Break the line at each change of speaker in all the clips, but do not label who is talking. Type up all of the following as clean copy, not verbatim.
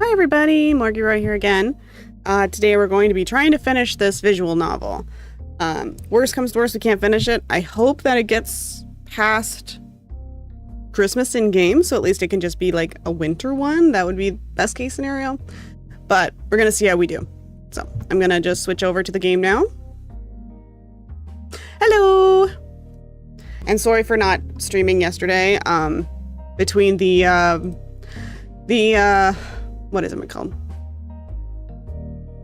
Hi everybody, Morgie Roy here again. Today we're going to be trying to finish this visual novel. Worst comes to worst, we can't finish it. I hope that it gets past Christmas in game, so at least it can just be like a winter one. That would be best case scenario. But we're gonna see how we do. So I'm gonna just switch over to the game now. Hello! And sorry for not streaming yesterday. Between what is it called?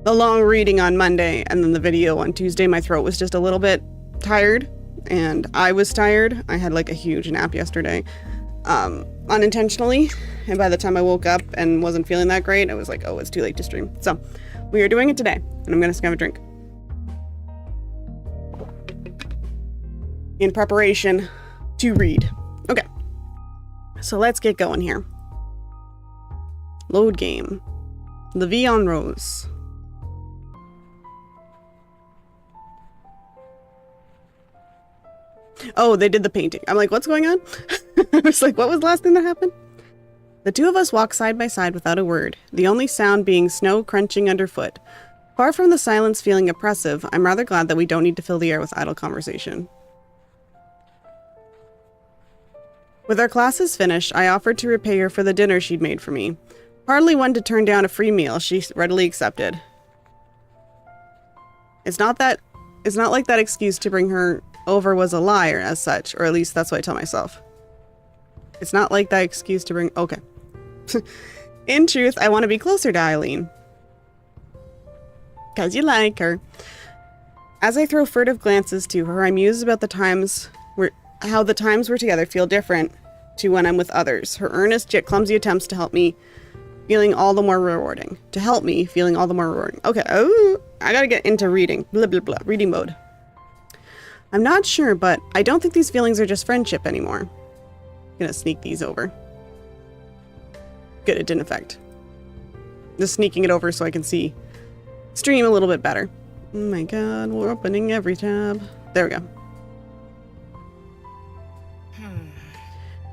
The long reading on Monday and then the video on Tuesday, my throat was just a little bit tired and I was tired. I had like a huge nap yesterday, unintentionally. And by the time I woke up and wasn't feeling that great, I was like, oh, it's too late to stream. So we are doing it today and I'm gonna have a drink in preparation to read. Okay, so let's get going here. Load game. The V on Rose. Oh, they did the painting. I'm like, what's going on? I was like, what was the last thing that happened? The two of us walk side by side without a word, the only sound being snow crunching underfoot. Far from the silence feeling oppressive, I'm rather glad that we don't need to fill the air with idle conversation. With our classes finished, I offered to repay her for the dinner she'd made for me. Hardly one to turn down a free meal, she readily accepted. It's not like that excuse to bring her over was a liar as such, or at least that's what I tell myself. It's not like that excuse to bring... Okay. In truth, I want to be closer to Eileen. 'Cause you like her. As I throw furtive glances to her, I muse about how the times we're together feel different to when I'm with others. Her earnest yet clumsy attempts to help me feeling all the more rewarding. Okay, oh, I gotta get into reading. Blah, blah, blah. Reading mode. I'm not sure, but I don't think these feelings are just friendship anymore. I'm gonna sneak these over. Good, it didn't affect. Just sneaking it over so I can see stream a little bit better. Oh my god, we're opening every tab. There we go.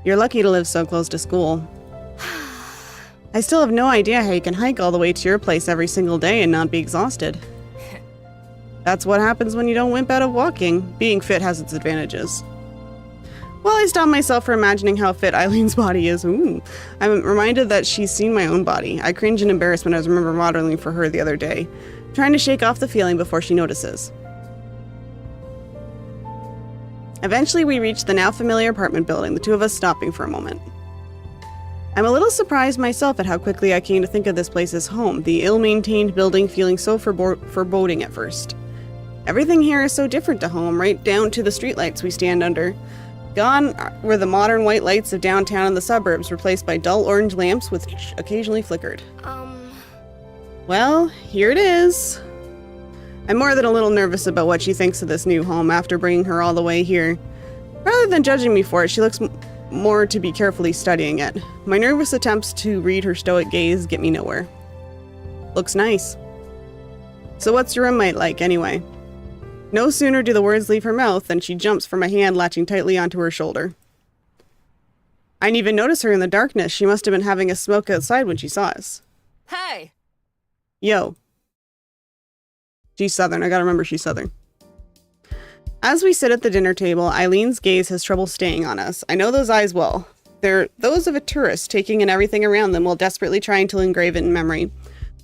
You're lucky to live so close to school. I still have no idea how you can hike all the way to your place every single day and not be exhausted. That's what happens when you don't wimp out of walking. Being fit has its advantages. Well, I stopped myself for imagining how fit Eileen's body is. Ooh. I'm reminded that she's seen my own body. I cringe in embarrassment as I remember modeling for her the other day, trying to shake off the feeling before she notices. Eventually, we reached the now familiar apartment building, the two of us stopping for a moment. I'm a little surprised myself at how quickly I came to think of this place as home, the ill-maintained building feeling so foreboding at first. Everything here is so different to home, right down to the streetlights we stand under. Gone were the modern white lights of downtown and the suburbs, replaced by dull orange lamps which occasionally flickered. Well, here it is. I'm more than a little nervous about what she thinks of this new home after bringing her all the way here. Rather than judging me for it, she looks more to be carefully studying it. My nervous attempts to read her stoic gaze get me nowhere. Looks nice. So what's your roommate like, anyway? No sooner do the words leave her mouth than she jumps from my hand latching tightly onto her shoulder. I didn't even notice her in the darkness. She must have been having a smoke outside when she saw us.
Hey!
Yo. She's Southern. I gotta remember she's Southern. As we sit at the dinner table, Eileen's gaze has trouble staying on us. I know those eyes well. They're those of a tourist taking in everything around them while desperately trying to engrave it in memory.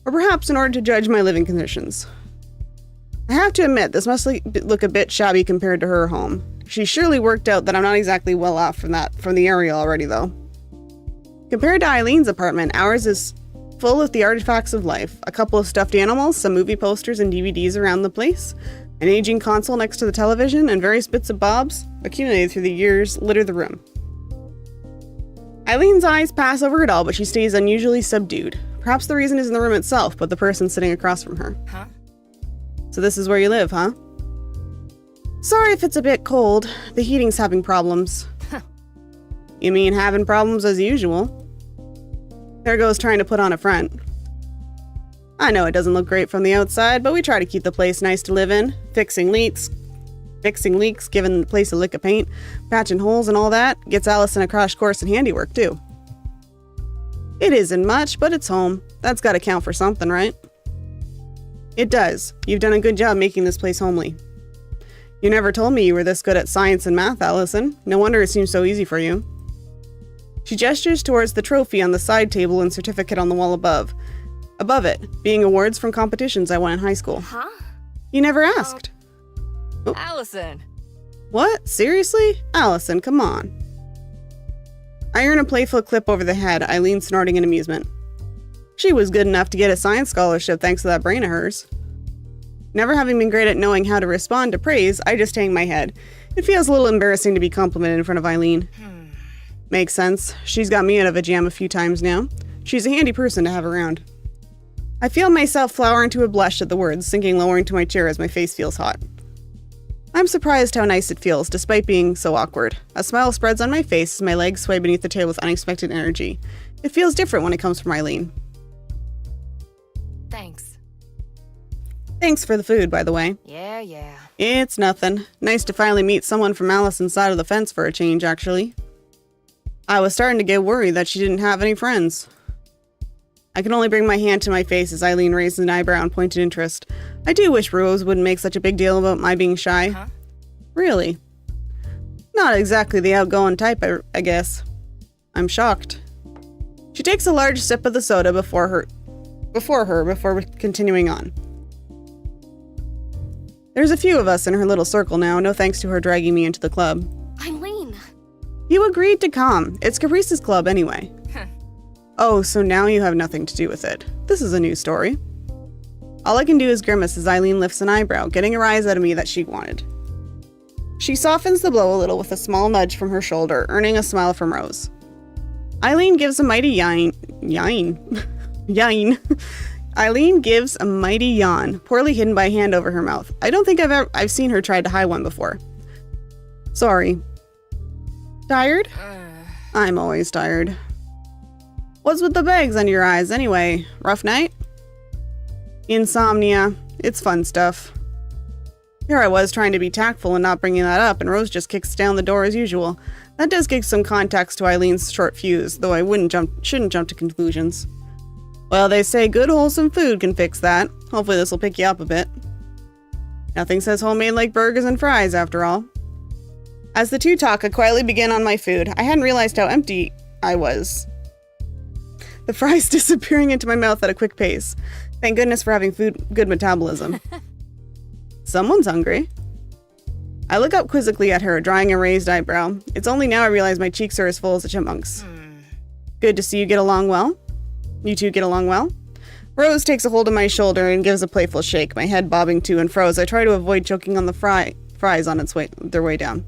Or perhaps in order to judge my living conditions. I have to admit, this must look a bit shabby compared to her home. She surely worked out that I'm not exactly well off from the area already, though. Compared to Eileen's apartment, ours is full of the artifacts of life. A couple of stuffed animals, some movie posters and DVDs around the place, an aging console next to the television, and various bits of bobs, accumulated through the years, litter the room. Eileen's eyes pass over it all, but she stays unusually subdued. Perhaps the reason isn't the room itself, but the person sitting across from her.
Huh?
So this is where you live, huh? Sorry if it's a bit cold. The heating's having problems. You mean having problems as usual? There goes trying to put on a front. I know it doesn't look great from the outside, but we try to keep the place nice to live in. Fixing leaks, giving the place a lick of paint, patching holes and all that. Gets Allison a crash course in handiwork, too. It isn't much, but it's home. That's gotta count for something, right? It does. You've done a good job making this place homely. You never told me you were this good at science and math, Allison. No wonder it seems so easy for you. She gestures towards the trophy on the side table and certificate on the wall above. Above it, being awards from competitions I won in high school.
Huh?
You never asked.
Oh. Allison!
What? Seriously? Allison, come on. I earn a playful clip over the head, Eileen snorting in amusement. She was good enough to get a science scholarship thanks to that brain of hers. Never having been great at knowing how to respond to praise, I just hang my head. It feels a little embarrassing to be complimented in front of Eileen. Makes sense. She's got me out of a jam a few times now. She's a handy person to have around. I feel myself flower into a blush at the words, sinking lower into my chair as my face feels hot. I'm surprised how nice it feels, despite being so awkward. A smile spreads on my face as my legs sway beneath the table with unexpected energy. It feels different when it comes from Eileen.
Thanks.
Thanks for the food, by the way.
Yeah.
It's nothing. Nice to finally meet someone from Allison's side of the fence for a change, actually. I was starting to get worried that she didn't have any friends. I can only bring my hand to my face as Eileen raised an eyebrow in pointed interest. I do wish Rose wouldn't make such a big deal about my being shy.
Huh?
Really? Not exactly the outgoing type, I guess. I'm shocked. She takes a large sip of the soda before continuing on. There's a few of us in her little circle now, no thanks to her dragging me into the club.
Eileen!
You agreed to come. It's Caprice's club anyway. Oh, so now you have nothing to do with it. This is a new story. All I can do is grimace as Eileen lifts an eyebrow, getting a rise out of me that she wanted. She softens the blow a little with a small nudge from her shoulder, earning a smile from Rose. Eileen gives a mighty yawn. Eileen gives a mighty yawn, poorly hidden by a hand over her mouth. I don't think I've seen her try to hide one before. Sorry. Tired? I'm always tired. What's with the bags under your eyes anyway? Rough night? Insomnia. It's fun stuff. Here I was trying to be tactful and not bringing that up, and Rose just kicks down the door as usual. That does give some context to Eileen's short fuse, though I shouldn't jump to conclusions. Well, they say good wholesome food can fix that. Hopefully this will pick you up a bit. Nothing says homemade like burgers and fries, after all. As the two talk, I quietly begin on my food. I hadn't realized how empty I was. The fries disappearing into my mouth at a quick pace. Thank goodness for having good metabolism. Someone's hungry. I look up quizzically at her, drawing a raised eyebrow. It's only now I realize my cheeks are as full as a chipmunk's. Good to see you get along well. You two get along well? Rose takes a hold of my shoulder and gives a playful shake, my head bobbing to and fro as I try to avoid choking on the fries on their way down.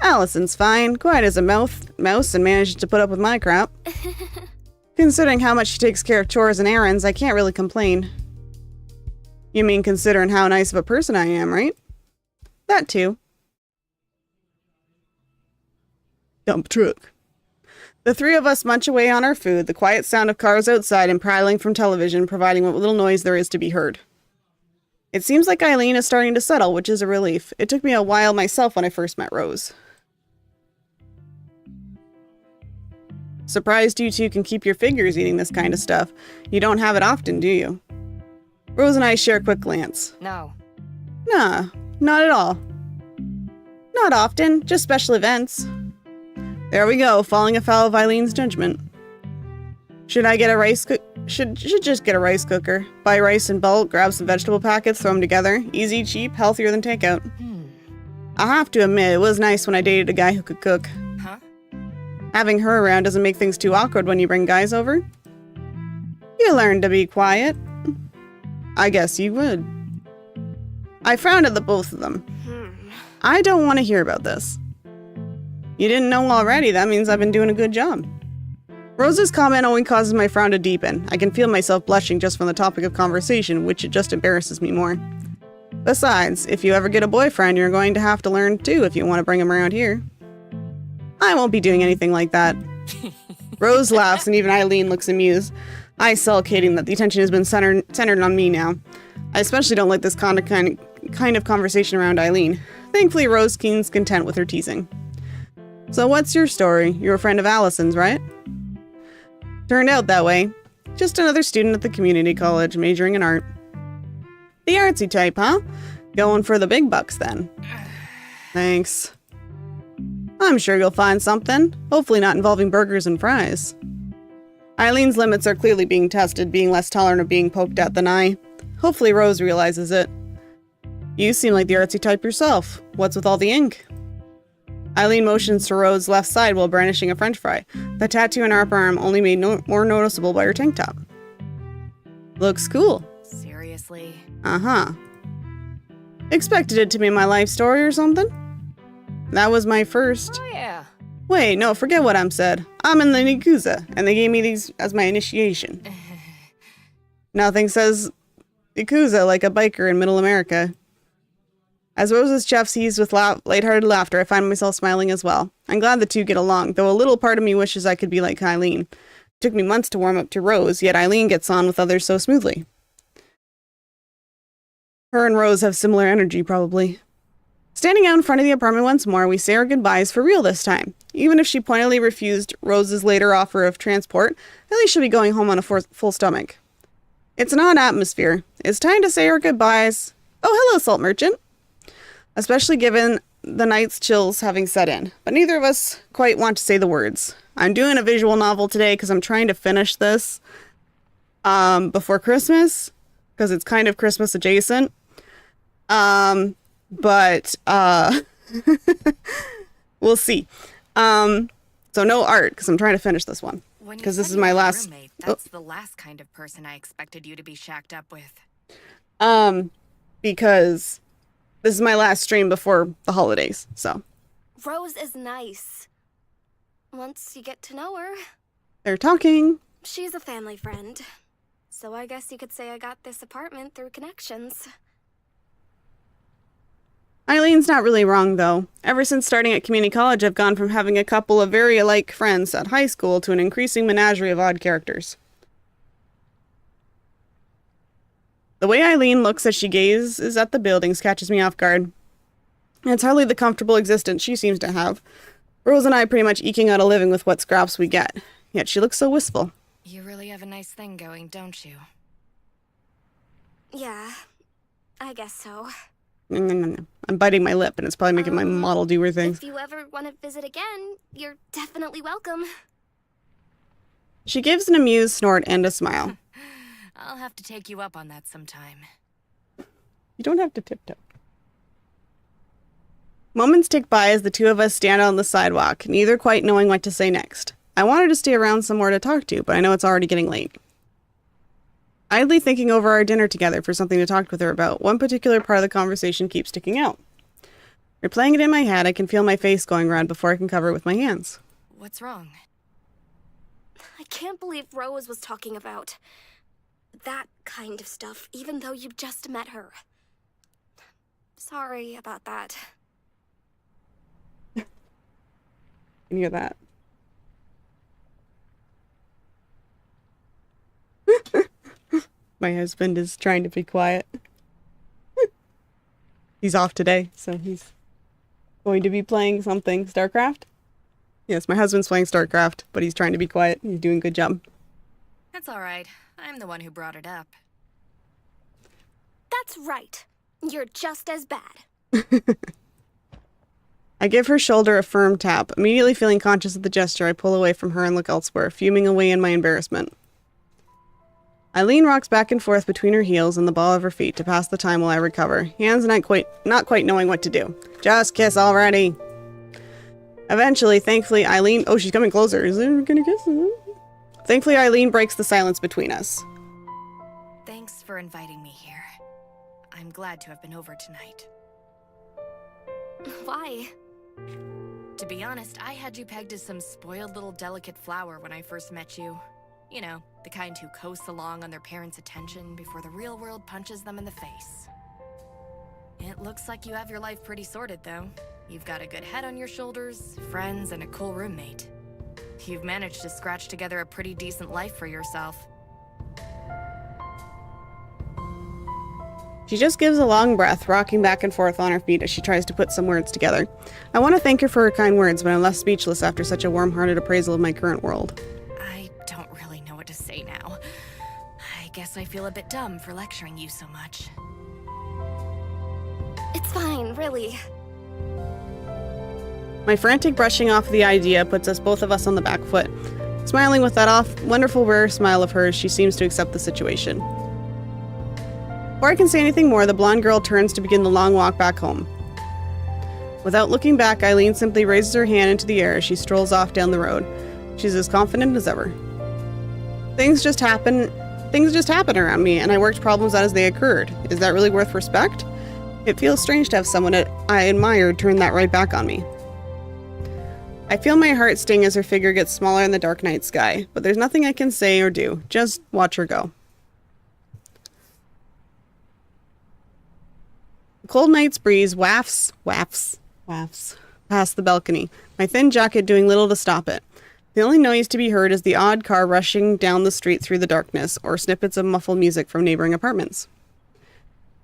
Allison's fine, quiet as a mouse, and manages to put up with my crap. Considering how much she takes care of chores and errands, I can't really complain. You mean considering how nice of a person I am, right? That too. Dump truck. The three of us munch away on our food, the quiet sound of cars outside and prattling from television providing what little noise there is to be heard. It seems like Eileen is starting to settle, which is a relief. It took me a while myself when I first met Rose. Surprised you two can keep your figures eating this kind of stuff. You don't have it often, do you? Rose and I share a quick glance.
No.
Nah, not at all. Not often, just special events. There we go, falling afoul of Eileen's judgment. Should I get a rice cook? Should just get a rice cooker. Buy rice in bulk, grab some vegetable packets, throw them together. Easy, cheap, healthier than takeout. I'll have to admit, it was nice when I dated a guy who could cook.
Huh?
Having her around doesn't make things too awkward when you bring guys over. You learn to be quiet. I guess you would. I frowned at the both of them. I don't want to hear about this. You didn't know already, that means I've been doing a good job. Rose's comment only causes my frown to deepen. I can feel myself blushing just from the topic of conversation, which it just embarrasses me more. Besides, if you ever get a boyfriend, you're going to have to learn too if you want to bring him around here. I won't be doing anything like that. Rose laughs and even Eileen looks amused. I sulcating that the attention has been centered on me now. I especially don't like this kind of conversation around Eileen. Thankfully, Rose seems content with her teasing. So what's your story? You're a friend of Allison's, right? Turned out that way. Just another student at the community college majoring in art. The artsy type, huh? Going for the big bucks then. Thanks. I'm sure you'll find something. Hopefully not involving burgers and fries. Eileen's limits are clearly being tested, being less tolerant of being poked at than I. Hopefully Rose realizes it. You seem like the artsy type yourself. What's with all the ink? Eileen motions to Rose's left side while brandishing a french fry. The tattoo on her upper arm only made more noticeable by her tank top. Looks cool.
Seriously?
Uh-huh. Expected it to be my life story or something? That was my first.
Oh, yeah.
Wait, no, forget what I'm said. I'm in the Yakuza, and they gave me these as my initiation. Nothing says Yakuza like a biker in Middle America. As Rose's chest seized with lighthearted laughter, I find myself smiling as well. I'm glad the two get along, though a little part of me wishes I could be like Eileen. It took me months to warm up to Rose, yet Eileen gets on with others so smoothly. Her and Rose have similar energy, probably. Standing out in front of the apartment once more, we say our goodbyes for real this time. Even if she pointedly refused Rose's later offer of transport, at least she'll be going home on a full stomach. It's an odd atmosphere. It's time to say our goodbyes. Oh, hello, Salt Merchant. Especially given the night's chills having set in. But neither of us quite want to say the words. I'm doing a visual novel today because I'm trying to finish this before Christmas, because it's kind of Christmas adjacent. But we'll see. So no art, because I'm trying to finish this one. Because this is my last...
Roommate, that's the last kind of person I expected you to be shacked up with.
Because this is my last stream before the holidays, so.
Rose is nice. Once you get to know her.
They're talking.
She's a family friend. So I guess you could say I got this apartment through connections.
Eileen's not really wrong, though. Ever since starting at community college, I've gone from having a couple of very alike friends at high school to an increasing menagerie of odd characters. The way Eileen looks as she gazes at the buildings catches me off guard. It's hardly the comfortable existence she seems to have. Rose and I pretty much eking out a living with what scraps we get. Yet she looks so wistful.
You really have a nice thing going, don't you?
Yeah, I guess so.
I'm biting my lip, and it's probably making my model do weird things.
If you ever want to visit again, you're definitely welcome.
She gives an amused snort and a smile.
I'll have to take you up on that sometime.
You don't have to tiptoe. Moments tick by as the two of us stand on the sidewalk, neither quite knowing what to say next. I wanted to stay around some more to talk to, but I know it's already getting late. Idly thinking over our dinner together for something to talk with her about, one particular part of the conversation keeps sticking out. Replaying it in my head, I can feel my face going red before I can cover it with my hands.
What's wrong?
I can't believe Rose was talking about that kind of stuff, even though you just met her. Sorry about that.
Can you hear that? My husband is trying to be quiet. He's off today, so he's going to be playing something. StarCraft? Yes, my husband's playing StarCraft, but he's trying to be quiet. He's doing a good job.
That's all right. I'm the one who brought it up.
That's right. You're just as bad.
I give her shoulder a firm tap, immediately feeling conscious of the gesture. I pull away from her and look elsewhere, fuming away in my embarrassment. Eileen rocks back and forth between her heels and the ball of her feet to pass the time while I recover, hands not quite knowing what to do. Just kiss already. Eventually, thankfully, Eileen... Oh, she's coming closer. Is it gonna kiss? Thankfully, Eileen breaks the silence between us.
Thanks for inviting me here. I'm glad to have been over tonight.
Why?
To be honest, I had you pegged as some spoiled little delicate flower when I first met you. You know, the kind who coasts along on their parents' attention before the real world punches them in the face. It looks like you have your life pretty sorted, though. You've got a good head on your shoulders, friends, and a cool roommate. You've managed to scratch together a pretty decent life for yourself.
She just gives a long breath, rocking back and forth on her feet as she tries to put some words together. I want to thank her for her kind words, but I'm left speechless after such a warm-hearted appraisal of my current world.
I don't really guess I feel a bit dumb for lecturing you so much.
It's fine, really.
My frantic brushing off the idea puts both of us on the back foot. Smiling with that wonderful rare smile of hers, she seems to accept the situation. Before I can say anything more, the blonde girl turns to begin the long walk back home. Without looking back, Eileen simply raises her hand into the air as she strolls off down the road. She's as confident as ever. Things just happen around me, and I worked problems out as they occurred. Is that really worth respect? It feels strange to have someone I admired turn that right back on me. I feel my heart sting as her figure gets smaller in the dark night sky, but there's nothing I can say or do. Just watch her go. The cold night's breeze wafts past the balcony, my thin jacket doing little to stop it. The only noise to be heard is the odd car rushing down the street through the darkness, or snippets of muffled music from neighboring apartments.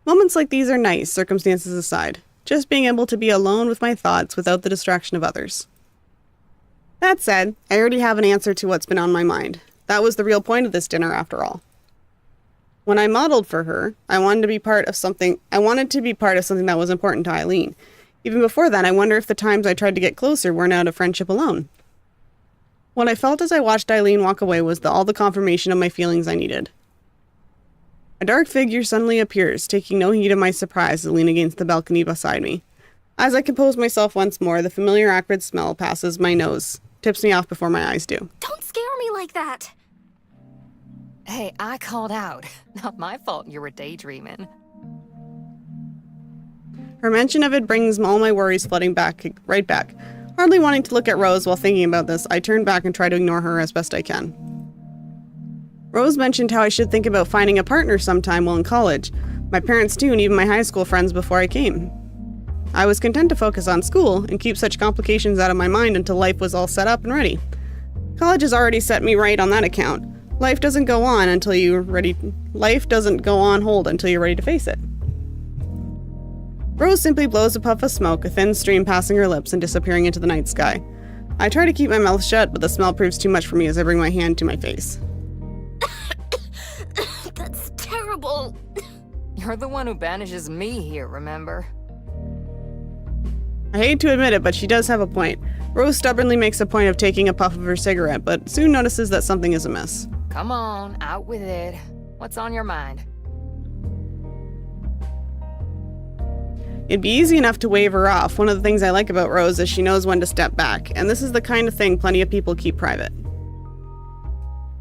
Moments like these are nice, circumstances aside. Just being able to be alone with my thoughts without the distraction of others. That said, I already have an answer to what's been on my mind. That was the real point of this dinner, after all. When I modeled for her, I wanted to be part of something that was important to Eileen. Even before that, I wonder if the times I tried to get closer weren't out of friendship alone. What I felt as I watched Eileen walk away was all the confirmation of my feelings I needed. A dark figure suddenly appears, taking no heed of my surprise as I lean against the balcony beside me. As I compose myself once more, the familiar acrid smell passes my nose, tips me off before my eyes do.
Don't scare me like that!
Hey, I called out. Not my fault you were daydreaming.
Her mention of it brings all my worries flooding right back. Hardly wanting to look at Rose while thinking about this, I turn back and try to ignore her as best I can. Rose mentioned how I should think about finding a partner sometime while in college. My parents too, and even my high school friends before I came. I was content to focus on school and keep such complications out of my mind until life was all set up and ready. College has already set me right on that account. Life doesn't go on hold until you're ready to face it. Rose simply blows a puff of smoke, a thin stream passing her lips and disappearing into the night sky. I try to keep my mouth shut, but the smell proves too much for me as I bring my hand to my face.
That's terrible.
You're the one who banishes me here, remember?
I hate to admit it, but she does have a point. Rose stubbornly makes a point of taking a puff of her cigarette, but soon notices that something is amiss.
Come on, out with it. What's on your mind?
It'd be easy enough to wave her off. One of the things I like about Rose is she knows when to step back, and this is the kind of thing plenty of people keep private.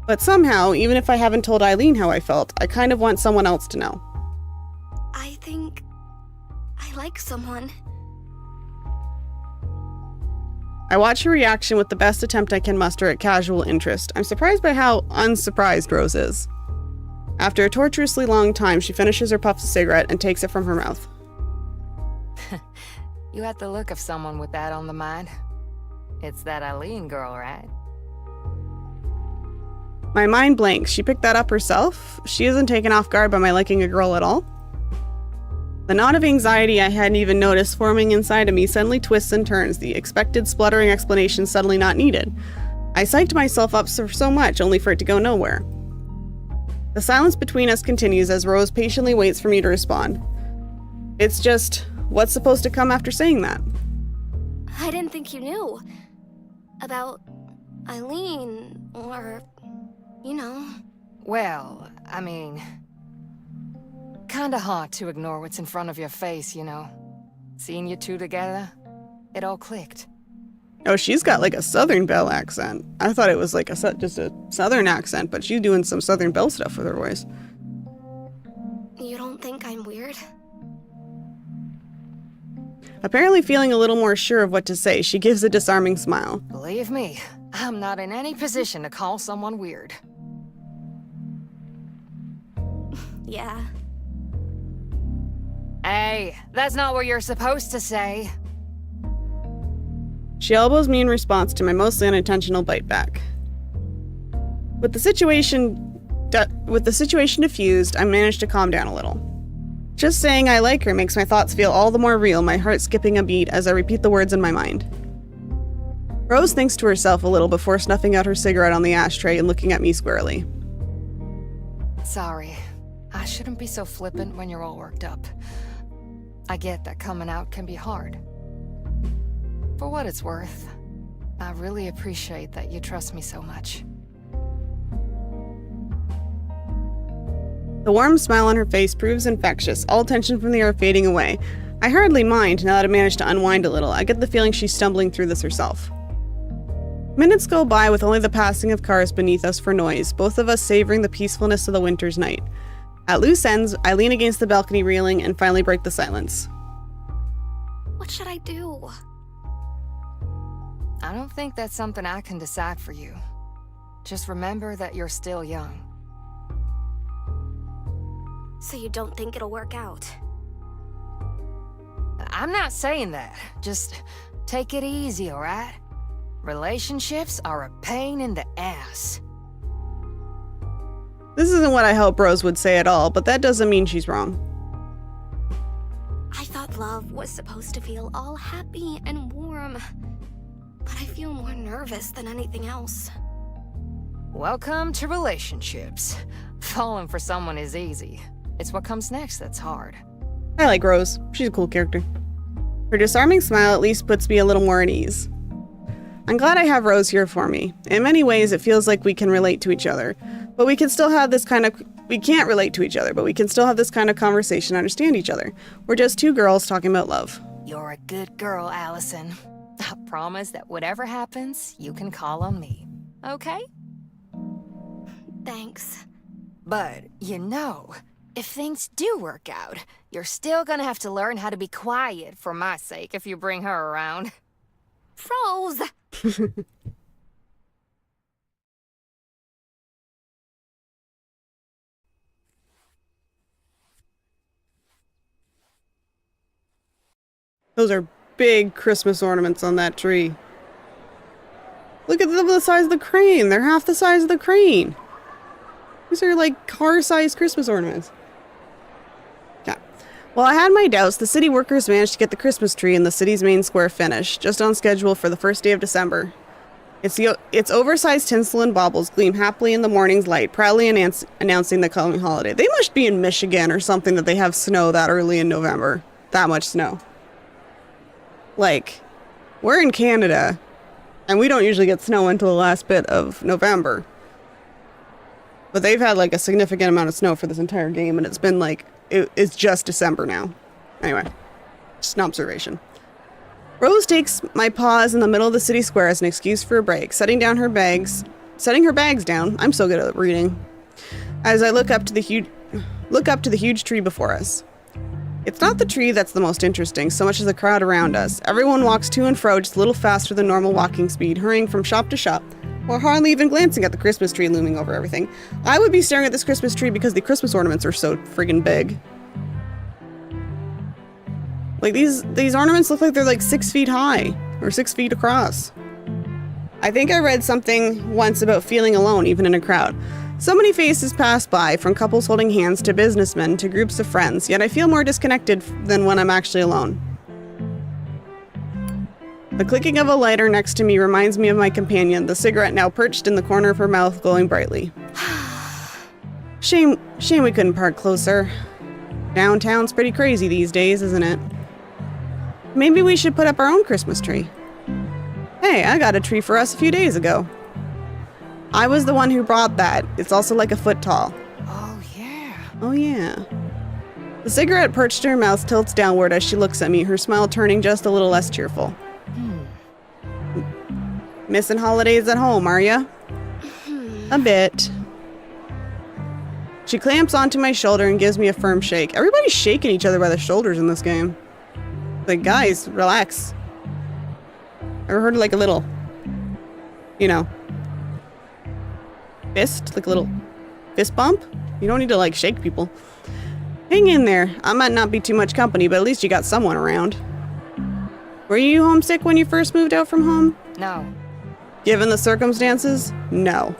But somehow, even if I haven't told Eileen how I felt, I kind of want someone else to know.
I think I like someone.
I watch her reaction with the best attempt I can muster at casual interest. I'm surprised by how unsurprised Rose is. After a torturously long time, she finishes her puff of cigarette and takes it from her mouth.
You had the look of someone with that on the mind. It's that Eileen girl, right?
My mind blanks. She picked that up herself? She isn't taken off guard by my liking a girl at all? The knot of anxiety I hadn't even noticed forming inside of me suddenly twists and turns, the expected spluttering explanation suddenly not needed. I psyched myself up so much, only for it to go nowhere. The silence between us continues as Rose patiently waits for me to respond. It's just, what's supposed to come after saying that?
I didn't think you knew. About Eileen, or, you know.
Well, I mean... kinda hard to ignore what's in front of your face, you know. Seeing you two together, it all clicked.
Oh, she's got like a Southern Belle accent. I thought it was like just a Southern accent, but she's doing some Southern Belle stuff with her voice.
You don't think I'm weird?
Apparently feeling a little more sure of what to say, she gives a disarming smile.
Believe me, I'm not in any position to call someone weird.
Yeah.
Hey, that's not what you're supposed to say.
She elbows me in response to my mostly unintentional bite back. With the situation diffused, I managed to calm down a little. Just saying I like her makes my thoughts feel all the more real, my heart skipping a beat as I repeat the words in my mind. Rose thinks to herself a little before snuffing out her cigarette on the ashtray and looking at me squarely.
Sorry. I shouldn't be so flippant when you're all worked up. I get that coming out can be hard. For what it's worth, I really appreciate that you trust me so much.
The warm smile on her face proves infectious, all tension from the air fading away. I hardly mind now that I've managed to unwind a little. I get the feeling she's stumbling through this herself. Minutes go by with only the passing of cars beneath us for noise, both of us savoring the peacefulness of the winter's night. At loose ends, I lean against the balcony railing and finally break the silence.
What should I do?
I don't think that's something I can decide for you. Just remember that you're still young.
So you don't think it'll work out?
I'm not saying that. Just take it easy, alright? Relationships are a pain in the ass.
This isn't what I hope Rose would say at all, but that doesn't mean she's wrong.
I thought love was supposed to feel all happy and warm. But I feel more nervous than anything else.
Welcome to relationships. Falling for someone is easy. It's what comes next that's hard.
I like Rose. She's a cool character. Her disarming smile at least puts me a little more at ease. I'm glad I have Rose here for me. In many ways, it feels like we can relate to each other. But we can still have this kind of... We can't relate to each other, but we can still have this kind of conversation and understand each other. We're just two girls talking about love.
You're a good girl, Allison. I promise that whatever happens, you can call on me. Okay?
Thanks.
But, you know, if things do work out, you're still gonna have to learn how to be quiet for my sake if you bring her around.
Rose!
Those are big Christmas ornaments on that tree. Look at the size of the crane. They're half the size of the crane. These are like car-sized Christmas ornaments. Yeah. While I had my doubts, the city workers managed to get the Christmas tree in the city's main square finished, just on schedule for the first day of December. Its oversized tinsel and baubles gleam happily in the morning's light, proudly announcing the coming holiday. They must be in Michigan or something that they have snow that early in November. That much snow. Like, we're in Canada, and we don't usually get snow until the last bit of November. But they've had, like, a significant amount of snow for this entire game, and it's been, like, it's just December now. Anyway, just an observation. Rose takes my pause in the middle of the city square as an excuse for a break, setting her bags down. I'm so good at reading. As I look up to the huge tree before us. It's not the tree that's the most interesting, so much as the crowd around us. Everyone walks to and fro just a little faster than normal walking speed, hurrying from shop to shop, or hardly even glancing at the Christmas tree looming over everything. I would be staring at this Christmas tree because the Christmas ornaments are so friggin' big. Like, these ornaments look like they're like 6 feet high, or 6 feet across. I think I read something once about feeling alone, even in a crowd. So many faces pass by, from couples holding hands to businessmen to groups of friends, yet I feel more disconnected than when I'm actually alone. The clicking of a lighter next to me reminds me of my companion, the cigarette now perched in the corner of her mouth, glowing brightly. Shame we couldn't park closer. Downtown's pretty crazy these days, isn't it? Maybe we should put up our own Christmas tree. Hey, I got a tree for us a few days ago. I was the one who brought that. It's also like a foot tall.
Oh, yeah.
Oh, yeah. The cigarette perched in her mouth tilts downward as she looks at me, her smile turning just a little less cheerful. Missing holidays at home, are ya? A bit. She clamps onto my shoulder and gives me a firm shake. Everybody's shaking each other by the shoulders in this game. Like, guys, relax. Ever heard of like a little, you know, fist? Like a little fist bump? You don't need to like shake people. Hang in there. I might not be too much company, but at least you got someone around. Were you homesick when you first moved out from home?
No.
Given the circumstances, no.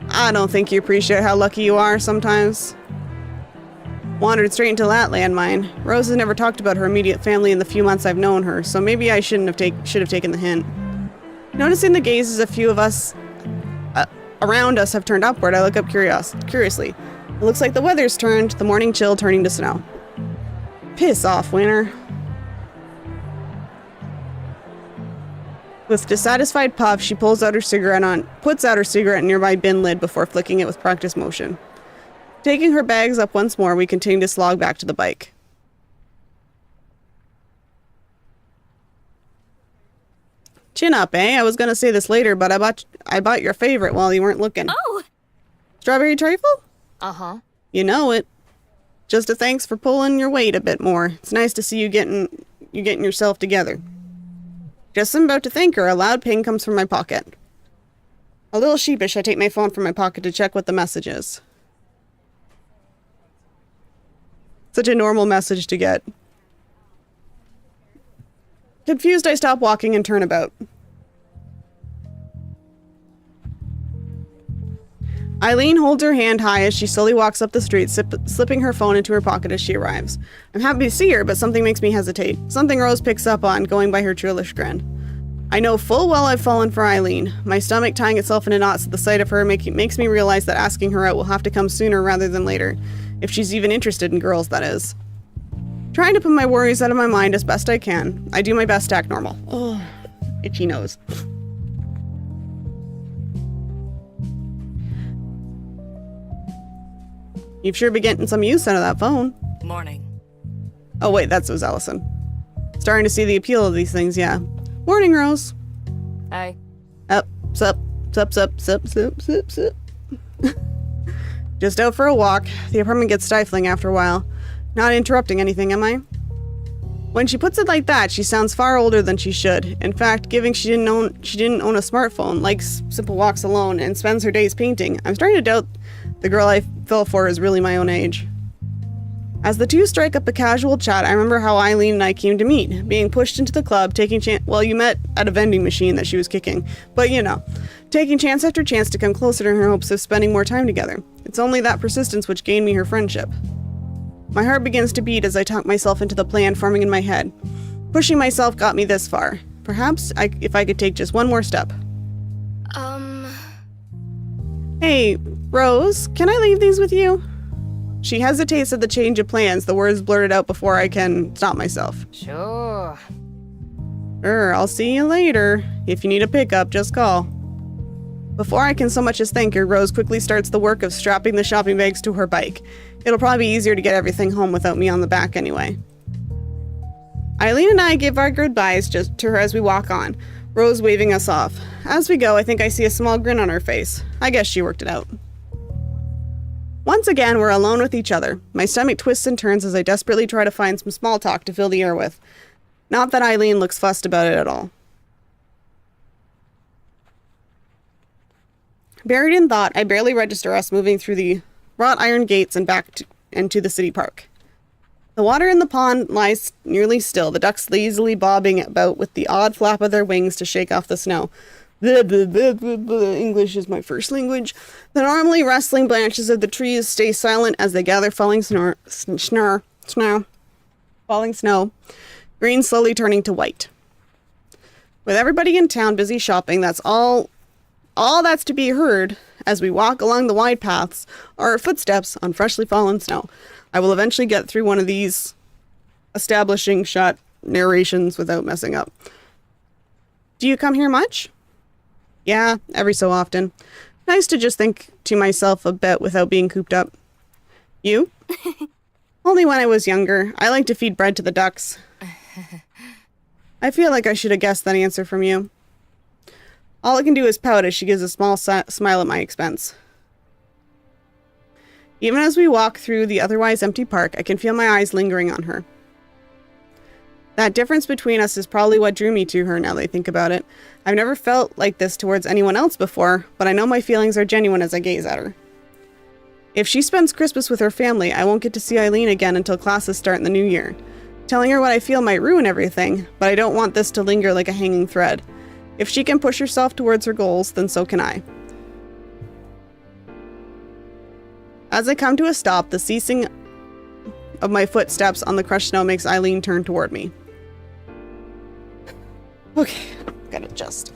I don't think you appreciate how lucky you are sometimes. Wandered straight into that landmine. Rose has never talked about her immediate family in the few months I've known her, so maybe I should have taken the hint. Noticing the gazes a few of us around us have turned upward, I look up curiously. It looks like the weather's turned, the morning chill turning to snow. Piss off, winter. With dissatisfied puff, she puts out her cigarette in a nearby bin lid before flicking it with practiced motion. Taking her bags up once more, we continue to slog back to the bike. Chin up, eh? I was gonna say this later, but I bought your favorite while you weren't looking.
Oh!
Strawberry trifle?
Uh-huh.
You know it. Just a thanks for pulling your weight a bit more. It's nice to see you getting yourself together. Just as I'm about to thank her, a loud ping comes from my pocket. A little sheepish, I take my phone from my pocket to check what the message is. Such a normal message to get. Confused, I stop walking and turn about. Eileen holds her hand high as she slowly walks up the street, slipping her phone into her pocket as she arrives. I'm happy to see her, but something makes me hesitate. Something Rose picks up on, going by her churlish grin. I know full well I've fallen for Eileen. My stomach tying itself into knots at the sight of her makes me realize that asking her out will have to come sooner rather than later. If she's even interested in girls, that is. Trying to put my worries out of my mind as best I can, I do my best to act normal. Oh, itchy nose. You've sure been getting some use out of that phone.
Morning.
Oh wait, that was Allison. Starting to see the appeal of these things, yeah. Morning, Rose.
Hey.
Up, sup. Just out for a walk. The apartment gets stifling after a while. Not interrupting anything, am I? When she puts it like that, she sounds far older than she should. In fact, given she didn't own a smartphone, likes simple walks alone, and spends her days painting, I'm starting to doubt the girl I fell for is really my own age. As the two strike up a casual chat, I remember how Eileen and I came to meet, being pushed into the club, well, you met at a vending machine that she was kicking, but you know, taking chance after chance to come closer to her in hopes of spending more time together. It's only that persistence which gained me her friendship. My heart begins to beat as I talk myself into the plan forming in my head. Pushing myself got me this far. Perhaps if I could take just one more step. Hey, Rose, can I leave these with you? She hesitates at the change of plans, the words blurted out before I can stop myself.
Sure.
I'll see you later. If you need a pickup, just call. Before I can so much as thank her, Rose quickly starts the work of strapping the shopping bags to her bike. It'll probably be easier to get everything home without me on the back anyway. Eileen and I give our goodbyes just to her as we walk on, Rose waving us off. As we go, I think I see a small grin on her face. I guess she worked it out. Once again, we're alone with each other. My stomach twists and turns as I desperately try to find some small talk to fill the air with. Not that Eileen looks fussed about it at all. Buried in thought, I barely register us moving through the wrought iron gates and back into the city park. The water in the pond lies nearly still, the ducks lazily bobbing about with the odd flap of their wings to shake off the snow. English is my first language. The normally rustling branches of the trees stay silent as they gather falling snow. Green slowly turning to white. With everybody in town busy shopping, that's all that's to be heard as we walk along the wide paths are our footsteps on freshly fallen snow. I will eventually get through one of these establishing shot narrations without messing up. Do you come here much? Yeah, every so often. Nice to just think to myself a bit without being cooped up. You? Only when I was younger. I like to feed bread to the ducks. I feel like I should have guessed that answer from you. All I can do is pout as she gives a small smile at my expense. Even as we walk through the otherwise empty park, I can feel my eyes lingering on her. That difference between us is probably what drew me to her now that I think about it. I've never felt like this towards anyone else before, but I know my feelings are genuine as I gaze at her. If she spends Christmas with her family, I won't get to see Eileen again until classes start in the new year. Telling her what I feel might ruin everything, but I don't want this to linger like a hanging thread. If she can push herself towards her goals, then so can I. As I come to a stop, the ceasing of my footsteps on the crushed snow makes Eileen turn toward me. Okay, gotta adjust.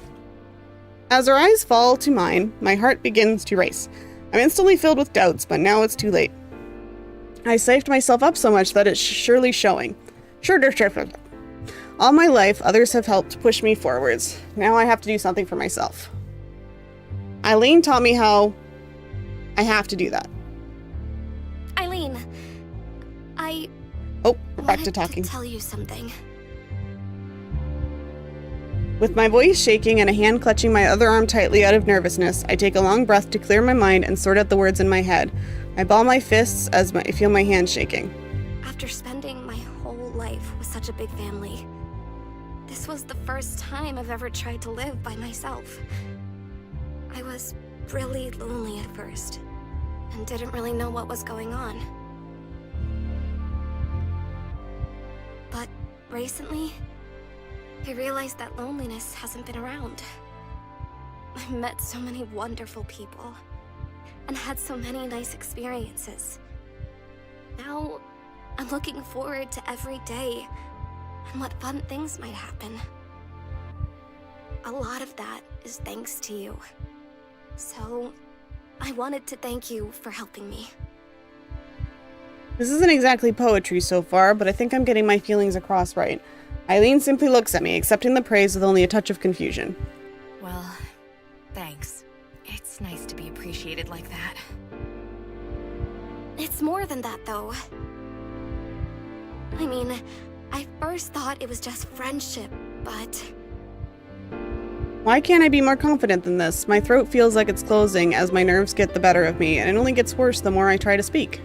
As her eyes fall to mine, my heart begins to race. I'm instantly filled with doubts, but now it's too late. I psyched myself up so much that it's surely showing. Sure. All my life, others have helped push me forwards. Now I have to do something for myself. Eileen taught me how I have to do that.
Eileen, I
Oh, we're back
wanted
to talking.
tell you something.
With my voice shaking and a hand clutching my other arm tightly out of nervousness, I take a long breath to clear my mind and sort out the words in my head. I ball my fists as I feel my hands shaking.
After spending my whole life with such a big family, this was the first time I've ever tried to live by myself. I was really lonely at first, and didn't really know what was going on. But recently, I realized that loneliness hasn't been around. I've met so many wonderful people, and had so many nice experiences. Now, I'm looking forward to every day, and what fun things might happen. A lot of that is thanks to you. So, I wanted to thank you for helping me.
This isn't exactly poetry so far, but I think I'm getting my feelings across right. Eileen simply looks at me, accepting the praise with only a touch of confusion.
Well, thanks. It's nice to be appreciated like that.
It's more than that, though. I mean, I first thought it was just friendship, but...
Why can't I be more confident than this? My throat feels like it's closing as my nerves get the better of me, and it only gets worse the more I try to speak.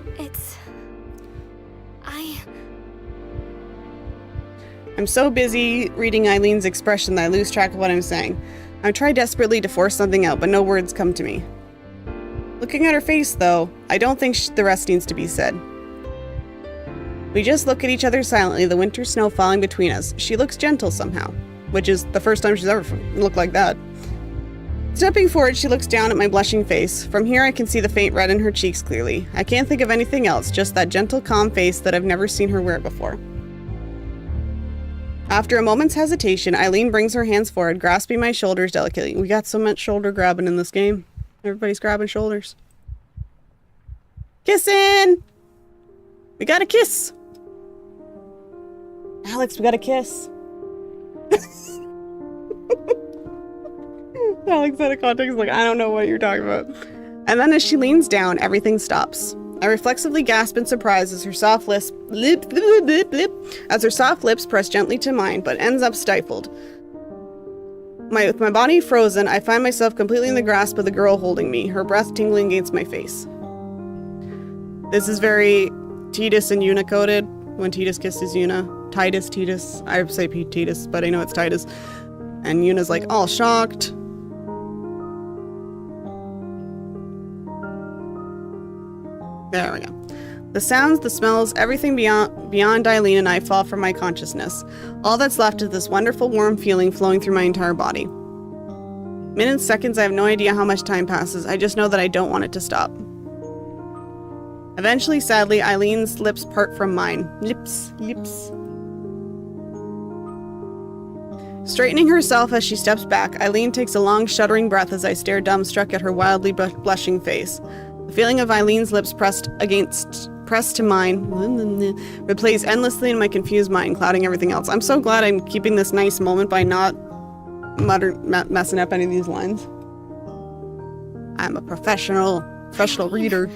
I'm so busy reading Eileen's expression that I lose track of what I'm saying. I try desperately to force something out, but no words come to me. Looking at her face, though, I don't think the rest needs to be said. We just look at each other silently, the winter snow falling between us. She looks gentle somehow, which is the first time she's ever looked like that. Stepping forward, she looks down at my blushing face. From here, I can see the faint red in her cheeks clearly. I can't think of anything else, just that gentle, calm face that I've never seen her wear before. After a moment's hesitation, Eileen brings her hands forward, grasping my shoulders delicately. We got so much shoulder grabbing in this game. Everybody's grabbing shoulders. Kissing! We got a kiss! Alex, we got a kiss. Alex out of context is like, I don't know what you're talking about. And then as she leans down, everything stops. I reflexively gasp in surprise as her soft lips press gently to mine, but ends up stifled. With my body frozen, I find myself completely in the grasp of the girl holding me, her breath tingling against my face. This is very Tidus and Yuna coded, when Tidus kisses Yuna. Tidus. I say Tidus, but I know it's Tidus. And Yuna's like all shocked. There we go. The sounds, the smells, everything beyond Eileen and I fall from my consciousness. All that's left is this wonderful warm feeling flowing through my entire body. Minutes, seconds, I have no idea how much time passes. I just know that I don't want it to stop. Eventually, sadly, Eileen's lips part from mine. Lips. Straightening herself as she steps back, Eileen takes a long, shuddering breath as I stare dumbstruck at her wildly blushing face. The feeling of Eileen's lips pressed to mine replays endlessly in my confused mind, clouding everything else. I'm so glad I'm keeping this nice moment by not messing up any of these lines. I'm a professional reader.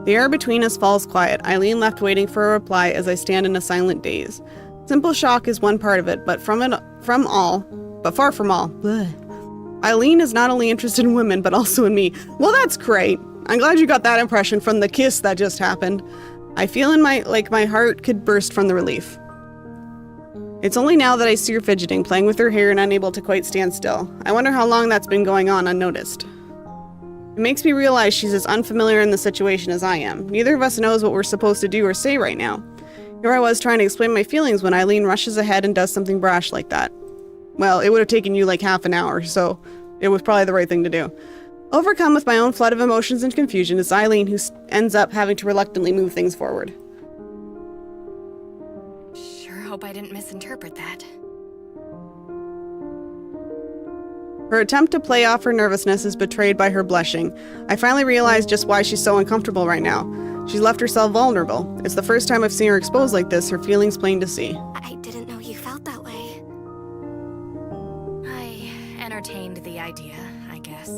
The air between us falls quiet, Eileen left waiting for a reply as I stand in a silent daze. Simple shock is one part of it, but far from all. Blech. Eileen is not only interested in women, but also in me. Well, that's great. I'm glad you got that impression from the kiss that just happened. I feel my heart could burst from the relief. It's only now that I see her fidgeting, playing with her hair and unable to quite stand still. I wonder how long that's been going on unnoticed. It makes me realize she's as unfamiliar in the situation as I am. Neither of us knows what we're supposed to do or say right now. Here I was trying to explain my feelings when Eileen rushes ahead and does something brash like that. Well, it would have taken you like half an hour, so it was probably the right thing to do. Overcome with my own flood of emotions and confusion, it's Eileen who ends up having to reluctantly move things forward.
Sure hope I didn't misinterpret that.
Her attempt to play off her nervousness is betrayed by her blushing. I finally realized just why she's so uncomfortable right now. She's left herself vulnerable. It's the first time I've seen her exposed like this, her feelings plain to see.
I didn't know you felt that way.
I entertained the idea, I guess.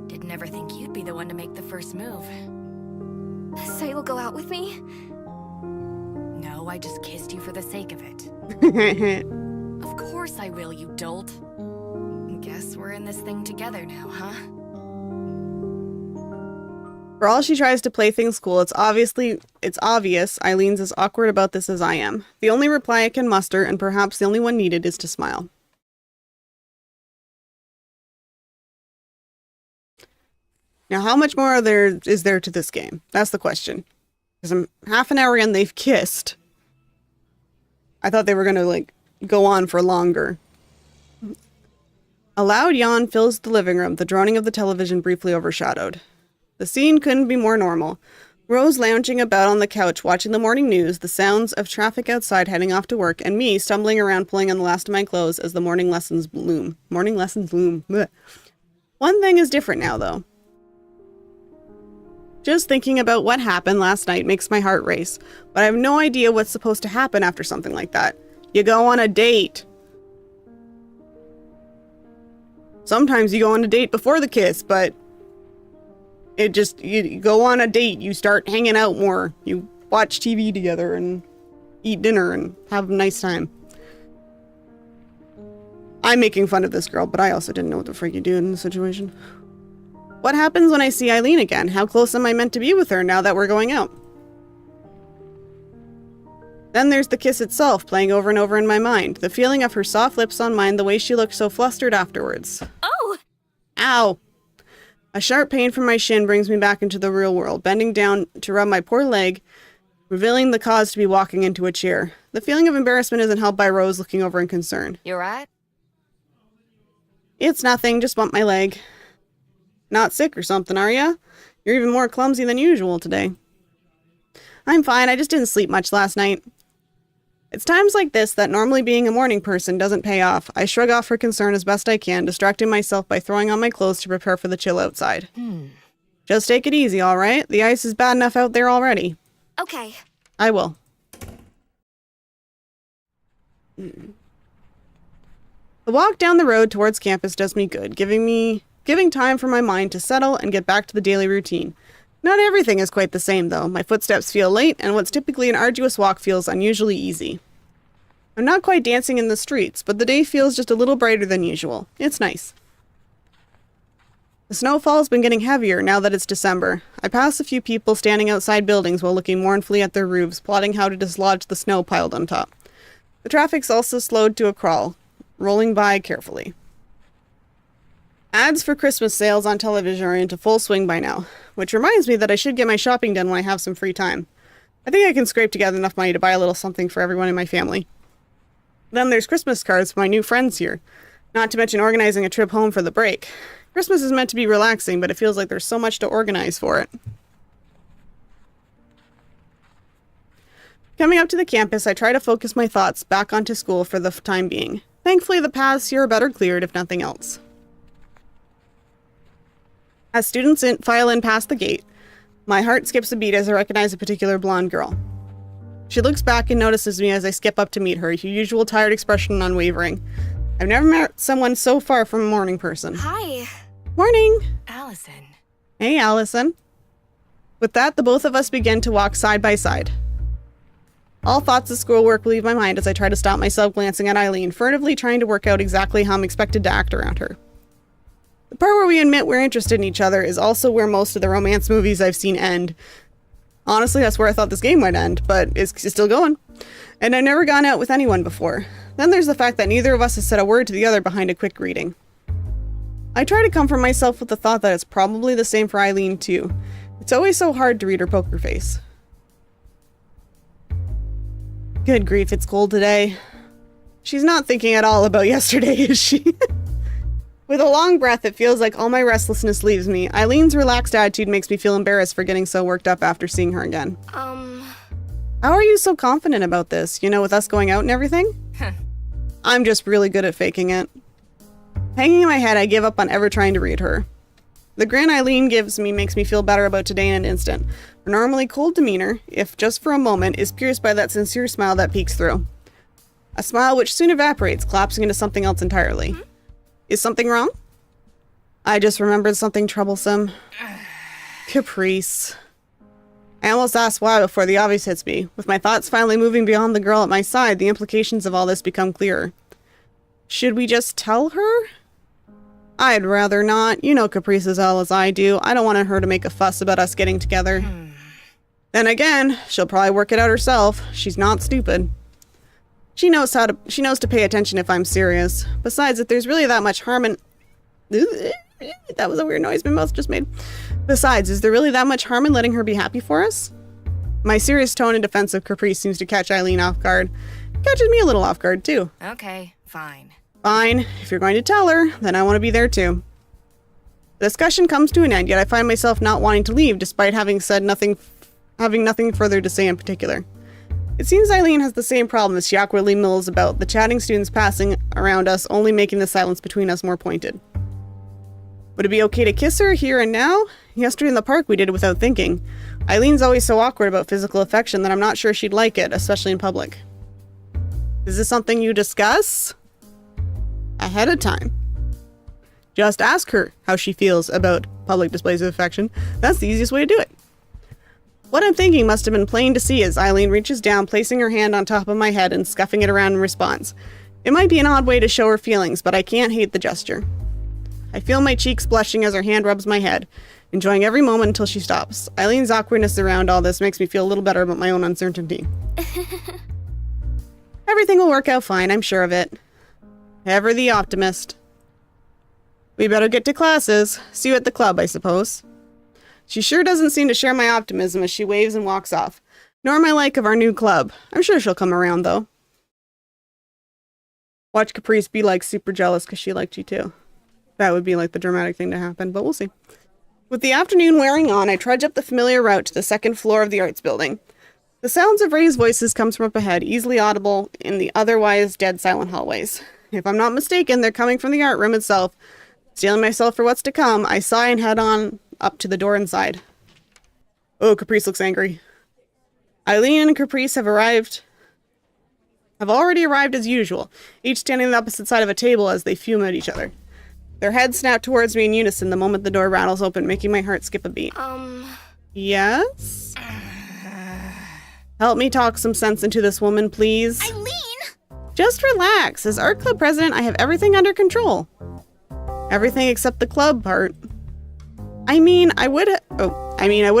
Didn't ever think you'd be the one to make the first move.
So you'll go out with me?
No, I just kissed you for the sake of it. Of course I will, you dolt. Guess we're in this thing together now, huh?
For all she tries to play things cool, it's obvious Eileen's as awkward about this as I am. The only reply I can muster, and perhaps the only one needed, is to smile. Now, how much more is there to this game? That's the question. Because I'm half an hour in, they've kissed. I thought they were going to, go on for longer. A loud yawn fills the living room, the droning of the television briefly overshadowed. The scene couldn't be more normal. Rose lounging about on the couch watching the morning news, the sounds of traffic outside heading off to work, and me stumbling around pulling on the last of my clothes as the morning lessons loom. Blech. One thing is different now, though. Just thinking about what happened last night makes my heart race, but I have no idea what's supposed to happen after something like that. You go on a date. Sometimes you go on a date before the kiss, but you go on a date, you start hanging out more, you watch TV together and eat dinner and have a nice time. I'm making fun of this girl, but I also didn't know what the freak you do in the situation. What happens when I see Eileen again? How close am I meant to be with her now that we're going out? Then there's the kiss itself, playing over and over in my mind. The feeling of her soft lips on mine, the way she looked so flustered afterwards.
Oh!
Ow! A sharp pain from my shin brings me back into the real world, bending down to rub my poor leg, revealing the cause to be walking into a chair. The feeling of embarrassment isn't helped by Rose looking over in concern.
You right?
It's nothing, just bumped my leg. Not sick or something, are ya? You're even more clumsy than usual today. I'm fine, I just didn't sleep much last night. It's times like this that normally being a morning person doesn't pay off. I shrug off her concern as best I can, distracting myself by throwing on my clothes to prepare for the chill outside. Just take it easy, all right? The ice is bad enough out there already.
Okay.
I will. The walk down the road towards campus does me good, giving time for my mind to settle and get back to the daily routine. Not everything is quite the same, though. My footsteps feel light, and what's typically an arduous walk feels unusually easy. I'm not quite dancing in the streets, but the day feels just a little brighter than usual. It's nice. The snowfall's been getting heavier now that it's December. I pass a few people standing outside buildings while looking mournfully at their roofs, plotting how to dislodge the snow piled on top. The traffic's also slowed to a crawl, rolling by carefully. Ads for Christmas sales on television are into full swing by now, which reminds me that I should get my shopping done when I have some free time. I think I can scrape together enough money to buy a little something for everyone in my family. Then there's Christmas cards for my new friends here, not to mention organizing a trip home for the break. Christmas is meant to be relaxing, but it feels like there's so much to organize for it. Coming up to the campus, I try to focus my thoughts back onto school for the time being. Thankfully, the paths here are better cleared, if nothing else. As students file in past the gate, my heart skips a beat as I recognize a particular blonde girl. She looks back and notices me as I skip up to meet her, her usual tired expression unwavering. I've never met someone so far from a morning person.
Hi.
Morning!
Allison.
Hey, Allison. With that, the both of us begin to walk side by side. All thoughts of schoolwork leave my mind as I try to stop myself glancing at Eileen, furtively trying to work out exactly how I'm expected to act around her. The part where we admit we're interested in each other is also where most of the romance movies I've seen end. Honestly, that's where I thought this game might end, but it's still going. And I've never gone out with anyone before. Then there's the fact that neither of us has said a word to the other behind a quick greeting. I try to comfort myself with the thought that it's probably the same for Eileen too. It's always so hard to read her poker face. Good grief, it's cold today. She's not thinking at all about yesterday, is she? With a long breath, it feels like all my restlessness leaves me. Eileen's relaxed attitude makes me feel embarrassed for getting so worked up after seeing her again. How are you so confident about this? You know, with us going out and everything? I'm just really good at faking it. Hanging in my head, I give up on ever trying to read her. The grin Eileen gives me makes me feel better about today in an instant. Her normally cold demeanor, if just for a moment, is pierced by that sincere smile that peeks through. A smile which soon evaporates, collapsing into something else entirely. Is something wrong? I just remembered something troublesome. Caprice. I almost asked why before the obvious hits me. With my thoughts finally moving beyond the girl at my side, the implications of all this become clearer. Should we just tell her? I'd rather not. You know Caprice as well as I do. I don't want her to make a fuss about us getting together. Then again, she'll probably work it out herself. She's not stupid. She knows to pay attention if I'm serious. Besides, if there's really that much harm in... That was a weird noise my mouth just made. Besides, is there really that much harm in letting her be happy for us? My serious tone in defense of Caprice seems to catch Eileen off guard. Catches me a little off guard, too.
Okay, fine.
Fine. If you're going to tell her, then I want to be there, too. The discussion comes to an end, yet I find myself not wanting to leave, despite having nothing further to say in particular. It seems Eileen has the same problem as she awkwardly mills about, the chatting students passing around us, only making the silence between us more pointed. Would it be okay to kiss her here and now? Yesterday in the park we did it without thinking. Eileen's always so awkward about physical affection that I'm not sure she'd like it, especially in public. Is this something you discuss? Ahead of time. Just ask her how she feels about public displays of affection. That's the easiest way to do it. What I'm thinking must have been plain to see as Eileen reaches down, placing her hand on top of my head and scuffing it around in response. It might be an odd way to show her feelings, but I can't hate the gesture. I feel my cheeks blushing as her hand rubs my head, enjoying every moment until she stops. Eileen's awkwardness around all this makes me feel a little better about my own uncertainty. Everything will work out fine, I'm sure of it. Ever the optimist. We better get to classes. See you at the club, I suppose. She sure doesn't seem to share my optimism as she waves and walks off, nor my like of our new club. I'm sure she'll come around, though. Watch Caprice be like super jealous because she liked you too. That would be like the dramatic thing to happen, but we'll see. With the afternoon wearing on, I trudge up the familiar route to the second floor of the arts building. The sounds of Ray's voices comes from up ahead, easily audible in the otherwise dead silent hallways. If I'm not mistaken, they're coming from the art room itself. Steeling myself for what's to come, I sigh and head on up to the door inside. Oh, Caprice looks angry. Eileen and Caprice have already arrived as usual, each standing on the opposite side of a table as they fume at each other. Their heads snap towards me in unison the moment the door rattles open, making my heart skip a beat. Yes? Help me talk some sense into this woman, please.
Eileen!
Just relax. As art club president, I have everything under control. Everything except the club part. I would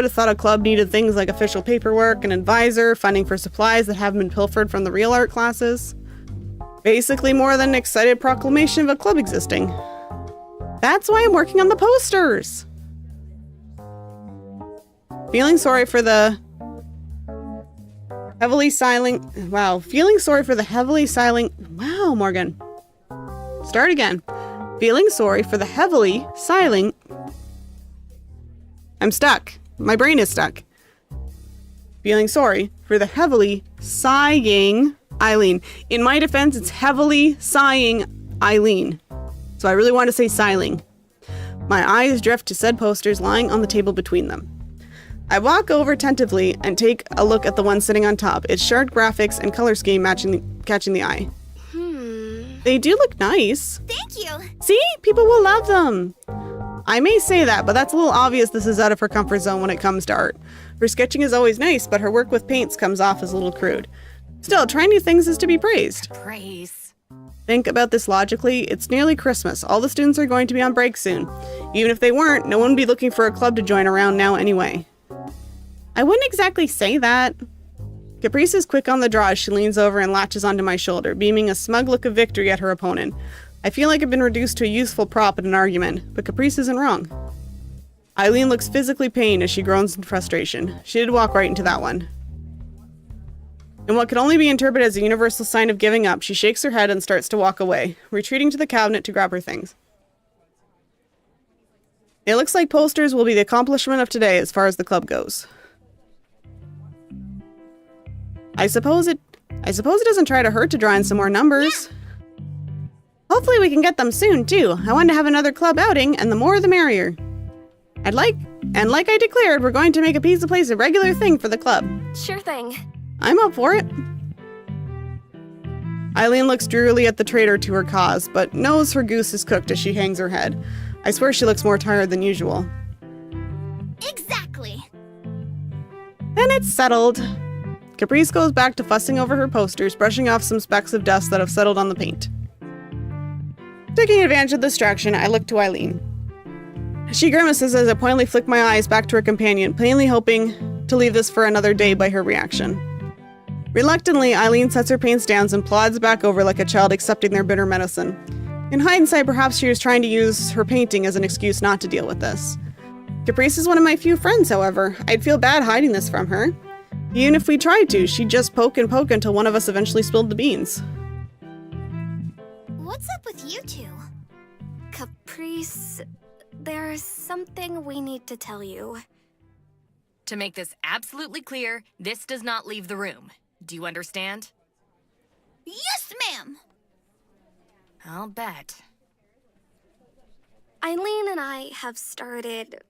have thought a club needed things like official paperwork, an advisor, funding for supplies that haven't been pilfered from the real art classes. Basically more than an excited proclamation of a club existing. That's why I'm working on the posters. Feeling sorry for the heavily silent... Wow. Feeling sorry for the heavily silent... Wow, Morgan. Start again. Feeling sorry for the heavily silent... I'm stuck. My brain is stuck. Feeling sorry for the heavily sighing Eileen. In my defense, it's heavily sighing Eileen. So I really want to say sighing. My eyes drift to said posters lying on the table between them. I walk over attentively and take a look at the one sitting on top. Its sharp graphics and color scheme catching the eye. They do look nice.
Thank you!
See? People will love them. I may say that, but that's a little obvious this is out of her comfort zone when it comes to art. Her sketching is always nice, but her work with paints comes off as a little crude. Still, trying new things is to be praised.
Praise.
Think about this logically. It's nearly Christmas. All the students are going to be on break soon. Even if they weren't, no one would be looking for a club to join around now anyway. I wouldn't exactly say that. Caprice is quick on the draw as she leans over and latches onto my shoulder, beaming a smug look of victory at her opponent. I feel like I've been reduced to a useful prop in an argument, but Caprice isn't wrong. Eileen looks physically pained as she groans in frustration. She did walk right into that one. In what could only be interpreted as a universal sign of giving up, she shakes her head and starts to walk away, retreating to the cabinet to grab her things. It looks like posters will be the accomplishment of today as far as the club goes. I suppose it doesn't try to hurt to draw in some more numbers. Hopefully we can get them soon, too. I want to have another club outing, and the more the merrier. Like I declared, we're going to make a pizza place a regular thing for the club.
Sure thing.
I'm up for it. Eileen looks drearily at the traitor to her cause, but knows her goose is cooked as she hangs her head. I swear she looks more tired than usual.
Exactly.
And it's settled. Caprice goes back to fussing over her posters, brushing off some specks of dust that have settled on the paint. Taking advantage of the distraction, I look to Eileen. She grimaces as I pointedly flick my eyes back to her companion, plainly hoping to leave this for another day by her reaction. Reluctantly, Eileen sets her paints down and plods back over like a child accepting their bitter medicine. In hindsight, perhaps she was trying to use her painting as an excuse not to deal with this. Caprice is one of my few friends, however. I'd feel bad hiding this from her. Even if we tried to, she'd just poke and poke until one of us eventually spilled the beans.
What's up with you two?
Caprice, there's something we need to tell you.
To make this absolutely clear, this does not leave the room. Do you understand?
Yes, ma'am!
I'll bet.
Eileen and I have started...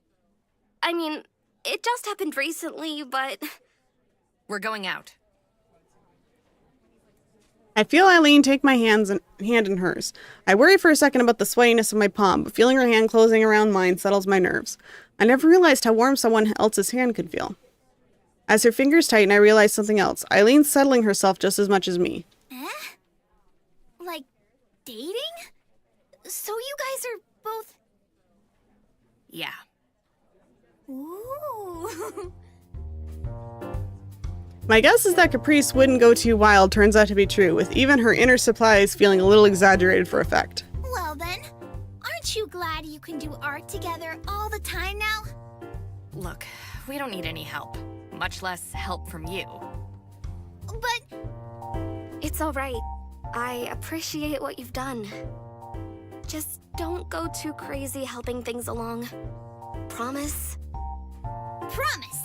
I mean, it just happened recently, but...
We're going out.
I feel Eileen take my hand in hers. I worry for a second about the sweatiness of my palm, but feeling her hand closing around mine settles my nerves. I never realized how warm someone else's hand could feel. As her fingers tighten, I realize something else. Eileen's settling herself just as much as me.
Like, dating? So you guys are both...
Yeah.
Ooh.
My guess is that Caprice wouldn't go too wild turns out to be true, with even her inner supplies feeling a little exaggerated for effect.
Well then, aren't you glad you can do art together all the time now?
Look, we don't need any help. Much less help from you.
But...
It's all right. I appreciate what you've done. Just don't go too crazy helping things along. Promise?
Promise!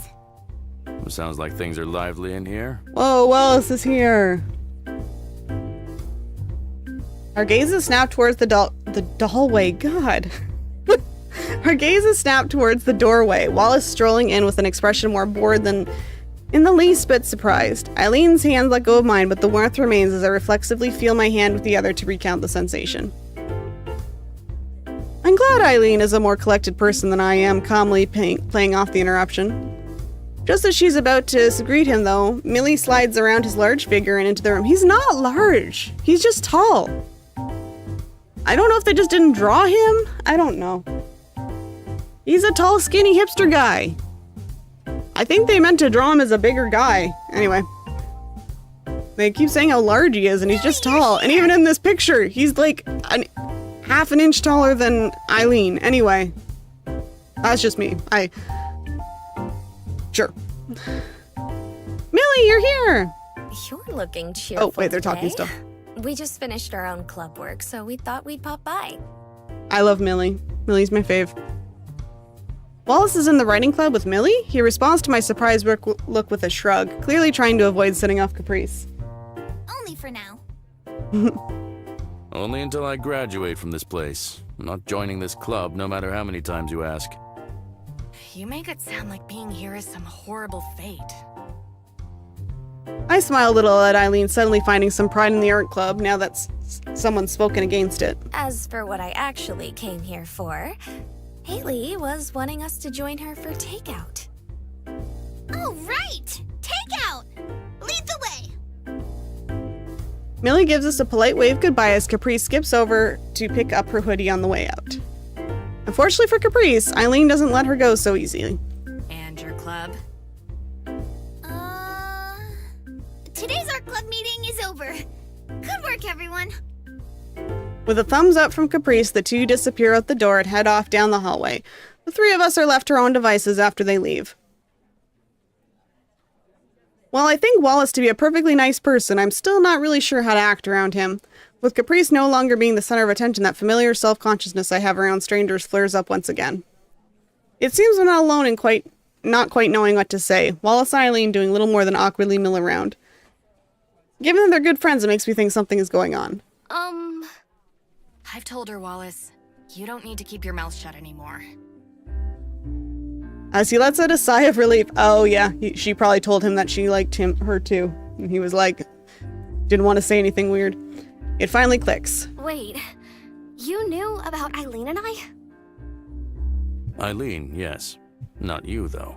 Sounds like things are lively in here.
Whoa, Wallace is here. Our gazes snap towards the hallway. God. Our gazes snap towards the doorway, Wallace strolling in with an expression more bored than in the least bit surprised. Eileen's hand let go of mine, but the warmth remains as I reflexively feel my hand with the other to recount the sensation. I'm glad Eileen is a more collected person than I am, calmly playing off the interruption. Just as she's about to greet him, though, Millie slides around his large figure and into the room. He's not large. He's just tall. I don't know if they just didn't draw him. I don't know. He's a tall, skinny hipster guy. I think they meant to draw him as a bigger guy. Anyway. They keep saying how large he is, and he's just tall. And even in this picture, he's like half an inch taller than Eileen. Anyway. That's just me. Sure. Millie, you're here!
You're looking cheerful.
Oh, wait, they're talking
today.
still.
We just finished our own club work, so we thought we'd pop by.
I love Millie. Millie's my fave. Wallace is in the writing club with Millie. He responds to my surprised look with a shrug, clearly trying to avoid setting off Caprice.
Only for now.
Only until I graduate from this place. I'm not joining this club, no matter how many times you ask.
You make it sound like being here is some horrible fate.
I smile a little at Eileen suddenly finding some pride in the art club now that someone's spoken against it.
As for what I actually came here for, Haley was wanting us to join her for takeout.
Oh, right! Takeout! Lead the way!
Millie gives us a polite wave goodbye as Caprice skips over to pick up her hoodie on the way out. Unfortunately for Caprice, Eileen doesn't let her go so easily.
And your club?
Today's art club meeting is over. Good work, everyone.
With a thumbs up from Caprice, the two disappear out the door and head off down the hallway. The three of us are left to our own devices after they leave. While I think Wallace to be a perfectly nice person, I'm still not really sure how to act around him. With Caprice no longer being the center of attention, that familiar self-consciousness I have around strangers flares up once again. It seems I'm not alone in not quite knowing what to say. Wallace and Eileen doing little more than awkwardly mill around. Given that they're good friends, it makes me think something is going on.
I've told her, Wallace. You don't need to keep your mouth shut anymore.
As he lets out a sigh of relief. Oh yeah, she probably told him that she liked her too. And he was like, didn't want to say anything weird. It finally clicks.
Wait, you knew about Eileen and I?
Eileen, yes. Not you, though.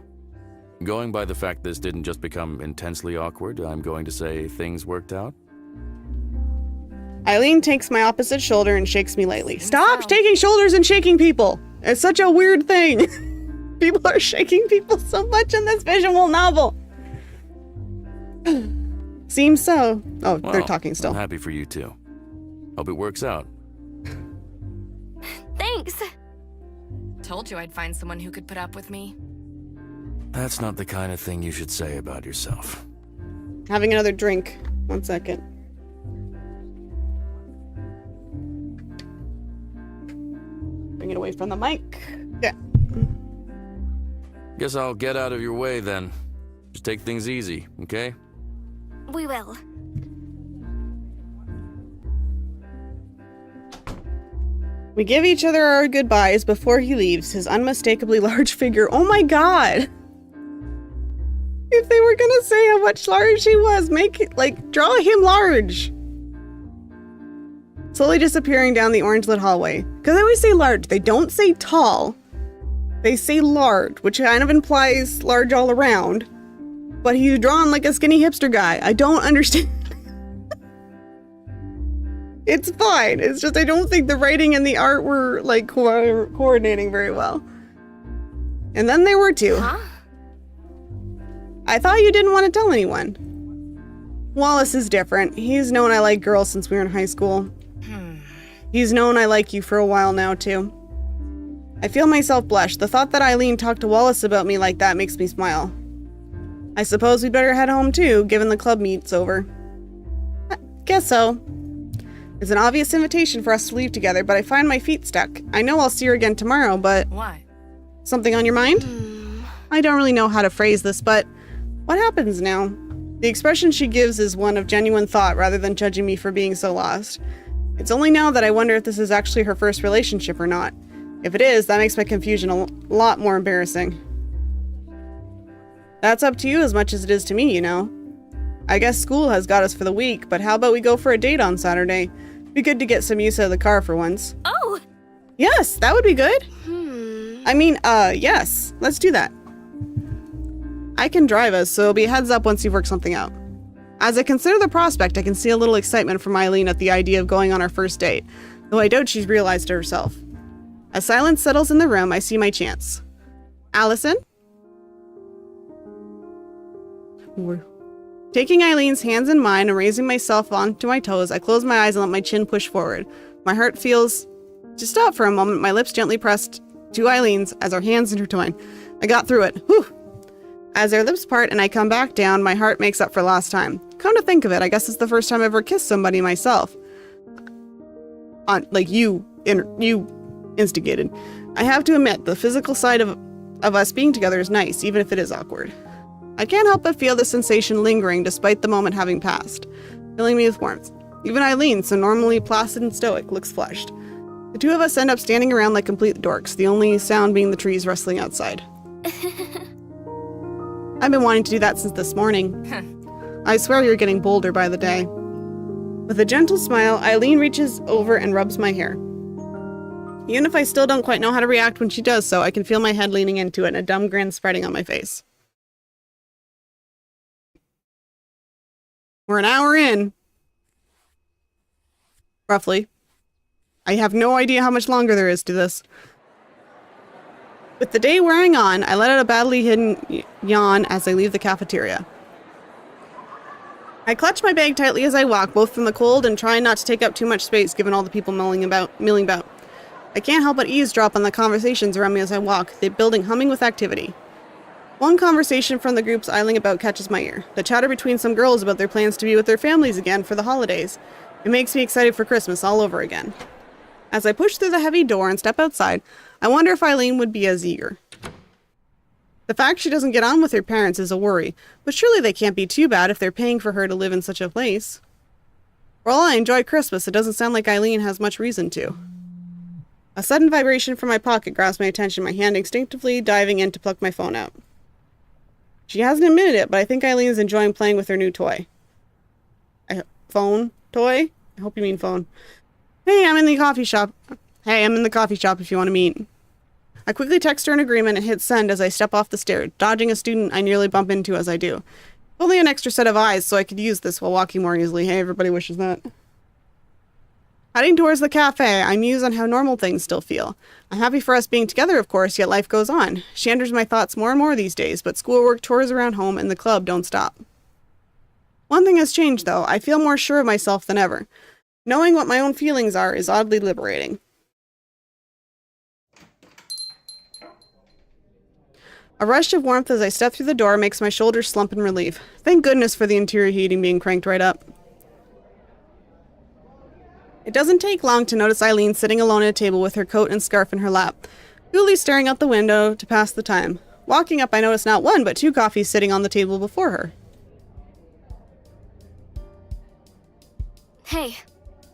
Going by the fact this didn't just become intensely awkward, I'm going to say things worked out.
Eileen takes my opposite shoulder and shakes me lightly.
Seems
Stop
so.
taking shoulders and shaking people! It's such a weird thing. People are shaking people so much in this visual novel. Seems so. Oh, they're
Well,
talking still.
I'm happy for you, too. Hope it works out.
Thanks.
Told you I'd find someone who could put up with me.
That's not the kind of thing you should say about yourself.
Having another drink. 1 second. Bring it away from the mic. Yeah.
Guess I'll get out of your way then. Just take things easy, okay?
We will.
We give each other our goodbyes before he leaves, his unmistakably large figure. Oh my god! If they were gonna say how much large he was, make it, like, draw him large. Slowly disappearing down the orange-lit hallway. Because they always say large, they don't say tall. They say large, which kind of implies large all around. But he's drawn like a skinny hipster guy. I don't understand. It's fine. It's just I don't think the writing and the art were like coordinating very well. And then there were two.
Huh?
I thought you didn't want to tell anyone. Wallace is different. He's known I like girls since we were in high school. He's known I like you for a while now, too. I feel myself blush. The thought that Eileen talked to Wallace about me like that makes me smile. I suppose we'd better head home, too, given the club meet's over. I guess so. It's an obvious invitation for us to leave together, but I find my feet stuck. I know I'll see her again tomorrow, but...
What?
Something on your mind? I don't really know how to phrase this, but... What happens now? The expression she gives is one of genuine thought rather than judging me for being so lost. It's only now that I wonder if this is actually her first relationship or not. If it is, that makes my confusion a lot more embarrassing. That's up to you as much as it is to me, you know. I guess school has got us for the week, but how about we go for a date on Saturday? Be good to get some use out of the car for once.
Oh!
Yes, that would be good. I mean, yes, let's do that. I can drive us, so it'll be a heads up once you've worked something out. As I consider the prospect, I can see a little excitement from Eileen at the idea of going on our first date, though I doubt she's realized it herself. As silence settles in the room, I see my chance. Allison? Taking Eileen's hands in mine and raising myself onto my toes, I close my eyes and let my chin push forward. My heart feels to stop for a moment, my lips gently pressed to Eileen's as our hands intertwine. I got through it. Whew! As our lips part and I come back down, my heart makes up for lost time. Come to think of it, I guess it's the first time I ever kissed somebody myself. Like you instigated. I have to admit, the physical side of us being together is nice, even if it is awkward. I can't help but feel the sensation lingering despite the moment having passed, filling me with warmth. Even Eileen, so normally placid and stoic, looks flushed. The two of us end up standing around like complete dorks, the only sound being the trees rustling outside. I've been wanting to do that since this morning. I swear you're getting bolder by the day. With a gentle smile, Eileen reaches over and rubs my hair. Even if I still don't quite know how to react when she does so, I can feel my head leaning into it and a dumb grin spreading on my face. We're an hour in. Roughly. I have no idea how much longer there is to this. With the day wearing on, I let out a badly hidden yawn as I leave the cafeteria. I clutch my bag tightly as I walk, both from the cold and trying not to take up too much space given all the people milling about. I can't help but eavesdrop on the conversations around me as I walk, the building humming with activity. One conversation from the groups idling about catches my ear. The chatter between some girls about their plans to be with their families again for the holidays. It makes me excited for Christmas all over again. As I push through the heavy door and step outside, I wonder if Eileen would be as eager. The fact she doesn't get on with her parents is a worry, but surely they can't be too bad if they're paying for her to live in such a place. For all I enjoy Christmas, it doesn't sound like Eileen has much reason to. A sudden vibration from my pocket grabs my attention, my hand instinctively diving in to pluck my phone out. She hasn't admitted it, but I think Eileen is enjoying playing with her new toy. Phone? Toy? I hope you mean phone. Hey, I'm in the coffee shop. Hey, I'm in the coffee shop if you want to meet. I quickly text her an agreement and hit send as I step off the stairs, dodging a student I nearly bump into as I do. Only an extra set of eyes, so I could use this while walking more easily. Hey, everybody wishes that. Heading towards the cafe, I muse on how normal things still feel. I'm happy for us being together, of course, yet life goes on. She enters my thoughts more and more these days, but schoolwork, chores around home, and the club don't stop. One thing has changed, though. I feel more sure of myself than ever. Knowing what my own feelings are is oddly liberating. A rush of warmth as I step through the door makes my shoulders slump in relief. Thank goodness for the interior heating being cranked right up. It doesn't take long to notice Eileen sitting alone at a table with her coat and scarf in her lap, coolly staring out the window to pass the time. Walking up, I notice not one, but 2 coffees sitting on the table before her.
Hey.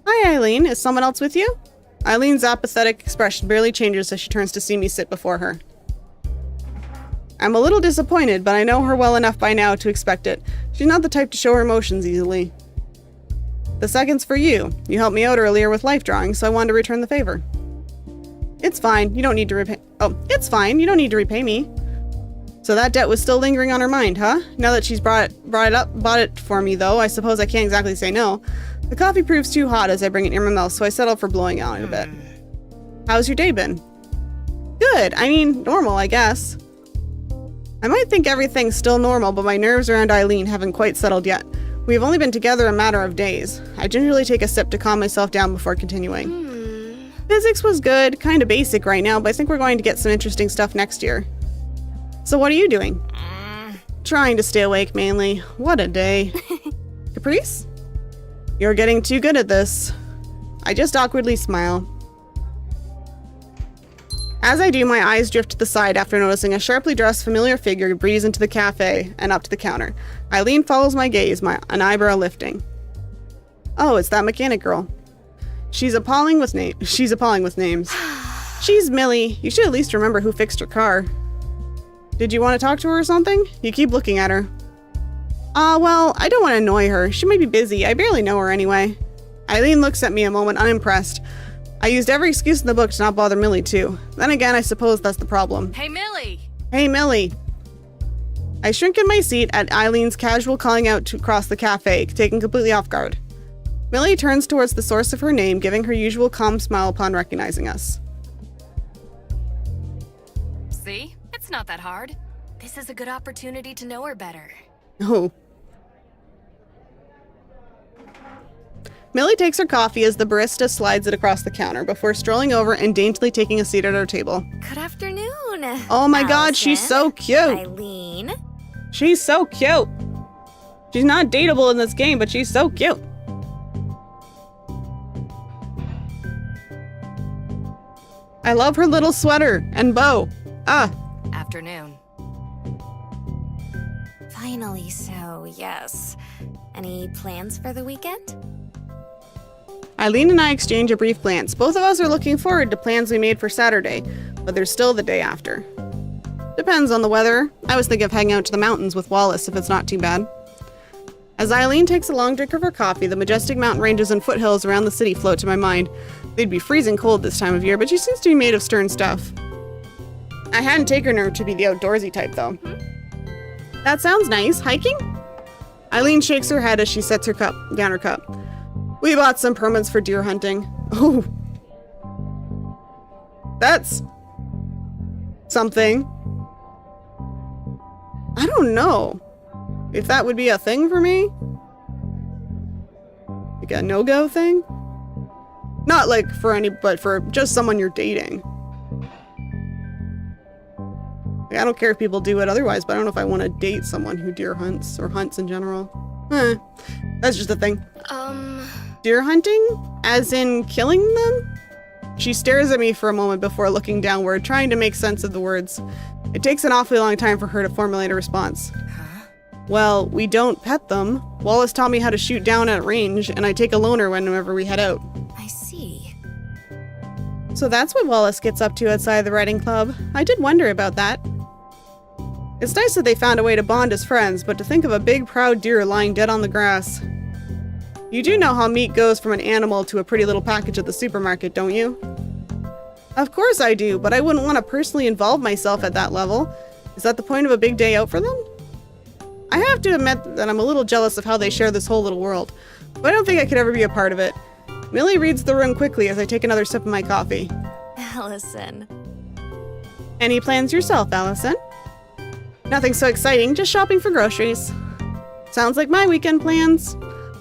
Hi, Eileen. Is someone else with you? Eileen's apathetic expression barely changes as she turns to see me sit before her. I'm a little disappointed, but I know her well enough by now to expect it. She's not the type to show her emotions easily. The second's for you. You helped me out earlier with life drawing, so I wanted to return the favor. It's fine. You don't need to repay. Oh, it's fine. You don't need to repay me. So that debt was still lingering on her mind, huh? Now that she's bought it for me, though, I suppose I can't exactly say no. The coffee proves too hot as I bring it near my mouth, so I settle for blowing out in a bit. How's your day been? Good. I mean, normal, I guess. I might think everything's still normal, but my nerves around Eileen haven't quite settled yet. We have only been together a matter of days. I gingerly take a sip to calm myself down before continuing. Physics was good, kind of basic right now, but I think we're going to get some interesting stuff next year. So what are you doing? Trying to stay awake, mainly. What a day. Caprice? You're getting too good at this. I just awkwardly smile. As I do, my eyes drift to the side after noticing a sharply dressed familiar figure breeze into the cafe and up to the counter. Eileen follows my gaze, an eyebrow lifting. Oh, it's that mechanic girl. She's appalling with names. She's Millie. You should at least remember who fixed her car. Did you want to talk to her or something? You keep looking at her. Well, I don't want to annoy her. She might be busy. I barely know her anyway. Eileen looks at me a moment, unimpressed. I used every excuse in the book to not bother Millie, too. Then again, I suppose that's the problem.
Hey, Millie!
Hey, Millie! I shrink in my seat at Eileen's casual calling out across the cafe, taken completely off guard. Millie turns towards the source of her name, giving her usual calm smile upon recognizing us.
See? It's not that hard. This is a good opportunity to know her better.
Oh. Millie takes her coffee as the barista slides it across the counter before strolling over and daintily taking a seat at our table.
Good afternoon.
Oh my god, she's so cute.
Eileen.
She's so cute. She's not dateable in this game, but she's so cute. I love her little sweater and bow.
Afternoon.
Finally, so yes. Any plans for the weekend?
Eileen and I exchange a brief glance. Both of us are looking forward to plans we made for Saturday, but there's still the day after. Depends on the weather. I was thinking of hanging out to the mountains with Wallace if it's not too bad. As Eileen takes a long drink of her coffee, the majestic mountain ranges and foothills around the city float to my mind. They'd be freezing cold this time of year, but she seems to be made of stern stuff. I hadn't taken her to be the outdoorsy type, though. That sounds nice. Hiking? Eileen shakes her head as she sets her cup down her cup. We bought some permits for deer hunting. Oh. That's something. I don't know if that would be a thing for me. Like a no-go thing? Not like for any, but for just someone you're dating. Like, I don't care if people do it otherwise, but I don't know if I want to date someone who deer hunts or hunts in general. That's just a thing. Deer hunting? As in killing them? She stares at me for a moment before looking downward, trying to make sense of the words. It takes an awfully long time for her to formulate a response.
Huh?
Well, we don't pet them. Wallace taught me how to shoot down at range, and I take a loner whenever we head out.
I see.
So that's what Wallace gets up to outside the riding club. I did wonder about that. It's nice that they found a way to bond as friends, but to think of a big, proud deer lying dead on the grass. You do know how meat goes from an animal to a pretty little package at the supermarket, don't you? Of course I do, but I wouldn't want to personally involve myself at that level. Is that the point of a big day out for them? I have to admit that I'm a little jealous of how they share this whole little world, but I don't think I could ever be a part of it. Millie reads the room quickly as I take another sip of my coffee.
Allison.
Any plans yourself, Allison? Nothing so exciting, just shopping for groceries. Sounds like my weekend plans.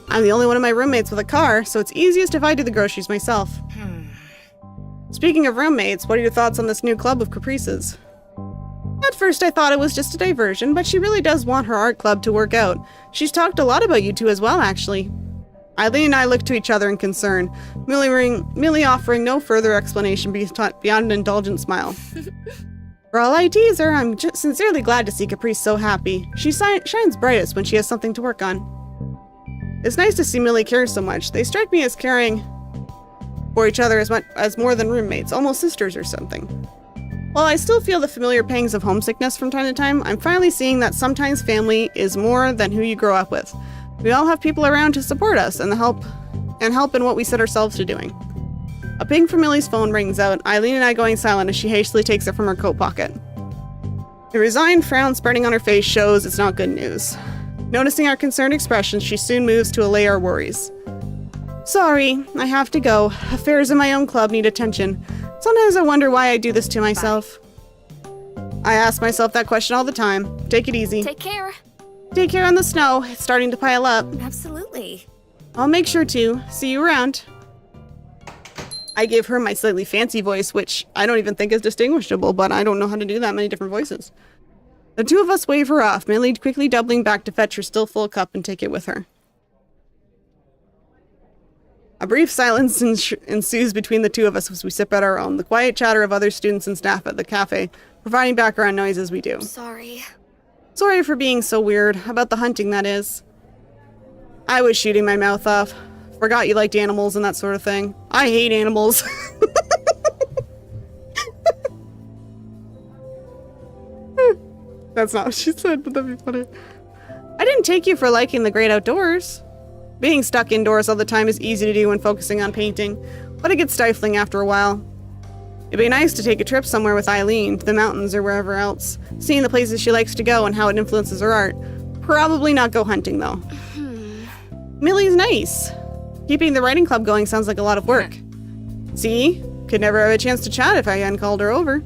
I'm the only one of my roommates with a car, so it's easiest if I do the groceries myself. Speaking of roommates, what are your thoughts on this new club of Caprices? At first I thought it was just a diversion, but she really does want her art club to work out. She's talked a lot about you two as well, actually. Eileen and I looked to each other in concern, Millie offering no further explanation beyond an indulgent smile. For all I tease her, I'm just sincerely glad to see Caprice so happy. She shines brightest when she has something to work on. It's nice to see Millie care so much. They strike me as caring for each other as more than roommates, almost sisters or something. While I still feel the familiar pangs of homesickness from time to time, I'm finally seeing that sometimes family is more than who you grow up with. We all have people around to support us and help in what we set ourselves to doing. A ping from Millie's phone rings out, Eileen and I going silent as she hastily takes it from her coat pocket. The resigned frown spreading on her face shows it's not good news. Noticing our concerned expressions, she soon moves to allay our worries. Sorry, I have to go. Affairs in my own club need attention. Sometimes I wonder why I do this to myself. I ask myself that question all the time. Take it easy.
Take care.
Take care on the snow. It's starting to pile up.
Absolutely.
I'll make sure to. See you around. I give her my slightly fancy voice, which I don't even think is distinguishable, but I don't know how to do that many different voices. The two of us wave her off, Millie quickly doubling back to fetch her still full cup and take it with her. A brief silence ensues between the two of us as we sip at our own, the quiet chatter of other students and staff at the cafe, providing background noise as we do.
Sorry.
Sorry for being so weird, about the hunting, that is. I was shooting my mouth off. Forgot you liked animals and that sort of thing. I hate animals. That's not what she said, but that'd be funny. I didn't take you for liking the great outdoors. Being stuck indoors all the time is easy to do when focusing on painting, but it gets stifling after a while. It'd be nice to take a trip somewhere with Eileen, to the mountains or wherever else, seeing the places she likes to go and how it influences her art. Probably not go hunting, though. Millie's nice. Keeping the writing club going sounds like a lot of work. See? Could never have a chance to chat if I hadn't called her over.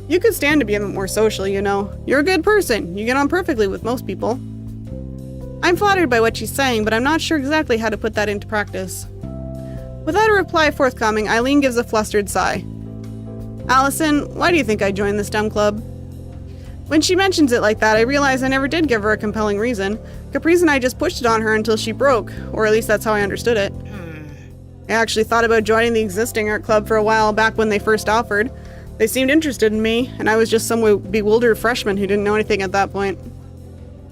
You could stand to be a bit more social, you know. You're a good person. You get on perfectly with most people. I'm flattered by what she's saying, but I'm not sure exactly how to put that into practice. Without a reply forthcoming, Eileen gives a flustered sigh. Allison, why do you think I joined this dumb club? When she mentions it like that, I realize I never did give her a compelling reason. Caprice and I just pushed it on her until she broke, or at least that's how I understood it. I actually thought about joining the existing art club for a while back when they first offered. They seemed interested in me, and I was just some bewildered freshman who didn't know anything at that point.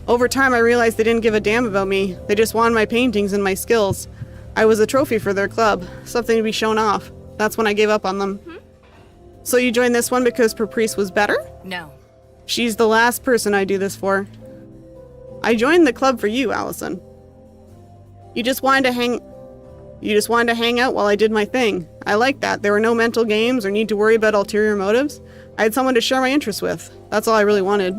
Over time, I realized they didn't give a damn about me. They just wanted my paintings and my skills. I was a trophy for their club, something to be shown off. That's when I gave up on them. So you joined this one because Caprice was better?
No.
She's the last person I do this for. I joined the club for you, Allison. You just wanted to hang out while I did my thing. I liked that. There were no mental games or need to worry about ulterior motives. I had someone to share my interests with. That's all I really wanted.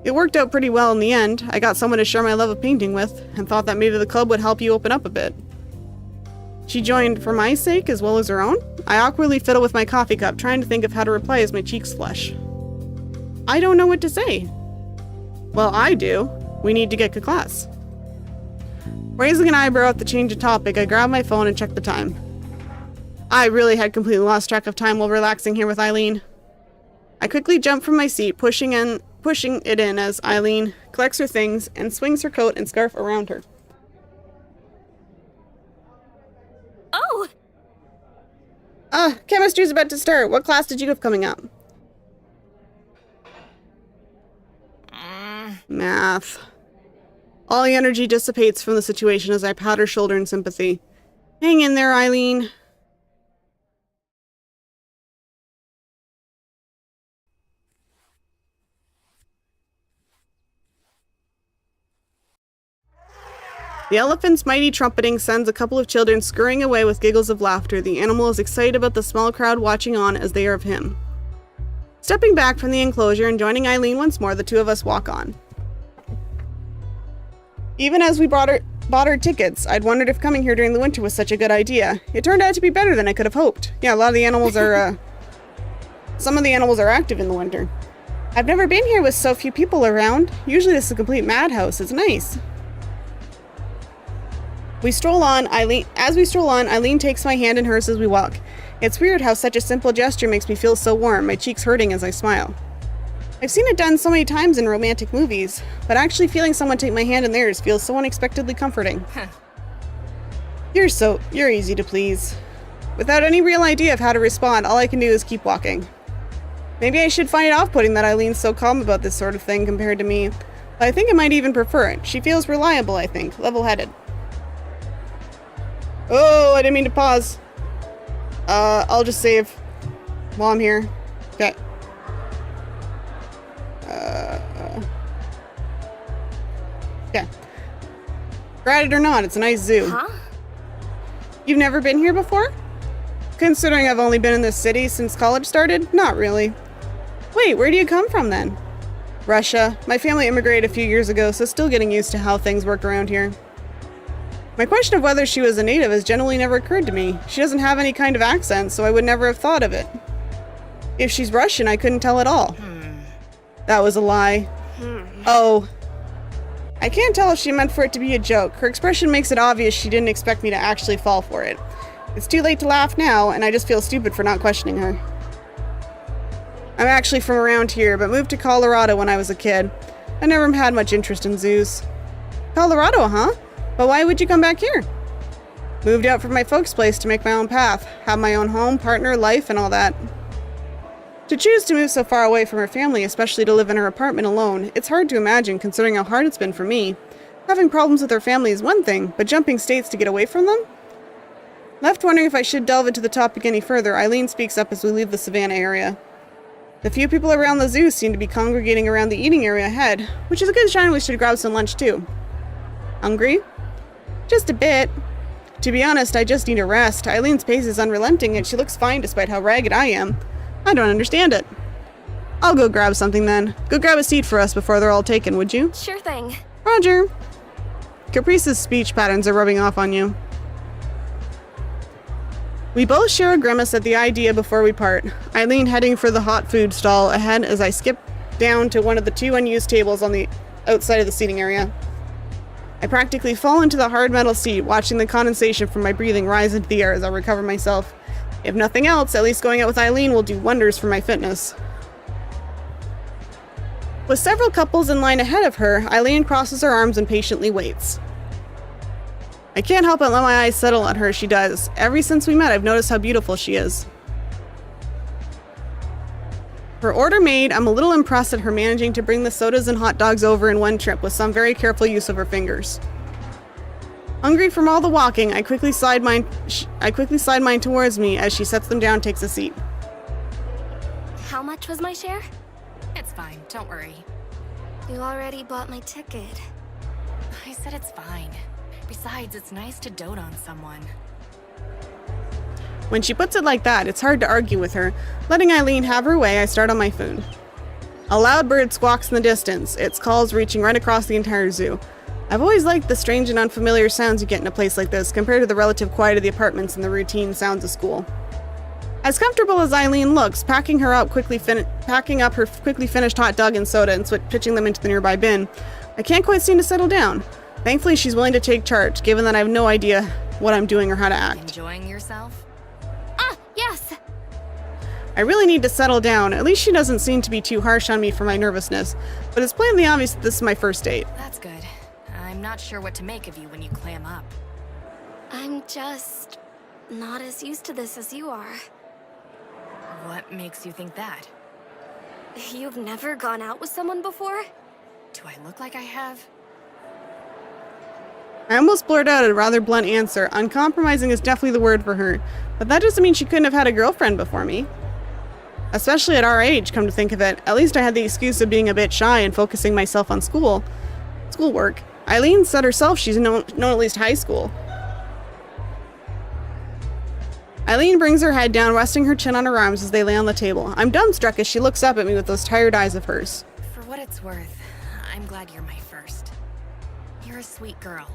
It worked out pretty well in the end. I got someone to share my love of painting with, and thought that maybe the club would help you open up a bit. She joined for my sake as well as her own. I awkwardly fiddle with my coffee cup, trying to think of how to reply as my cheeks flush. I don't know what to say. Well, I do. We need to get to class. Raising an eyebrow at the change of topic, I grab my phone and check the time. I really had completely lost track of time while relaxing here with Eileen. I quickly jump from my seat, pushing it in as Eileen collects her things and swings her coat and scarf around her.
Oh!
Chemistry's about to start. What class did you have coming up? Math. All the energy dissipates from the situation as I pat her shoulder in sympathy. Hang in there, Eileen. The elephant's mighty trumpeting sends a couple of children scurrying away with giggles of laughter. The animal is excited about the small crowd watching on as they are of him. Stepping back from the enclosure and joining Eileen once more, the two of us walk on. Even as we bought our tickets, I'd wondered if coming here during the winter was such a good idea. It turned out to be better than I could have hoped. Yeah, a lot of the animals are, some of the animals are active in the winter. I've never been here with so few people around. Usually this is a complete madhouse. It's nice. As we stroll on, Eileen takes my hand in hers as we walk. It's weird how such a simple gesture makes me feel so warm, my cheeks hurting as I smile. I've seen it done so many times in romantic movies, but actually feeling someone take my hand in theirs feels so unexpectedly comforting. You're easy to please. Without any real idea of how to respond, all I can do is keep walking. Maybe I should find it off-putting that Eileen's so calm about this sort of thing compared to me, but I think I might even prefer it. She feels reliable, I think, level-headed. Oh, I didn't mean to pause. I'll just save while I'm here. Okay. Okay. Granted or not, it's a nice zoo.
Huh?
You've never been here before? Considering I've only been in this city since college started, not really. Wait, where do you come from then? Russia. My family immigrated a few years ago, so still getting used to how things work around here. My question of whether she was a native has generally never occurred to me. She doesn't have any kind of accent, so I would never have thought of it. If she's Russian, I couldn't tell at all. That was a lie. Oh. I can't tell if she meant for it to be a joke. Her expression makes it obvious she didn't expect me to actually fall for it. It's too late to laugh now, and I just feel stupid for not questioning her. I'm actually from around here, but moved to Colorado when I was a kid. I never had much interest in zoos. Colorado, huh? But why would you come back here? Moved out from my folks' place to make my own path, have my own home, partner, life, and all that. To choose to move so far away from her family, especially to live in her apartment alone, it's hard to imagine considering how hard it's been for me. Having problems with her family is one thing, but jumping states to get away from them? Left wondering if I should delve into the topic any further, Eileen speaks up as we leave the Savannah area. The few people around the zoo seem to be congregating around the eating area ahead, which is a good sign we should grab some lunch too. Hungry? Just a bit. To be honest, I just need a rest. Eileen's pace is unrelenting and she looks fine despite how ragged I am. I don't understand it. I'll go grab something then. Go grab a seat for us before they're all taken, would you?
Sure thing.
Roger. Caprice's speech patterns are rubbing off on you. We both share a grimace at the idea before we part. Eileen heading for the hot food stall ahead as I skip down to one of the two unused tables on the outside of the seating area. I practically fall into the hard metal seat, watching the condensation from my breathing rise into the air as I recover myself. If nothing else, at least going out with Eileen will do wonders for my fitness. With several couples in line ahead of her, Eileen crosses her arms and patiently waits. I can't help but let my eyes settle on her as she does. Ever since we met, I've noticed how beautiful she is. Her order made, I'm a little impressed at her managing to bring the sodas and hot dogs over in one trip with some very careful use of her fingers. Hungry from all the walking, I quickly slide mine towards me as she sets them down and takes a seat.
How much was my share?
It's fine, don't worry.
You already bought my ticket.
I said it's fine. Besides, it's nice to dote on someone.
When she puts it like that, it's hard to argue with her. Letting Eileen have her way, I start on my phone. A loud bird squawks in the distance, its calls reaching right across the entire zoo. I've always liked the strange and unfamiliar sounds you get in a place like this compared to the relative quiet of the apartments and the routine sounds of school. As comfortable as Eileen looks, packing up her quickly finished hot dog and soda and pitching them into the nearby bin, I can't quite seem to settle down. Thankfully, she's willing to take charge, given that I have no idea what I'm doing or how to act.
Enjoying yourself?
Ah, yes!
I really need to settle down. At least she doesn't seem to be too harsh on me for my nervousness, but it's plainly obvious that this is my first date.
That's good. I'm not sure what to make of you when you clam up.
I'm just not as used to this as you are.
What makes you think that?
You've never gone out with someone before?
Do I look like I have?
I almost blurted out a rather blunt answer. Uncompromising is definitely the word for her. But that doesn't mean she couldn't have had a girlfriend before me. Especially at our age, come to think of it. At least I had the excuse of being a bit shy and focusing myself on schoolwork. Eileen said herself she's known at least high school. Eileen brings her head down, resting her chin on her arms as they lay on the table. I'm dumbstruck as she looks up at me with those tired eyes of hers.
For what it's worth, I'm glad you're my first. You're a sweet girl.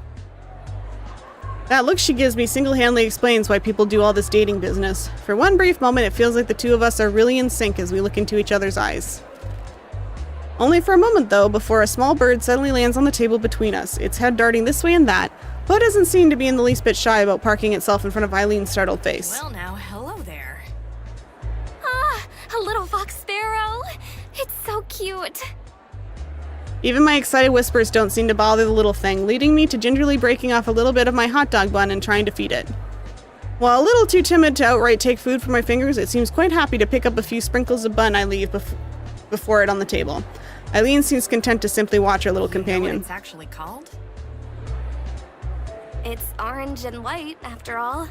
That look she gives me single-handedly explains why people do all this dating business. For one brief moment, it feels like the two of us are really in sync as we look into each other's eyes. Only for a moment, though, before a small bird suddenly lands on the table between us, its head darting this way and that, but doesn't seem to be in the least bit shy about parking itself in front of Eileen's startled face.
Well now, hello there.
Ah, a little fox sparrow. It's so cute.
Even my excited whispers don't seem to bother the little thing, leading me to gingerly breaking off a little bit of my hot dog bun and trying to feed it. While a little too timid to outright take food from my fingers, it seems quite happy to pick up a few sprinkles of bun I leave before it on the table. Eileen seems content to simply watch her little
You know what
companion.
it's actually called?
It's orange and white, after all.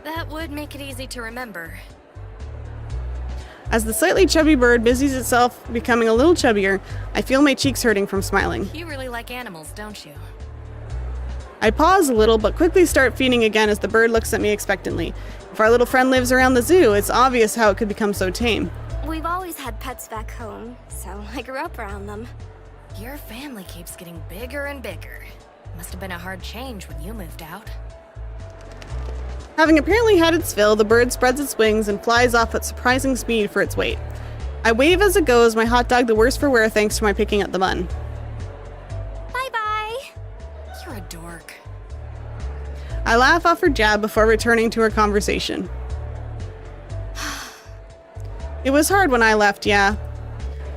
That would make it easy to remember.
As the slightly chubby bird busies itself becoming a little chubbier, I feel my cheeks hurting from smiling.
You really like animals, don't you?
I pause a little, but quickly start feeding again as the bird looks at me expectantly. If our little friend lives around the zoo, it's obvious how it could become so tame.
We've always had pets back home, so I grew up around them.
Your family keeps getting bigger and bigger. Must have been a hard change when you moved out.
Having apparently had its fill, the bird spreads its wings and flies off at surprising speed for its weight. I wave as it goes, my hot dog the worse for wear thanks to my picking at the bun.
Bye-bye.
You're a dork.
I laugh off her jab before returning to her conversation. It was hard when I left, yeah.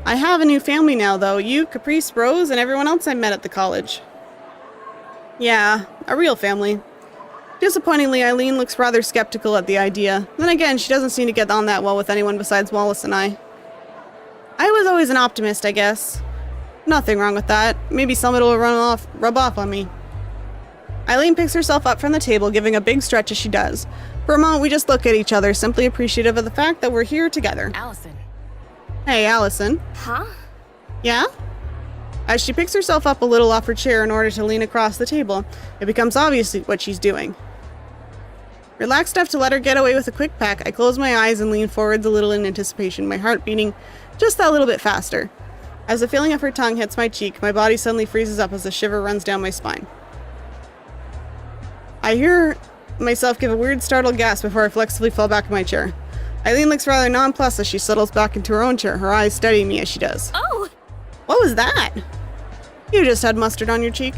I have a new family now, though. You, Caprice, Rose, and everyone else I met at the college. Yeah, a real family. Disappointingly, Eileen looks rather skeptical at the idea. Then again, she doesn't seem to get on that well with anyone besides Wallace and I. I was always an optimist, I guess. Nothing wrong with that. Maybe some of it will rub off on me. Eileen picks herself up from the table, giving a big stretch as she does. For a moment, we just look at each other, simply appreciative of the fact that we're here together.
Allison.
Hey, Allison.
Huh?
Yeah? As she picks herself up a little off her chair in order to lean across the table, it becomes obvious what she's doing. Relaxed enough to let her get away with a quick peck, I close my eyes and lean forwards a little in anticipation, my heart beating just that little bit faster. As the feeling of her tongue hits my cheek, my body suddenly freezes up as a shiver runs down my spine. I hear myself give a weird startled gasp before I flexibly fall back in my chair. Eileen looks rather nonplussed as she settles back into her own chair, her eyes studying me as she does.
Oh!
What was that? You just had mustard on your cheek.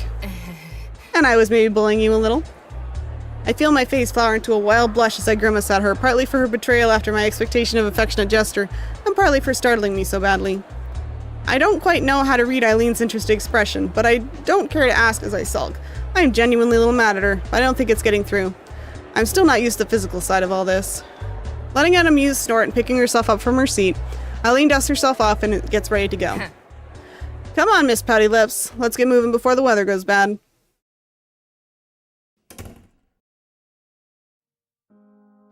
And I was maybe bullying you a little. I feel my face flower into a wild blush as I grimace at her, partly for her betrayal after my expectation of affectionate gesture, and partly for startling me so badly. I don't quite know how to read Eileen's interested expression, but I don't care to ask as I sulk. I am genuinely a little mad at her, but I don't think it's getting through. I'm still not used to the physical side of all this. Letting out a amused snort and picking herself up from her seat, Eileen dusts herself off and gets ready to go. Come on, Miss Pouty Lips. Let's get moving before the weather goes bad.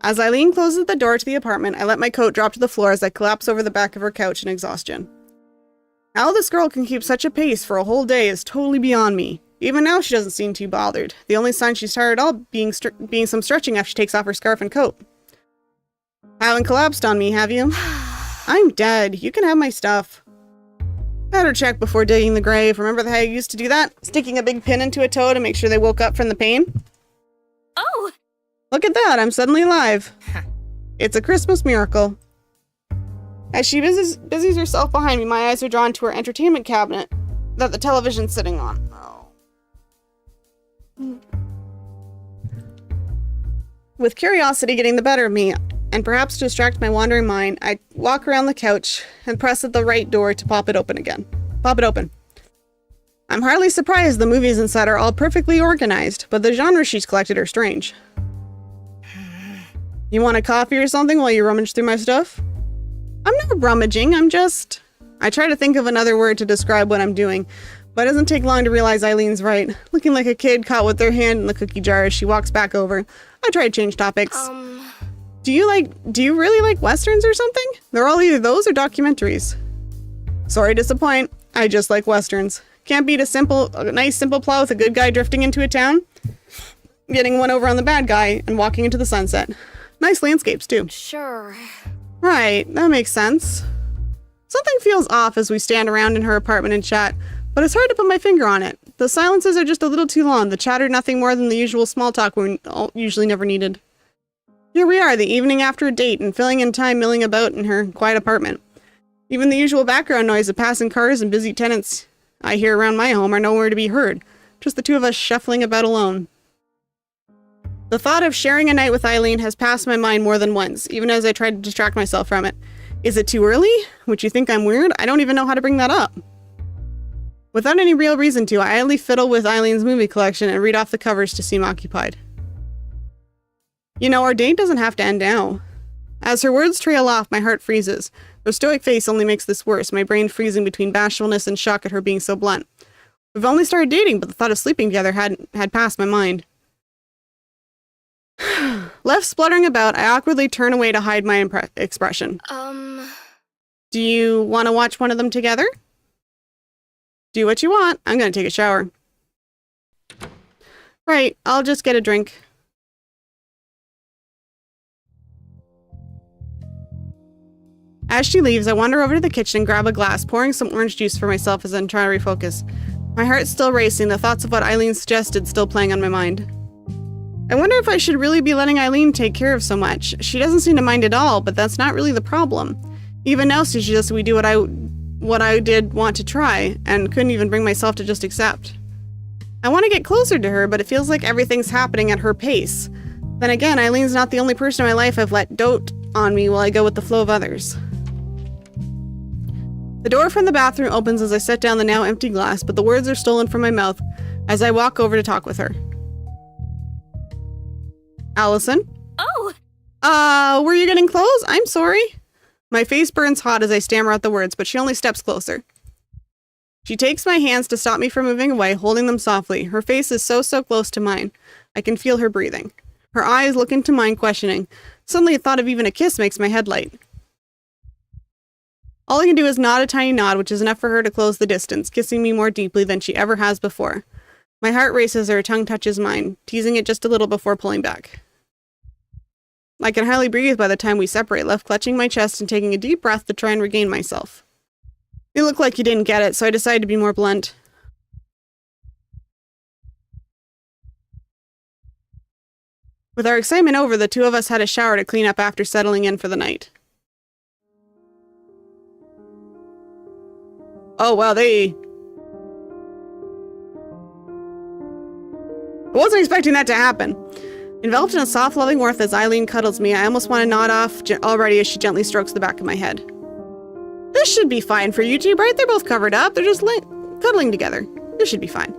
As Eileen closes the door to the apartment, I let my coat drop to the floor as I collapse over the back of her couch in exhaustion. How this girl can keep such a pace for a whole day is totally beyond me. Even now, she doesn't seem too bothered. The only sign she's tired at all being some stretching after she takes off her scarf and coat. Haven't collapsed on me, have you? I'm dead. You can have my stuff. Better check before digging the grave. Remember how you used to do that? Sticking a big pin into a toe to make sure they woke up from the pain?
Oh!
Look at that, I'm suddenly alive. It's a Christmas miracle. As she busies herself behind me, my eyes are drawn to her entertainment cabinet that the television's sitting on. Oh. With curiosity getting the better of me, and perhaps to distract my wandering mind, I walk around the couch and press at the right door to pop it open again. Pop it open. I'm hardly surprised the movies inside are all perfectly organized, but the genres she's collected are strange. You want a coffee or something while you rummage through my stuff? I'm not rummaging, I'm just... I try to think of another word to describe what I'm doing, but it doesn't take long to realize Eileen's right. Looking like a kid caught with their hand in the cookie jar as she walks back over. I try to change topics. Do you really like westerns or something? They're all either those or documentaries. Sorry to disappoint. I just like westerns. Can't beat a nice simple plot with a good guy drifting into a town, getting one over on the bad guy, and walking into the sunset. Nice landscapes, too.
Sure.
Right, that makes sense. Something feels off as we stand around in her apartment and chat, but it's hard to put my finger on it. The silences are just a little too long, the chatter nothing more than the usual small talk we usually never needed. Here we are, the evening after a date, and filling in time milling about in her quiet apartment. Even the usual background noise of passing cars and busy tenants I hear around my home are nowhere to be heard, just the two of us shuffling about alone. The thought of sharing a night with Eileen has passed my mind more than once, even as I try to distract myself from it. Is it too early? Would you think I'm weird? I don't even know how to bring that up. Without any real reason to, I idly fiddle with Eileen's movie collection and read off the covers to seem occupied. You know, our date doesn't have to end now. As her words trail off, my heart freezes. Her stoic face only makes this worse, my brain freezing between bashfulness and shock at her being so blunt. We've only started dating, but the thought of sleeping together had passed my mind. Left spluttering about, I awkwardly turn away to hide my expression. Do you want to watch one of them together? Do what you want. I'm gonna take a shower. Right, I'll just get a drink. As she leaves, I wander over to the kitchen and grab a glass, pouring some orange juice for myself as I'm trying to refocus. My heart's still racing, the thoughts of what Eileen suggested still playing on my mind. I wonder if I should really be letting Eileen take care of so much. She doesn't seem to mind at all, but that's not really the problem. Even now, she suggests we do what I did want to try, and couldn't even bring myself to just accept. I want to get closer to her, but it feels like everything's happening at her pace. Then again, Eileen's not the only person in my life I've let dote on me while I go with the flow of others. The door from the bathroom opens as I set down the now empty glass, but the words are stolen from my mouth as I walk over to talk with her. Allison?
Oh!
Were you getting clothes? I'm sorry. My face burns hot as I stammer out the words, but she only steps closer. She takes my hands to stop me from moving away, holding them softly. Her face is so close to mine. I can feel her breathing. Her eyes look into mine, questioning. Suddenly, the thought of even a kiss makes my head light. All I can do is nod a tiny nod, which is enough for her to close the distance, kissing me more deeply than she ever has before. My heart races as her tongue touches mine, teasing it just a little before pulling back. I can hardly breathe by the time we separate, left clutching my chest and taking a deep breath to try and regain myself. You look like you didn't get it, so I decided to be more blunt. With our excitement over, the two of us had a shower to clean up after settling in for the night. Oh, wow, I wasn't expecting that to happen. Enveloped in a soft, loving warmth as Eileen cuddles me, I almost want to nod off already as she gently strokes the back of my head. This should be fine for you two, right? They're both covered up. They're just cuddling together. This should be fine.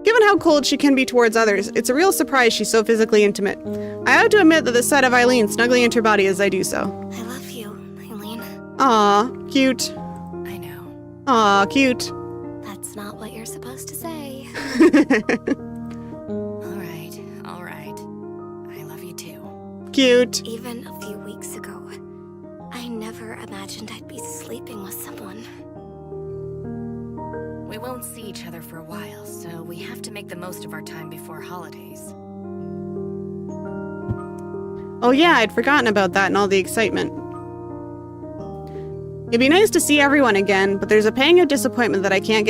Given how cold she can be towards others, it's a real surprise she's so physically intimate. I have to admit that the sight of Eileen snuggling into her body as I do so.
I love you, Eileen.
Aw, cute.
I know.
Aw, cute.
That's not what you're supposed to say.
All right. I love you too.
Cute.
Even a few weeks ago, I never imagined I'd be sleeping with someone.
We won't see each other for a while, so we have to make the most of our time before holidays.
Oh yeah, I'd forgotten about that and all the excitement. It'd be nice to see everyone again, but there's a pang of disappointment that I can't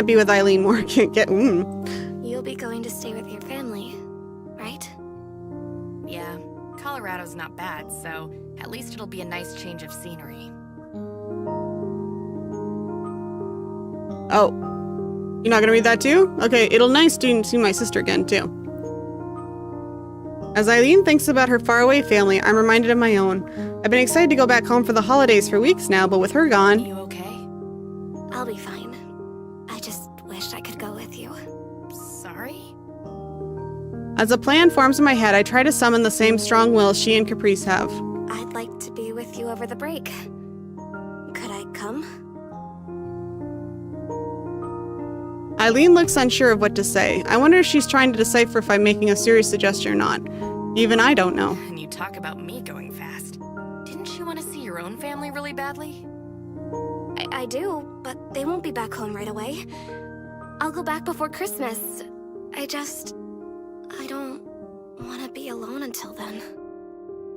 be with Eileen more.
You'll be going to stay with your family, right?
Yeah, Colorado's not bad, so at least it'll be a nice change of scenery.
Oh. You're not gonna read that too? Okay, it'll nice to see my sister again too. As Eileen thinks about her faraway family, I'm reminded of my own. I've been excited to go back home for the holidays for weeks now, but with her gone...
You okay?
I'll be fine. I just wished I could go with you.
Sorry?
As a plan forms in my head, I try to summon the same strong will she and Caprice have.
I'd like to be with you over the break. Could I come?
Eileen looks unsure of what to say. I wonder if she's trying to decipher if I'm making a serious suggestion or not. Even I don't know.
And you talk about me going fast. Didn't you want to see your own family really badly?
I do, but they won't be back home right away. I'll go back before Christmas. I don't want to be alone until then.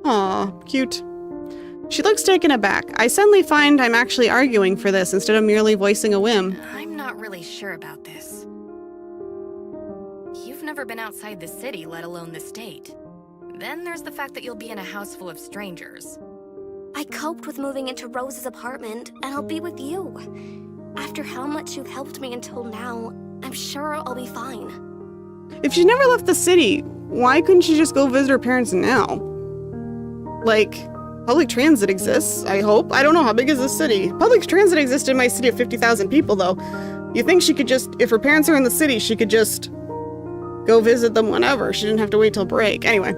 Aw, cute. She looks taken aback. I suddenly find I'm actually arguing for this instead of merely voicing a whim.
I'm not really sure about this. You've never been outside the city, let alone the state. Then there's the fact that you'll be in a house full of strangers.
I coped with moving into Rose's apartment, and I'll be with you. After how much you've helped me until now, I'm sure I'll be fine.
If she never left the city, why couldn't she just go visit her parents now? Like, public transit exists, I hope. I don't know, how big is this city? Public transit existed in my city of 50,000 people, though. You think she could just, if her parents are in the city, she could just go visit them whenever. She didn't have to wait till break. Anyway.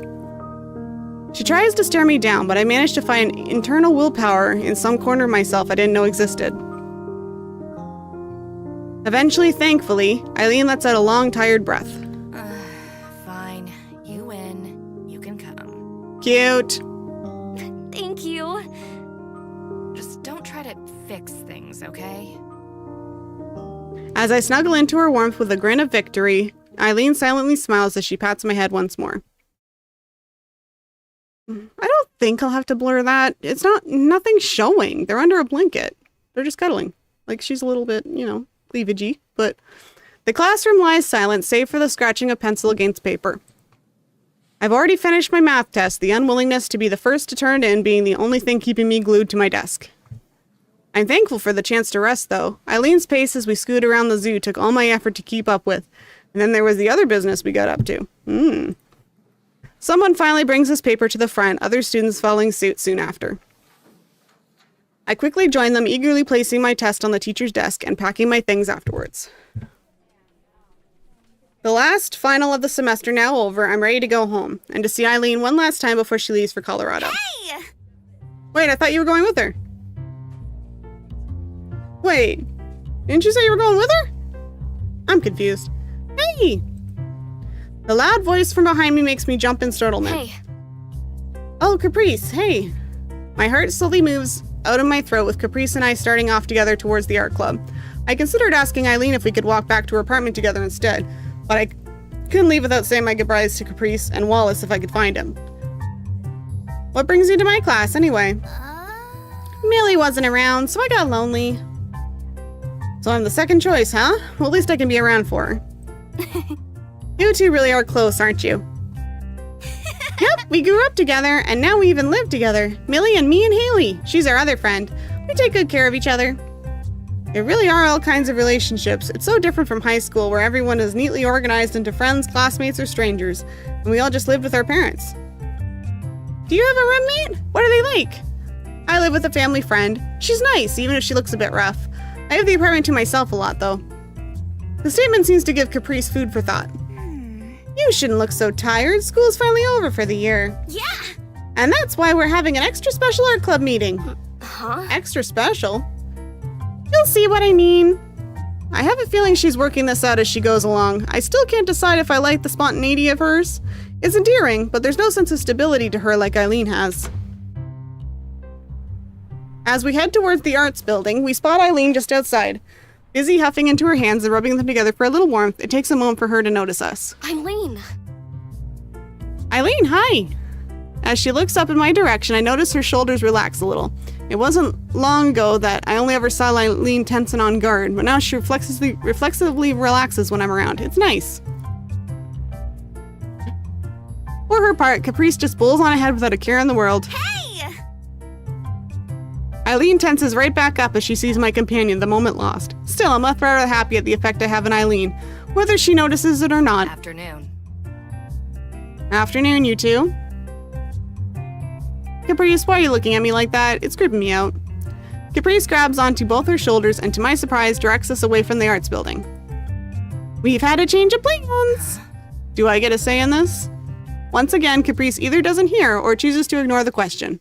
She tries to stare me down, but I managed to find internal willpower in some corner of myself I didn't know existed. Eventually, thankfully, Eileen lets out a long, tired breath.
Fine. You win. You can come.
Cute.
Thank you.
Just don't try to fix things, okay?
As I snuggle into her warmth with a grin of victory, Eileen silently smiles as she pats my head once more. I don't think I'll have to blur that. It's nothing showing. They're under a blanket. They're just cuddling. Like she's a little bit, cleavagey. But the classroom lies silent, save for the scratching of pencil against paper. I've already finished my math test, the unwillingness to be the first to turn it in being the only thing keeping me glued to my desk. I'm thankful for the chance to rest, though. Eileen's pace as we scoot around the zoo took all my effort to keep up with. And then there was the other business we got up to. Someone finally brings this paper to the front, other students following suit soon after. I quickly join them, eagerly placing my test on the teacher's desk and packing my things afterwards. The last final of the semester now over, I'm ready to go home, and to see Eileen one last time before she leaves for Colorado.
Hey!
Wait, I thought you were going with her. Wait, didn't you say you were going with her? I'm confused. Hey! The loud voice from behind me makes me jump in startlement.
Hey,
Oh, Caprice, hey. My heart slowly moves out of my throat with Caprice and I starting off together towards the art club. I considered asking Eileen if we could walk back to her apartment together instead, but I couldn't leave without saying my goodbyes to Caprice and Wallace if I could find him. What brings you to my class, anyway? Millie wasn't around, so I got lonely. So I'm the second choice, huh? Well, at least I can be around for her. You two really are close, aren't you? Yep, we grew up together, and now we even live together. Millie and me and Haley. She's our other friend. We take good care of each other. There really are all kinds of relationships. It's so different from high school, where everyone is neatly organized into friends, classmates, or strangers, and we all just lived with our parents. Do you have a roommate? What are they like? I live with a family friend. She's nice, even if she looks a bit rough. I have the apartment to myself a lot, though. The statement seems to give Caprice food for thought. You shouldn't look so tired. School's finally over for the year.
Yeah!
And that's why we're having an extra special art club meeting.
huh?
Extra special? You'll see what I mean. I have a feeling she's working this out as she goes along. I still can't decide if I like the spontaneity of hers. It's endearing, but there's no sense of stability to her like Eileen has. As we head towards the arts building, we spot Eileen just outside. Busy huffing into her hands and rubbing them together for a little warmth, it takes a moment for her to notice us.
Eileen.
Eileen, hi! As she looks up in my direction, I notice her shoulders relax a little. It wasn't long ago that I only ever saw Eileen tense and on guard, but now she reflexively relaxes when I'm around. It's nice. For her part, Caprice just bowls on ahead without a care in the world.
Hey!
Eileen tenses right back up as she sees my companion, the moment lost. Still, I'm much rather happy at the effect I have on Eileen, whether she notices it or not.
Afternoon.
Afternoon, you two. Caprice, why are you looking at me like that? It's creeping me out. Caprice grabs onto both her shoulders and, to my surprise, directs us away from the arts building. We've had a change of plans. Do I get a say in this? Once again, Caprice either doesn't hear or chooses to ignore the question.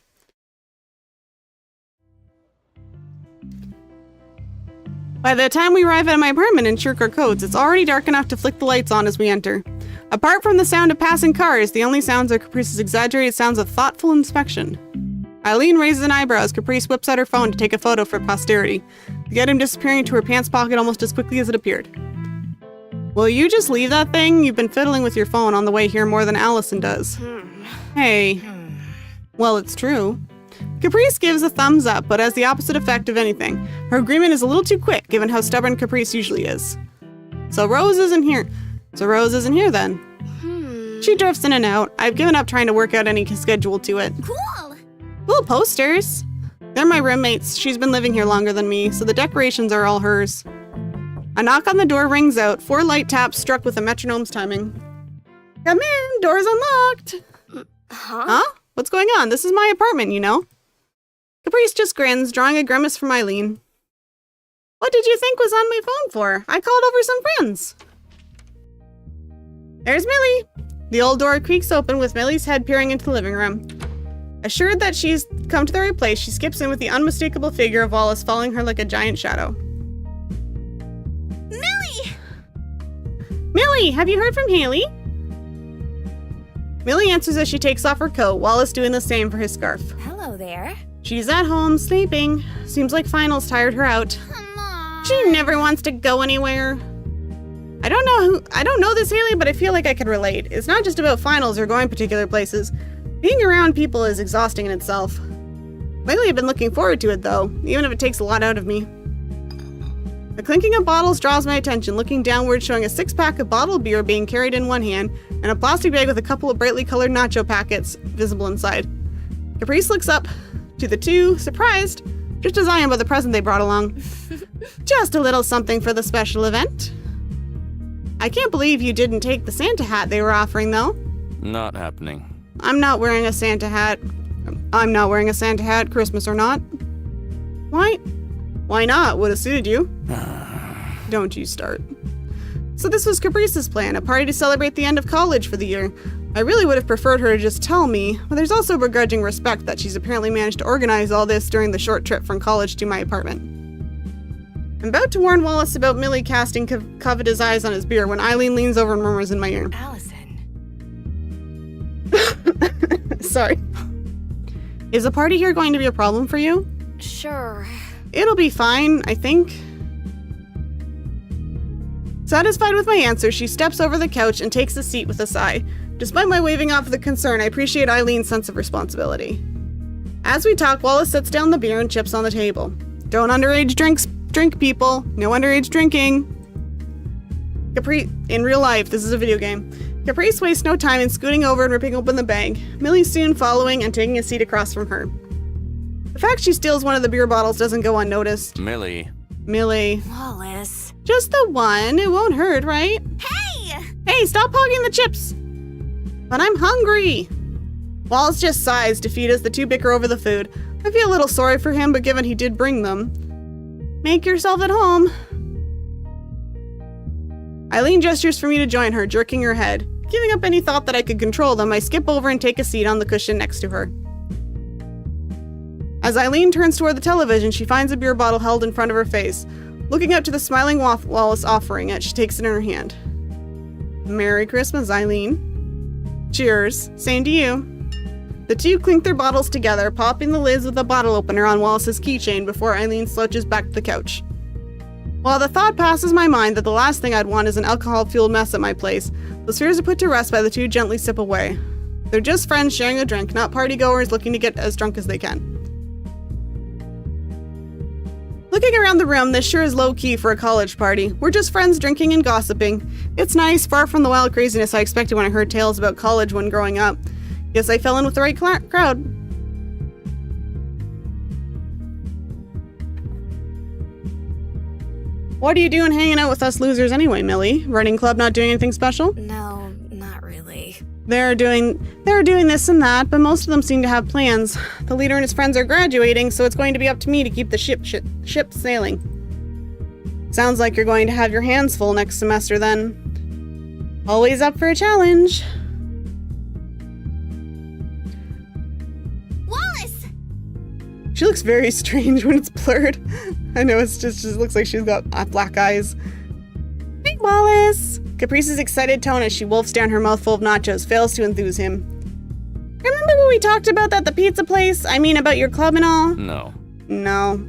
By the time we arrive at my apartment and shirk our coats, it's already dark enough to flick the lights on as we enter. Apart from the sound of passing cars, the only sounds are Caprice's exaggerated sounds of thoughtful inspection. Eileen raises an eyebrow as Caprice whips out her phone to take a photo for posterity, to get him disappearing into her pants pocket almost as quickly as it appeared. Will you just leave that thing? You've been fiddling with your phone on the way here more than Allison does. Hey. Well, it's true. Caprice gives a thumbs up, but has the opposite effect of anything. Her agreement is a little too quick, given how stubborn Caprice usually is. So Rose isn't here then. She drifts in and out. I've given up trying to work out any schedule to it.
Cool!
Ooh, posters! They're my roommates. She's been living here longer than me, so the decorations are all hers. A knock on the door rings out, 4 light taps struck with a metronome's timing. Come in, door's unlocked! Huh? What's going on? This is my apartment, you know. Caprice just grins, drawing a grimace from Eileen. What did you think was on my phone for? I called over some friends. There's Millie. The old door creaks open with Millie's head peering into the living room. Assured that she's come to the right place, she skips in with the unmistakable figure of Wallace following her like a giant shadow.
Millie!
Millie, have you heard from Haley? Millie answers as she takes off her coat, Wallace doing the same for his scarf.
Hello there.
She's at home, sleeping. Seems like finals tired her out.
Come on.
She never wants to go anywhere. I don't know this Haley, but I feel like I could relate. It's not just about finals or going particular places. Being around people is exhausting in itself. Lately I've been looking forward to it though, even if it takes a lot out of me. The clinking of bottles draws my attention, looking downward, showing a 6-pack of bottled beer being carried in one hand, and a plastic bag with a couple of brightly colored nacho packets visible inside. Caprice looks up to the two, surprised, just as I am by the present they brought along. Just a little something for the special event. I can't believe you didn't take the Santa hat they were offering, though.
Not happening.
I'm not wearing a Santa hat. I'm not wearing a Santa hat, Christmas or not. Why? Why not? Would have suited you. Don't you start. So this was Caprice's plan, a party to celebrate the end of college for the year. I really would have preferred her to just tell me, but there's also begrudging respect that she's apparently managed to organize all this during the short trip from college to my apartment. I'm about to warn Wallace about Millie casting covetous eyes on his beer when Eileen leans over and murmurs in my ear.
Allison.
Sorry. Is a party here going to be a problem for you?
Sure.
It'll be fine, I think. Satisfied with my answer, she steps over the couch and takes a seat with a sigh. Despite my waving off the concern, I appreciate Eileen's sense of responsibility. As we talk, Wallace sets down the beer and chips on the table. Don't underage drink, people. No underage drinking. In real life, this is a video game. Caprice wastes no time in scooting over and ripping open the bag, Millie soon following and taking a seat across from her. The fact she steals one of the beer bottles doesn't go unnoticed.
Millie.
Wallace.
Just the one. It won't hurt, right?
Hey!
Hey, stop hogging the chips! But I'm hungry! Wallace just sighs, defeat as the two bicker over the food. I feel a little sorry for him, but given he did bring them. Make yourself at home. Eileen gestures for me to join her, jerking her head. Giving up any thought that I could control them, I skip over and take a seat on the cushion next to her. As Eileen turns toward the television, she finds a beer bottle held in front of her face. Looking up to the smiling Wallace offering it, she takes it in her hand. Merry Christmas, Eileen. Cheers. Same to you. The two clink their bottles together, popping the lids with a bottle opener on Wallace's keychain before Eileen slouches back to the couch. While the thought passes my mind that the last thing I'd want is an alcohol-fueled mess at my place, those fears are put to rest by the two gently sip away. They're just friends sharing a drink, not partygoers looking to get as drunk as they can. Looking around the room, this sure is low-key for a college party. We're just friends drinking and gossiping. It's nice, far from the wild craziness I expected when I heard tales about college when growing up. Guess I fell in with the right crowd. What are you doing hanging out with us losers anyway, Millie? Running club not doing anything special?
No, not really.
They're doing this and that, but most of them seem to have plans. The leader and his friends are graduating, so it's going to be up to me to keep the ship sailing. Sounds like you're going to have your hands full next semester then. Always up for a challenge.
Wallace!
She looks very strange when it's blurred. I know it just looks like she's got black eyes. Hey, Wallace! Caprice's excited tone as she wolfs down her mouthful of nachos fails to enthuse him. Remember when we talked about that at the pizza place? I mean, about your club and all?
No.
No.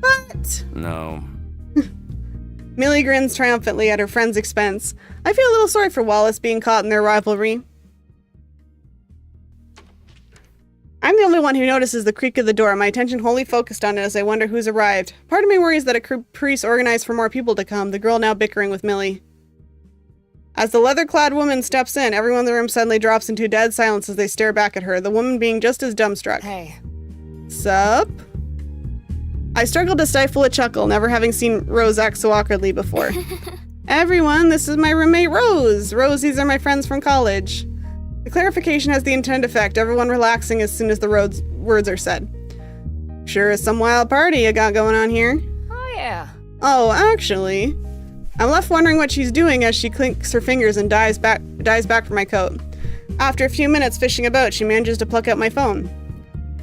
But...
No.
Millie grins triumphantly at her friend's expense. I feel a little sorry for Wallace being caught in their rivalry. I'm the only one who notices the creak of the door, my attention wholly focused on it as I wonder who's arrived. Part of me worries that a Caprice organized for more people to come, the girl now bickering with Millie. As the leather-clad woman steps in, everyone in the room suddenly drops into dead silence as they stare back at her, the woman being just as dumbstruck.
Hey.
Sup? I struggled to stifle a chuckle, never having seen Rose act so awkwardly before. Everyone, this is my roommate Rose. Rose, these are my friends from college. The clarification has the intended effect, everyone relaxing as soon as the words are said. Sure is some wild party you got going on here.
Oh, yeah.
Oh, actually... I'm left wondering what she's doing as she clinks her fingers and dives back for my coat. After a few minutes fishing about, she manages to pluck out my phone.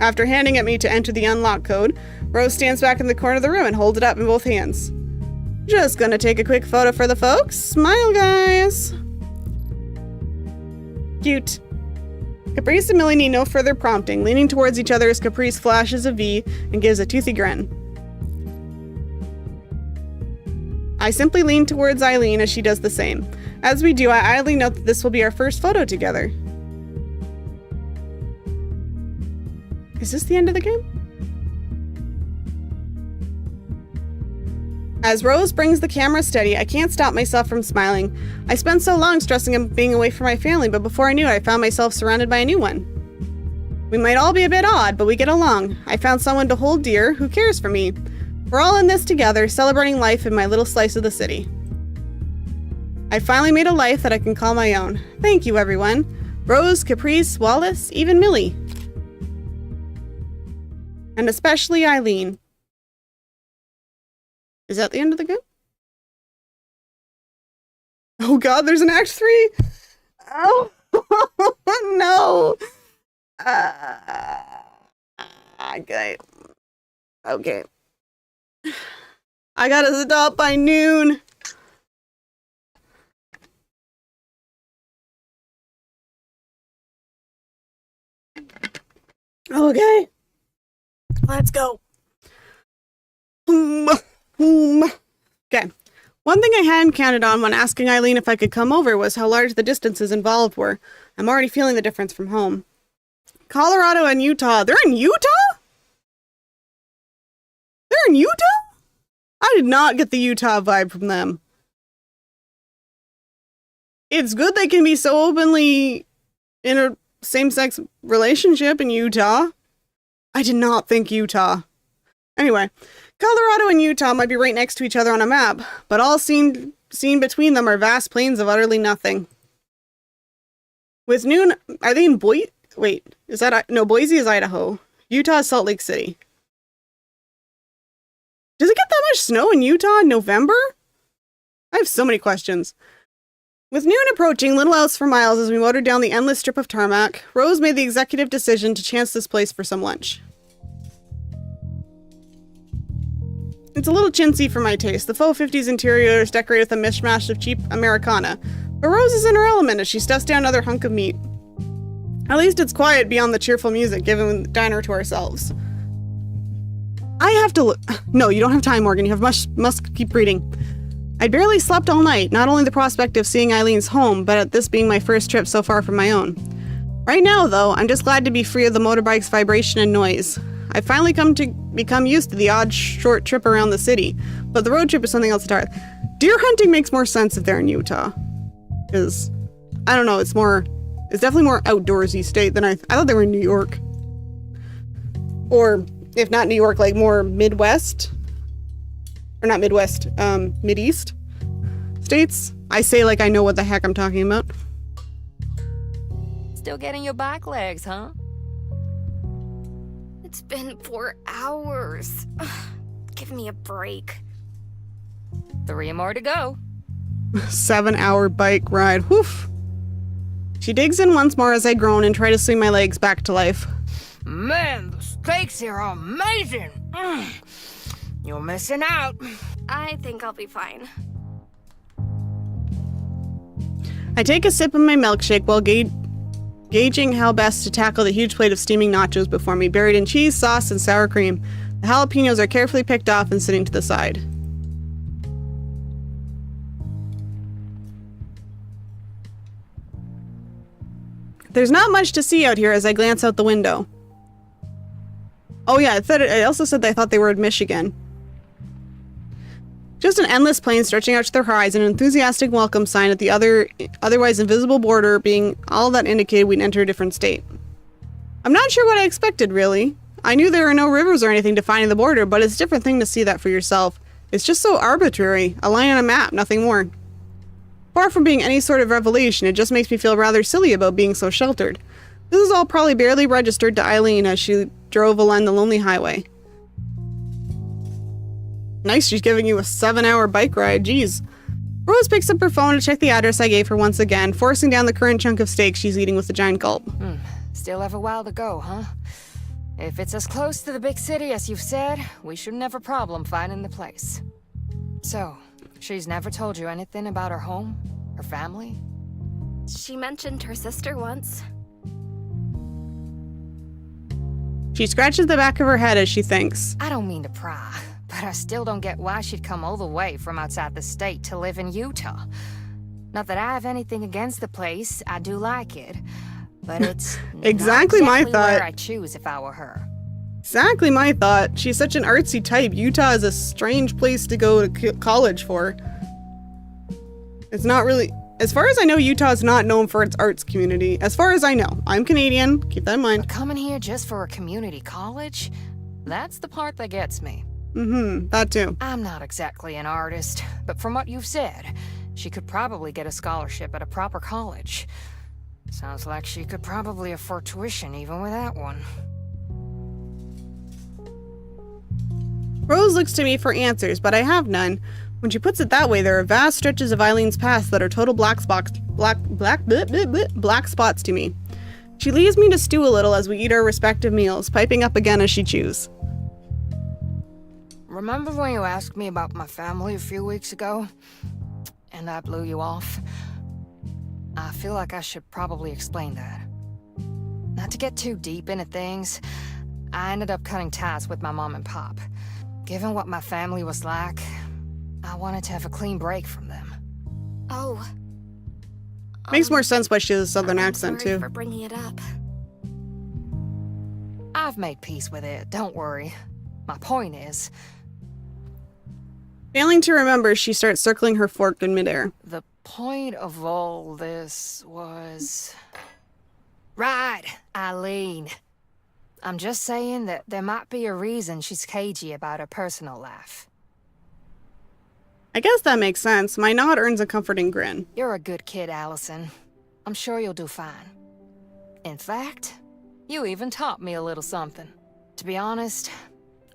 After handing it me to enter the unlock code, Rose stands back in the corner of the room and holds it up in both hands. Just gonna take a quick photo for the folks. Smile, guys. Cute. Caprice and Millie need no further prompting, leaning towards each other as Caprice flashes a V and gives a toothy grin. I simply lean towards Eileen as she does the same. As we do, I idly note that this will be our first photo together. Is this the end of the game? As Rose brings the camera steady, I can't stop myself from smiling. I spent so long stressing about being away from my family, but before I knew it, I found myself surrounded by a new one. We might all be a bit odd, but we get along. I found someone to hold dear who cares for me. We're all in this together, celebrating life in my little slice of the city. I finally made a life that I can call my own. Thank you, everyone. Rose, Caprice, Wallace, even Millie. And especially Eileen. Is that the end of the game? Oh god, there's an Act 3! Oh, no! Okay. I gotta stop by noon. Okay. Let's go. Okay. One thing I hadn't counted on when asking Eileen if I could come over was how large the distances involved were. I'm already feeling the difference from home. Colorado and Utah. They're in Utah? They're in Utah? I did not get the Utah vibe from them. It's good they can be so openly in a same-sex relationship in Utah. I did not think Utah. Anyway, Colorado and Utah might be right next to each other on a map, but all seen between them are vast plains of utterly nothing. With noon, are they in Boise? Wait, is that... No, Boise is Idaho. Utah is Salt Lake City. Does it get that much snow in Utah in November? I have so many questions. With noon approaching, little else for miles as we motored down the endless strip of tarmac, Rose made the executive decision to chance this place for some lunch. It's a little chintzy for my taste. The faux 50s interior is decorated with a mishmash of cheap Americana, but Rose is in her element as she stuffs down another hunk of meat. At least it's quiet beyond the cheerful music, given the diner to ourselves. I have to look. No, you don't have time, Morgan. You must keep reading. I barely slept all night, not only the prospect of seeing Eileen's home, but at this being my first trip so far from my own. Right now, though, I'm just glad to be free of the motorbike's vibration and noise. I've finally come to become used to the odd short trip around the city, but the road trip is something else entirely. Deer hunting makes more sense if they're in Utah. Because, I don't know, it's definitely more outdoorsy state than I thought they were in New York. Or, if not New York, like more Midwest. Or not Midwest, Mideast states. I say like I know what the heck I'm talking about.
Still getting your back legs, huh?
It's been 4 hours. Give me a break.
3 more to go.
7-hour bike ride. Woof. She digs in once more as I groan and try to swing my legs back to life.
Man, the steaks here are amazing. You're missing out.
I think I'll be fine.
I take a sip of my milkshake while gauging how best to tackle the huge plate of steaming nachos before me, buried in cheese, sauce, and sour cream. The jalapenos are carefully picked off and sitting to the side. There's not much to see out here as I glance out the window. Oh yeah, I also said that I thought they were in Michigan. Just an endless plain stretching out to the horizon, an enthusiastic welcome sign at the otherwise invisible border being all that indicated we'd enter a different state. I'm not sure what I expected, really. I knew there were no rivers or anything defining the border, but it's a different thing to see that for yourself. It's just so arbitrary, a line on a map, nothing more. Far from being any sort of revelation, it just makes me feel rather silly about being so sheltered. This is all probably barely registered to Eileen as she drove along the lonely highway. Nice, she's giving you a 7-hour bike ride, geez. Rose picks up her phone to check the address I gave her once again, forcing down the current chunk of steak she's eating with a giant gulp.
Still have a while to go, huh? If it's as close to the big city as you've said, we shouldn't have a problem finding the place. So, she's never told you anything about her home? Her family?
She mentioned her sister once.
She scratches the back of her head as she thinks.
I don't mean to pry, but I still don't get why she'd come all the way from outside the state to live in Utah. Not that I have anything against the place, I do like it, but it's
Exactly
not
my
exactly
thought.
where I'd choose if I were her.
Exactly my thought. She's such an artsy type. Utah is a strange place to go to college for. It's not really... As far as I know, Utah is not known for its arts community. As far as I know. I'm Canadian. Keep that in mind.
Coming here just for a community college? That's the part that gets me.
That too.
I'm not exactly an artist, but from what you've said, she could probably get a scholarship at a proper college. Sounds like she could probably afford tuition even with that one.
Rose looks to me for answers, but I have none. When she puts it that way, there are vast stretches of Eileen's past that are total black spots to me. She leaves me to stew a little as we eat our respective meals, piping up again as she chews.
Remember when you asked me about my family a few weeks ago? And I blew you off? I feel like I should probably explain that. Not to get too deep into things, I ended up cutting ties with my mom and pop. Given what my family was like, I wanted to have a clean break from them.
Oh.
Makes more sense why she has a southern
I'm
accent,
sorry
too.
for bringing it up.
I've made peace with it, don't worry. My point is,
Failing to remember, she starts circling her fork in midair.
the point of all this was... Right, Eileen. I'm just saying that there might be a reason she's cagey about her personal life.
I guess that makes sense. My nod earns a comforting grin.
You're a good kid, Allison. I'm sure you'll do fine. In fact, you even taught me a little something. To be honest,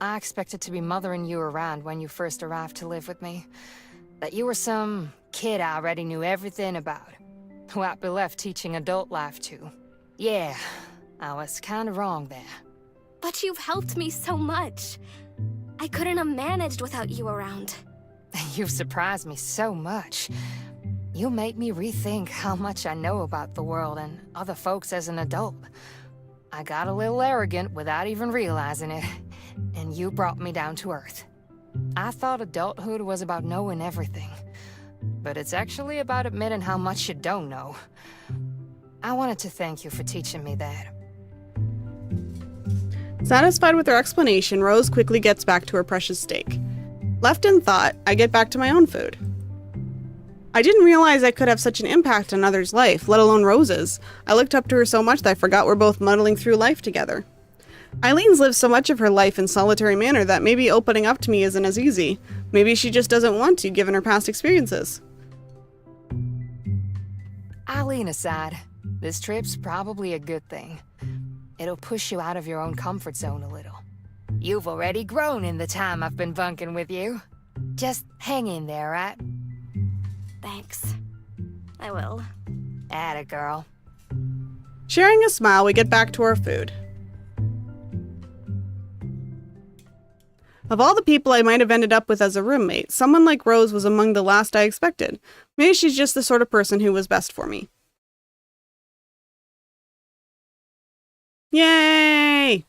I expected to be mothering you around when you first arrived to live with me. That you were some kid I already knew everything about, who I'd be left teaching adult life to. Yeah, I was kinda wrong there.
But you've helped me so much. I couldn't have managed without you around.
You've surprised me so much. You made me rethink how much I know about the world and other folks as an adult. I got a little arrogant without even realizing it, and you brought me down to earth. I thought adulthood was about knowing everything, but it's actually about admitting how much you don't know. I wanted to thank you for teaching me that.
Satisfied with her explanation, Rose quickly gets back to her precious steak. Left in thought, I get back to my own food. I didn't realize I could have such an impact on others' life, let alone Rose's. I looked up to her so much that I forgot we're both muddling through life together. Eileen's lived so much of her life in solitary manner that maybe opening up to me isn't as easy. Maybe she just doesn't want to, given her past experiences.
Eileen aside, this trip's probably a good thing. It'll push you out of your own comfort zone a little. You've already grown in the time I've been bunking with you. Just hang in there, right?
Thanks. I will.
Atta girl.
Sharing a smile, we get back to our food. Of all the people I might have ended up with as a roommate, someone like Rose was among the last I expected. Maybe she's just the sort of person who was best for me. Yay!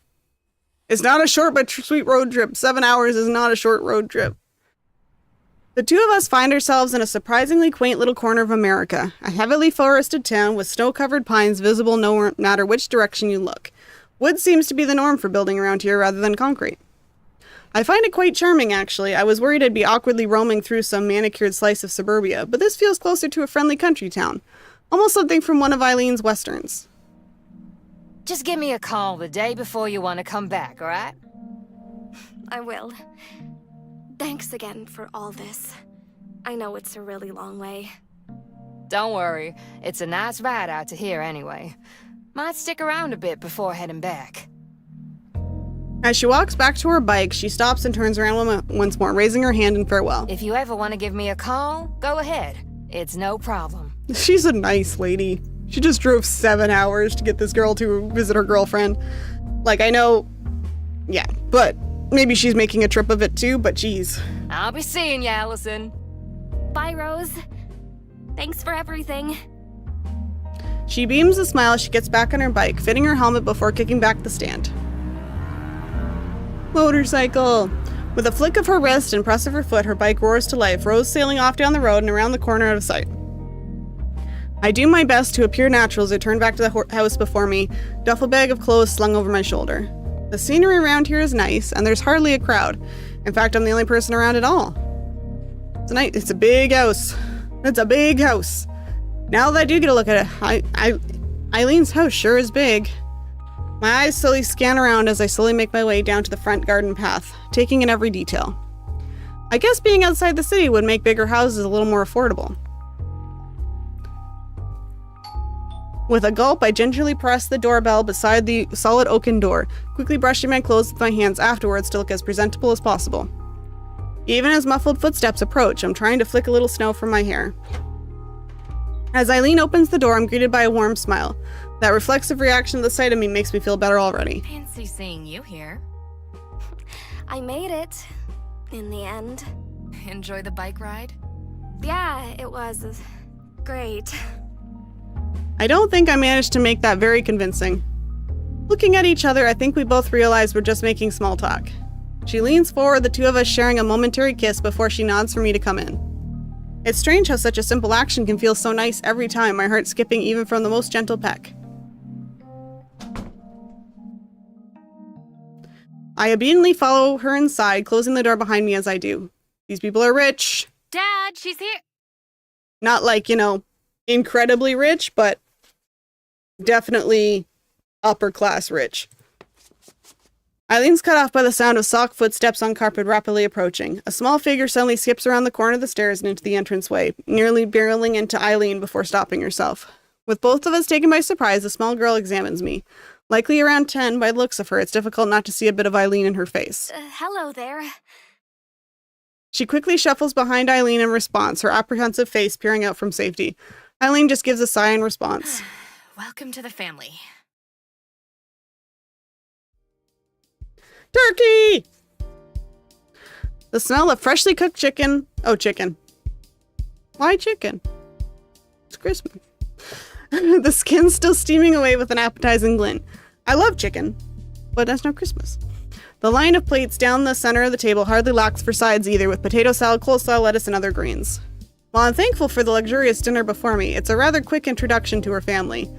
It's not a short but sweet road trip. 7 hours is not a short road trip. The two of us find ourselves in a surprisingly quaint little corner of America, a heavily forested town with snow-covered pines visible no matter which direction you look. Wood seems to be the norm for building around here rather than concrete. I find it quite charming, actually. I was worried I'd be awkwardly roaming through some manicured slice of suburbia, but this feels closer to a friendly country town. Almost something from one of Eileen's westerns.
Just give me a call the day before you want to come back, alright?
I will. Thanks again for all this. I know it's a really long way.
Don't worry, it's a nice ride out to here anyway. Might stick around a bit before heading back.
As she walks back to her bike, she stops and turns around once more, raising her hand in farewell.
If you ever want to give me a call, go ahead. It's no problem.
She's a nice lady. She just drove 7 hours to get this girl to visit her girlfriend. Like, I know... Yeah, but maybe she's making a trip of it too, but geez.
I'll be seeing you, Allison.
Bye, Rose. Thanks for everything.
She beams a smile as she gets back on her bike, fitting her helmet before kicking back the stand. Motorcycle! With a flick of her wrist and press of her foot, her bike roars to life, Rose sailing off down the road and around the corner out of sight. I do my best to appear natural as I turn back to the house before me, duffel bag of clothes slung over my shoulder. The scenery around here is nice, and there's hardly a crowd. In fact, I'm the only person around at all. It's a big house. It's a big house. Now that I do get a look at it, Eileen's house sure is big. My eyes slowly scan around as I slowly make my way down to the front garden path, taking in every detail. I guess being outside the city would make bigger houses a little more affordable. With a gulp, I gingerly press the doorbell beside the solid oaken door, quickly brushing my clothes with my hands afterwards to look as presentable as possible. Even as muffled footsteps approach, I'm trying to flick a little snow from my hair. As Eileen opens the door, I'm greeted by a warm smile. That reflexive reaction to the sight of me makes me feel better already.
Fancy seeing you here.
I made it. In the end.
Enjoy the bike ride?
Yeah, it was great.
I don't think I managed to make that very convincing. Looking at each other, I think we both realize we're just making small talk. She leans forward, the two of us sharing a momentary kiss before she nods for me to come in. It's strange how such a simple action can feel so nice every time, my heart skipping even from the most gentle peck. I obediently follow her inside, closing the door behind me as I do. These people are rich.
Dad, she's here!
Not like, incredibly rich, but definitely upper class rich. Eileen's cut off by the sound of soft footsteps on carpet rapidly approaching. A small figure suddenly skips around the corner of the stairs and into the entranceway, nearly barreling into Eileen before stopping herself. With both of us taken by surprise, the small girl examines me. Likely around 10 by the looks of her, it's difficult not to see a bit of Eileen in her face.
Hello there.
She quickly shuffles behind Eileen in response, her apprehensive face peering out from safety. Eileen just gives a sigh in response.
Welcome to the family.
Turkey! The smell of freshly cooked chicken. Oh, chicken. Why chicken? It's Christmas. The skin's still steaming away with an appetizing glint. I love chicken, but that's not Christmas. The line of plates down the center of the table hardly lacks for sides either, with potato salad, coleslaw, lettuce, and other greens. While I'm thankful for the luxurious dinner before me, it's a rather quick introduction to her family.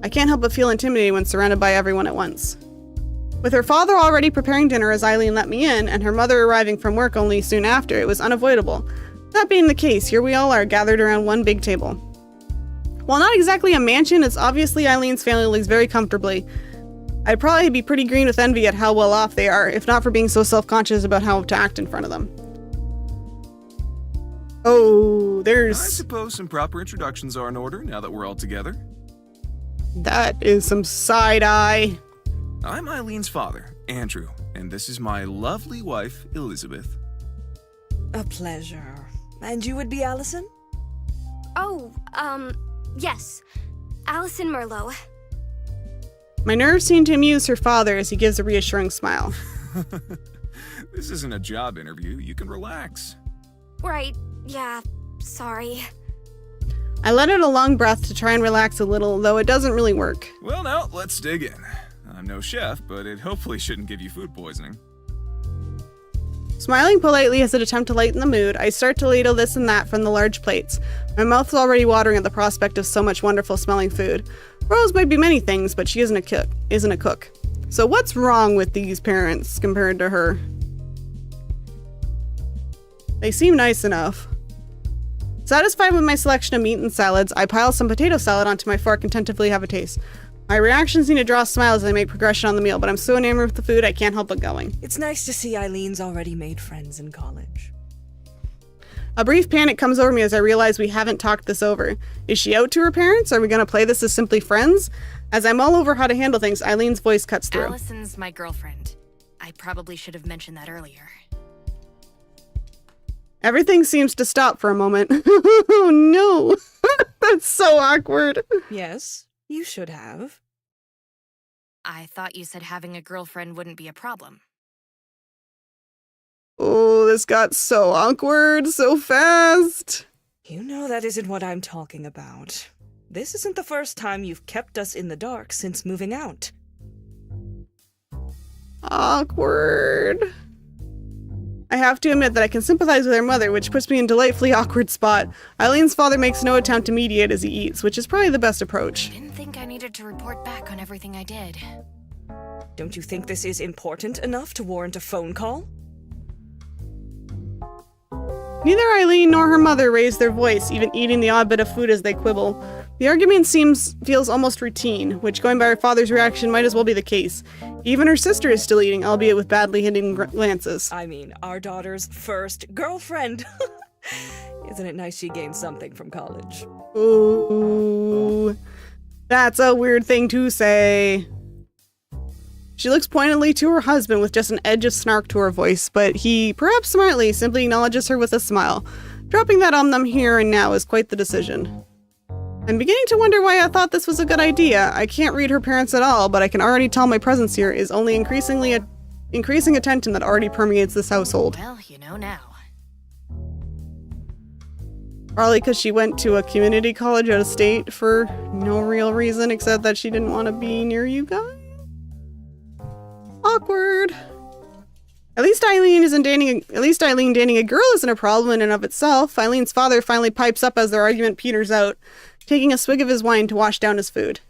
I can't help but feel intimidated when surrounded by everyone at once. With her father already preparing dinner as Eileen let me in, and her mother arriving from work only soon after, it was unavoidable. That being the case, here we all are gathered around one big table. While not exactly a mansion, it's obviously Eileen's family lives very comfortably. I'd probably be pretty green with envy at how well off they are, if not for being so self-conscious about how to act in front of them. Oh, there's...
I suppose some proper introductions are in order now that we're all together.
That is some side-eye.
I'm Eileen's father, Andrew, and this is my lovely wife, Elizabeth.
A pleasure. And you would be Allison?
Oh, yes. Allison Merlot.
My nerves seem to amuse her father as he gives a reassuring smile.
This isn't a job interview. You can relax.
Right, yeah, sorry.
I let out a long breath to try and relax a little, though it doesn't really work.
Well, now, let's dig in. I'm no chef, but it hopefully shouldn't give you food poisoning.
Smiling politely as an attempt to lighten the mood, I start to ladle this and that from the large plates. My mouth's already watering at the prospect of so much wonderful smelling food. Rose might be many things, but she isn't a cook. So what's wrong with these parents compared to her? They seem nice enough. Satisfied with my selection of meat and salads, I pile some potato salad onto my fork and tentatively have a taste. My reactions seem to draw smiles as I make progression on the meal, but I'm so enamored with the food I can't help but going.
It's nice to see Eileen's already made friends in college.
A brief panic comes over me as I realize we haven't talked this over. Is she out to her parents? Are we going to play this as simply friends? As I'm all over how to handle things, Eileen's voice cuts through.
Allison's my girlfriend. I probably should have mentioned that earlier.
Everything seems to stop for a moment. Oh no! That's so awkward.
Yes, you should have.
I thought you said having a girlfriend wouldn't be a problem.
Oh, this got so awkward so fast.
You know that isn't what I'm talking about. This isn't the first time you've kept us in the dark since moving out.
Awkward. I have to admit that I can sympathize with her mother, which puts me in a delightfully awkward spot. Eileen's father makes no attempt to mediate as he eats, which is probably the best approach.
Didn't think I needed to report back on everything I did.
Don't you think this is important enough to warrant a phone call?
Neither Eileen nor her mother raise their voice, even eating the odd bit of food as they quibble. The argument feels almost routine, which, going by her father's reaction, might as well be the case. Even her sister is still eating, albeit with badly hidden glances.
I mean, our daughter's first girlfriend. Isn't it nice she gained something from college?
Ooh, that's a weird thing to say. She looks pointedly to her husband with just an edge of snark to her voice, but he, perhaps smartly, simply acknowledges her with a smile. Dropping that on them here and now is quite the decision. I'm beginning to wonder why I thought this was a good idea. I can't read her parents at all, but I can already tell my presence here is only increasing a tension that already permeates this household.
Well, you know now.
Probably because she went to a community college out of state for no real reason except that she didn't want to be near you guys. Awkward. At least Eileen dating a girl isn't a problem in and of itself. Eileen's father finally pipes up as their argument peters out, taking a swig of his wine to wash down his food.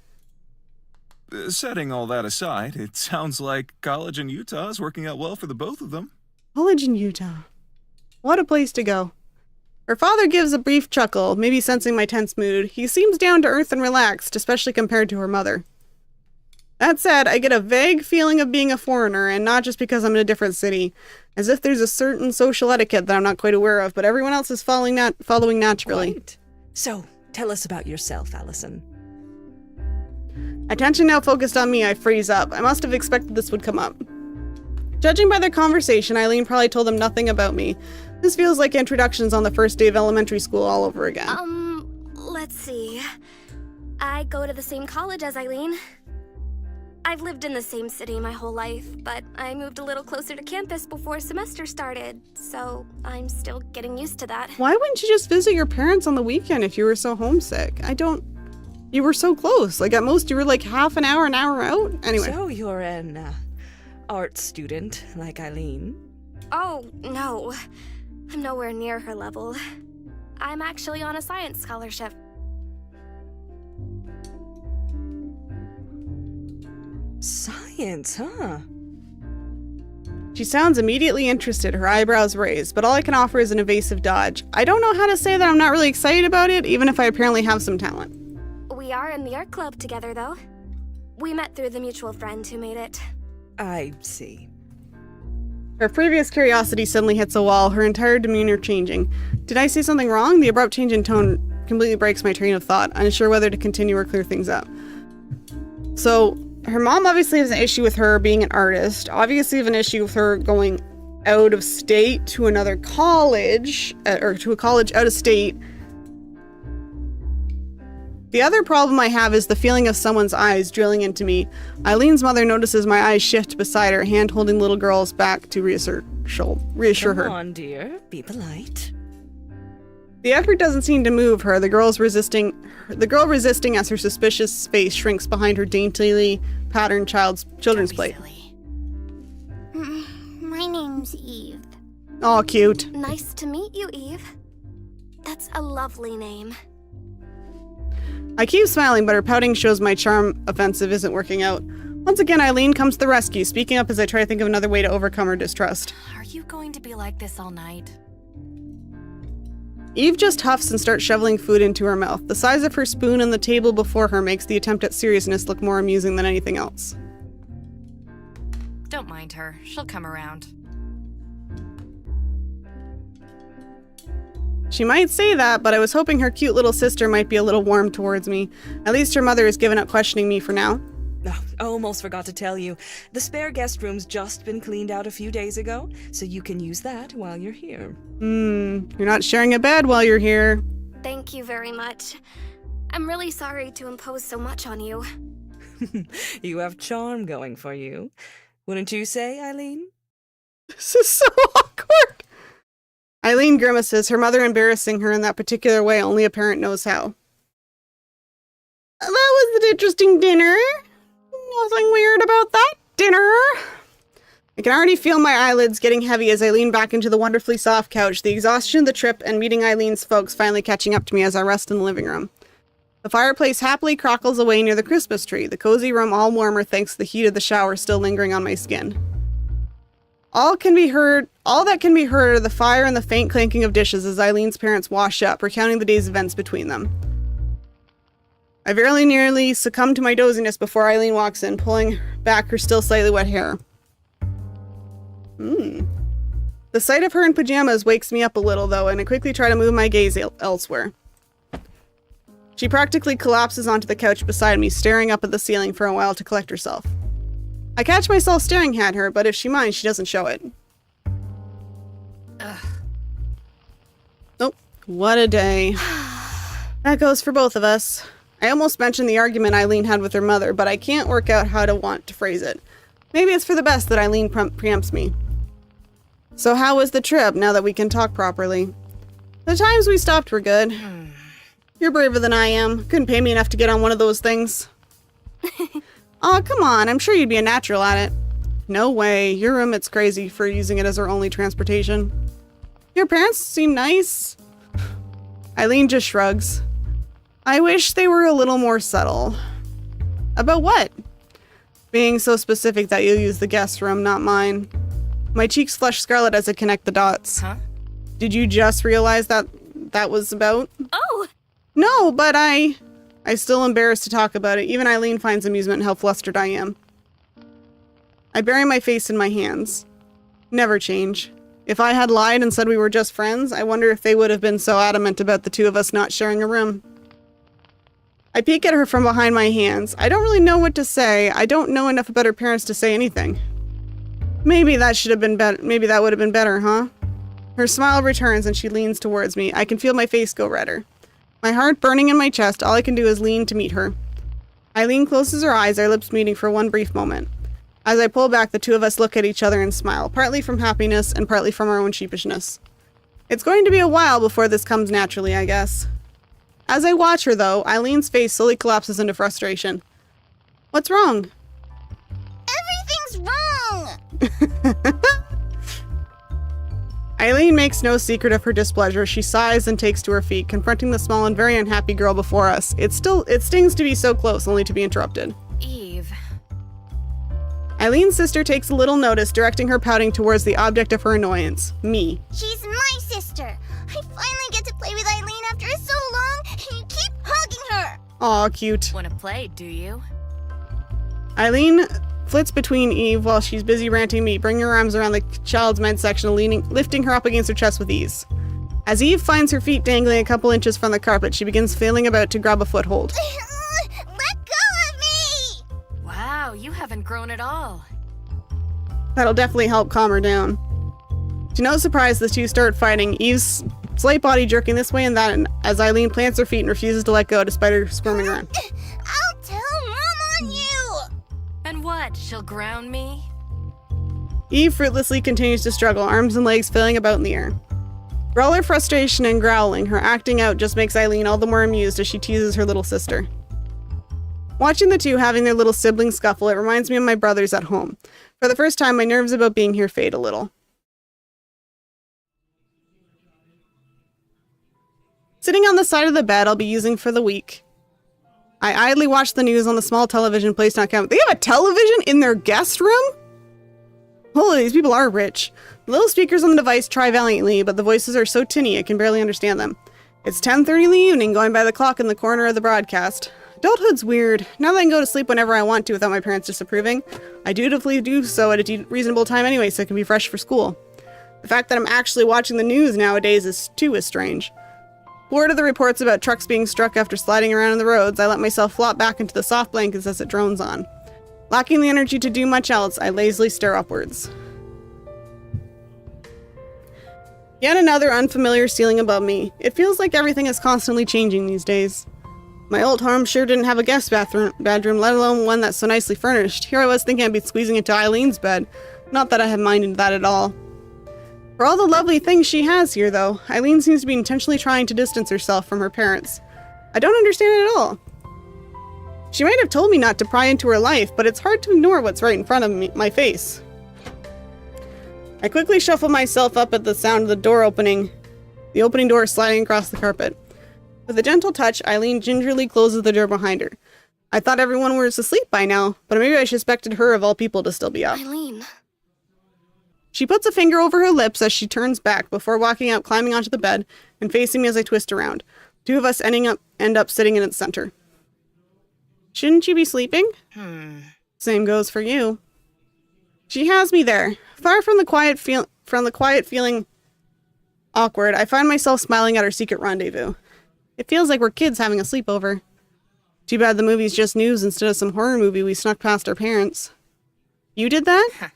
Setting all that aside, it sounds like college in Utah is working out well for the both of them.
College in Utah. What a place to go. Her father gives a brief chuckle, maybe sensing my tense mood. He seems down to earth and relaxed, especially compared to her mother. That said, I get a vague feeling of being a foreigner, and not just because I'm in a different city. As if there's a certain social etiquette that I'm not quite aware of, but everyone else is following naturally.
Right. So, tell us about yourself, Allison.
Attention now focused on me, I freeze up. I must have expected this would come up. Judging by their conversation, Eileen probably told them nothing about me. This feels like introductions on the first day of elementary school all over again.
Let's see. I go to the same college as Eileen. I've lived in the same city my whole life, but I moved a little closer to campus before semester started, so I'm still getting used to that.
Why wouldn't you just visit your parents on the weekend if you were so homesick? You were so close. Like, at most, you were like half an hour out? Anyway.
So you're an art student like Eileen?
Oh, no. I'm nowhere near her level. I'm actually on a science scholarship.
Science, huh?
She sounds immediately interested, her eyebrows raised, but all I can offer is an evasive dodge. I don't know how to say that I'm not really excited about it, even if I apparently have some talent.
We are in the art club together, though. We met through the mutual friend who made it.
I see.
Her previous curiosity suddenly hits a wall, her entire demeanor changing. Did I say something wrong? The abrupt change in tone completely breaks my train of thought, unsure whether to continue or clear things up. So, her mom obviously has an issue with her being an artist, obviously have an issue with her going out of state to another college, or to a college out of state. The other problem I have is the feeling of someone's eyes drilling into me. Eileen's mother notices my eyes shift beside her, hand holding little girl's back to reassure her.
Come on, dear. Be polite.
The effort doesn't seem to move her, the girl resisting as her suspicious face shrinks behind her daintily patterned children's plate.
My name's Eve.
Aw, cute.
Nice to meet you, Eve. That's a lovely name.
I keep smiling, but her pouting shows my charm offensive isn't working out. Once again, Eileen comes to the rescue, speaking up as I try to think of another way to overcome her distrust.
Are you going to be like this all night?
Eve just huffs and starts shoveling food into her mouth. The size of her spoon and the table before her makes the attempt at seriousness look more amusing than anything else.
Don't mind her. She'll come around.
She might say that, but I was hoping her cute little sister might be a little warm towards me. At least her mother has given up questioning me for now.
Oh, almost forgot to tell you. The spare guest room's just been cleaned out a few days ago, so you can use that while you're here.
You're not sharing a bed while you're here.
Thank you very much. I'm really sorry to impose so much on you.
You have charm going for you. Wouldn't you say, Eileen?
This is so awkward. Eileen grimaces, her mother embarrassing her in that particular way only a parent knows how. That was an interesting dinner. Nothing weird about that dinner. I can already feel my eyelids getting heavy as I lean back into the wonderfully soft couch, the exhaustion of the trip and meeting Eileen's folks finally catching up to me as I rest in the living room. The fireplace happily crackles away near the Christmas tree, the cozy room all warmer thanks to the heat of the shower still lingering on my skin. All that can be heard are the fire and the faint clanking of dishes as Eileen's parents wash up, recounting the day's events between them. I very nearly succumb to my doziness before Eileen walks in, pulling back her still slightly wet hair. The sight of her in pajamas wakes me up a little, though, and I quickly try to move my gaze elsewhere. She practically collapses onto the couch beside me, staring up at the ceiling for a while to collect herself. I catch myself staring at her, but if she minds, she doesn't show it. Nope. What a day. That goes for both of us. I almost mentioned the argument Eileen had with her mother, but I can't work out how to want to phrase it. Maybe it's for the best that Eileen preempts me. So how was the trip, now that we can talk properly? The times we stopped were good. You're braver than I am. Couldn't pay me enough to get on one of those things. Oh, come on. I'm sure you'd be a natural at it. No way. Your roommate's crazy for using it as her only transportation. Your parents seem nice. Eileen just shrugs. I wish they were a little more subtle. About what? Being so specific that you'll use the guest room, not mine. My cheeks flush scarlet as I connect the dots.
Huh?
Did you just realize that was about?
Oh!
No, but I'm still embarrassed to talk about it. Even Eileen finds amusement in how flustered I am. I bury my face in my hands. Never change. If I had lied and said we were just friends, I wonder if they would have been so adamant about the two of us not sharing a room. I peek at her from behind my hands. I don't really know what to say. I don't know enough about her parents to say anything. Maybe that should have been better. Maybe that would have been better, huh? Her smile returns and she leans towards me. I can feel my face go redder. My heart burning in my chest, all I can do is lean to meet her. Eileen closes her eyes, our lips meeting for one brief moment. As I pull back, the two of us look at each other and smile, partly from happiness and partly from our own sheepishness. It's going to be a while before this comes naturally, I guess. As I watch her, though, Eileen's face slowly collapses into frustration. What's wrong?
Everything's wrong!
Eileen makes no secret of her displeasure. She sighs and takes to her feet, confronting the small and very unhappy girl before us. It stings to be so close, only to be interrupted.
Eve.
Eileen's sister takes a little notice, directing her pouting towards the object of her annoyance, me.
She's my sister. I finally get to play with Eileen after so long, and you keep hugging her!
Aw, cute.
Wanna play, do you?
Eileen flits between Eve while she's busy ranting me, bringing her arms around the child's midsection, lifting her up against her chest with ease. As Eve finds her feet dangling a couple inches from the carpet, she begins feeling about to grab a foothold.
Let go of me!
Wow, you haven't grown at all.
That'll definitely help calm her down. To no surprise, the two start fighting. Eve's slight body jerking this way and that and as Eileen plants her feet and refuses to let go despite her squirming around.
I'll tell Mom on you!
And what? She'll ground me?
Eve fruitlessly continues to struggle, arms and legs flailing about in the air. For all her frustration and growling, her acting out just makes Eileen all the more amused as she teases her little sister. Watching the two having their little sibling scuffle, it reminds me of my brothers at home. For the first time, my nerves about being here fade a little. Sitting on the side of the bed I'll be using for the week. I idly watch the news on the small television placed on campus. They have a television in their guest room? Holy, these people are rich. The little speakers on the device try valiantly, but the voices are so tinny I can barely understand them. It's 10:30 in the evening, going by the clock in the corner of the broadcast. Adulthood's weird. Now that I can go to sleep whenever I want to without my parents disapproving, I dutifully do so at a reasonable time anyway so I can be fresh for school. The fact that I'm actually watching the news nowadays is strange. Bored of the reports about trucks being struck after sliding around on the roads, I let myself flop back into the soft blankets as it drones on. Lacking the energy to do much else, I lazily stare upwards. Yet another unfamiliar ceiling above me. It feels like everything is constantly changing these days. My old home sure didn't have a guest bedroom, let alone one that's so nicely furnished. Here I was thinking I'd be squeezing into Eileen's bed. Not that I had minded that at all. For all the lovely things she has here, though, Eileen seems to be intentionally trying to distance herself from her parents. I don't understand it at all. She might have told me not to pry into her life, but it's hard to ignore what's right in front of my face. I quickly shuffle myself up at the sound of the opening door sliding across the carpet. With a gentle touch, Eileen gingerly closes the door behind her. I thought everyone was asleep by now, but maybe I suspected her of all people to still be up.
Eileen.
She puts a finger over her lips as she turns back before walking out, climbing onto the bed, and facing me as I twist around. Two of us end up sitting in its center. Shouldn't you be sleeping? Same goes for you. She has me there. Far from the quiet feeling awkward, I find myself smiling at our secret rendezvous. It feels like we're kids having a sleepover. Too bad the movie's just news instead of some horror movie we snuck past our parents. You did that?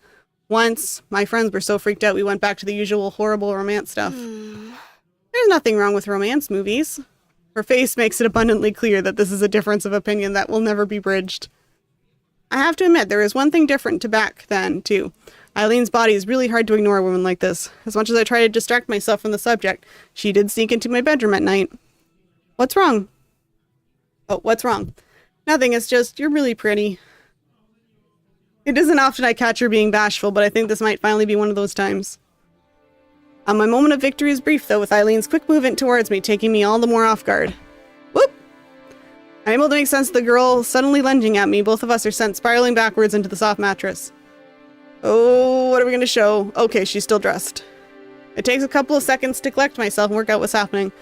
Once, my friends were so freaked out we went back to the usual horrible romance stuff. There's nothing wrong with romance movies. Her face makes it abundantly clear that this is a difference of opinion that will never be bridged. I have to admit, there is one thing different to back then, too. Eileen's body is really hard to ignore a woman like this. As much as I try to distract myself from the subject, she did sneak into my bedroom at night. What's wrong? Oh, what's wrong? Nothing, it's just, you're really pretty. It isn't often I catch her being bashful, but I think this might finally be one of those times. My moment of victory is brief, though, with Eileen's quick movement towards me, taking me all the more off guard. Whoop! I'm able to make sense of the girl suddenly lunging at me. Both of us are sent spiraling backwards into the soft mattress. Oh, what are we going to show? Okay, she's still dressed. It takes a couple of seconds to collect myself and work out what's happening.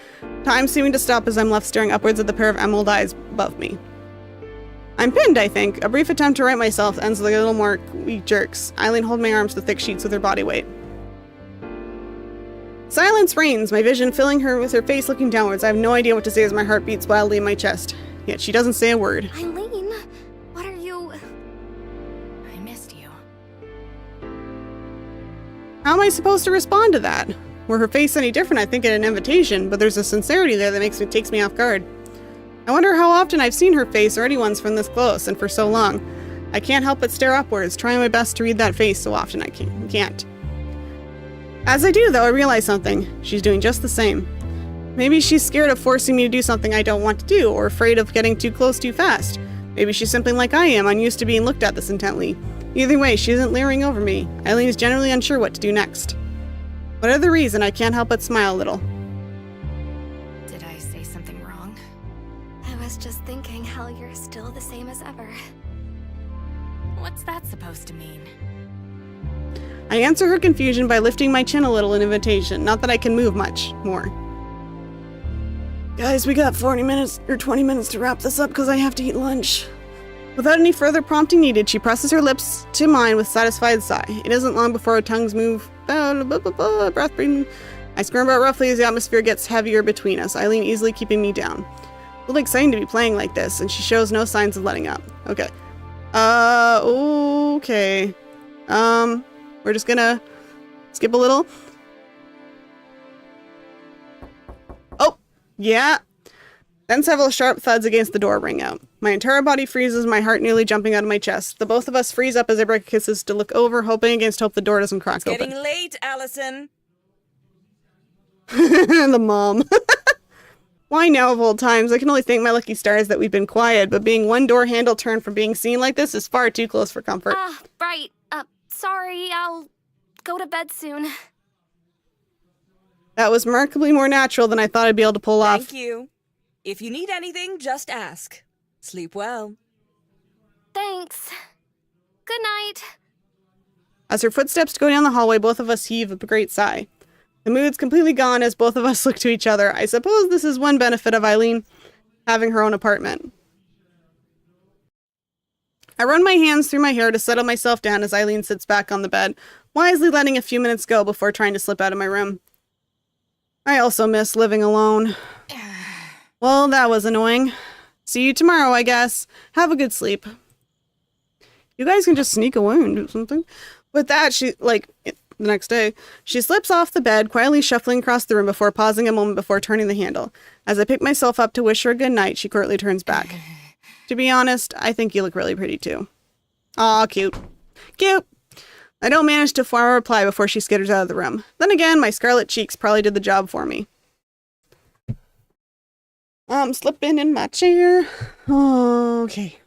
Time seeming to stop as I'm left staring upwards at the pair of emerald eyes above me. I'm pinned, I think. A brief attempt to right myself ends with a little more weak jerks. Eileen holds my arms to thick sheets with her body weight. Silence reigns, my vision filling her with her face looking downwards. I have no idea what to say as my heart beats wildly in my chest. Yet she doesn't say a word.
Eileen, what are you...
I missed you.
How am I supposed to respond to that? Were her face any different, I think at an invitation, but there's a sincerity there that takes me off guard. I wonder how often I've seen her face or anyone's from this close and for so long. I can't help but stare upwards, trying my best to read that face so often I can't. As I do, though, I realize something. She's doing just the same. Maybe she's scared of forcing me to do something I don't want to do, or afraid of getting too close too fast. Maybe she's simply like I am, unused to being looked at this intently. Either way, she isn't leering over me. Eileen is generally unsure what to do next. Whatever the reason, I can't help but smile a little.
Did I say something wrong?
I was just thinking how you're still the same as ever.
What's that supposed to mean?
I answer her confusion by lifting my chin a little in invitation, not that I can move much more. Guys, we got 20 minutes to wrap this up because I have to eat lunch. Without any further prompting needed, she presses her lips to mine with a satisfied sigh. It isn't long before our tongues move. Breath breathing. I squirm about roughly as the atmosphere gets heavier between us, Eileen easily keeping me down. A little exciting to be playing like this, and she shows no signs of letting up. Okay. Okay. We're just gonna skip a little. Yeah. Then several sharp thuds against the door ring out. My entire body freezes, my heart nearly jumping out of my chest. The both of us freeze up as I break kisses to look over, hoping against hope the door doesn't crack open.
Getting late, Allison.
The mom. Why now of all times? I can only thank my lucky stars that we've been quiet, but being one door handle turned from being seen like this is far too close for comfort.
Right. Sorry, I'll go to bed soon.
That was remarkably more natural than I thought I'd be able to pull off.
Thank you. If you need anything, just ask. Sleep well.
Thanks. Good night.
As her footsteps go down the hallway, both of us heave a great sigh. The mood's completely gone as both of us look to each other. I suppose this is one benefit of Eileen having her own apartment. I run my hands through my hair to settle myself down as Eileen sits back on the bed, wisely letting a few minutes go before trying to slip out of my room. I also miss living alone. Well, that was annoying. See you tomorrow, I guess. Have a good sleep. You guys can just sneak away and do something. With that, the next day, she slips off the bed, quietly shuffling across the room before pausing a moment before turning the handle. As I pick myself up to wish her a good night, she curtly turns back. To be honest, I think you look really pretty too. Aw, cute. Cute! I don't manage to form a reply before she skitters out of the room. Then again, my scarlet cheeks probably did the job for me. I'm slipping in my chair. Okay.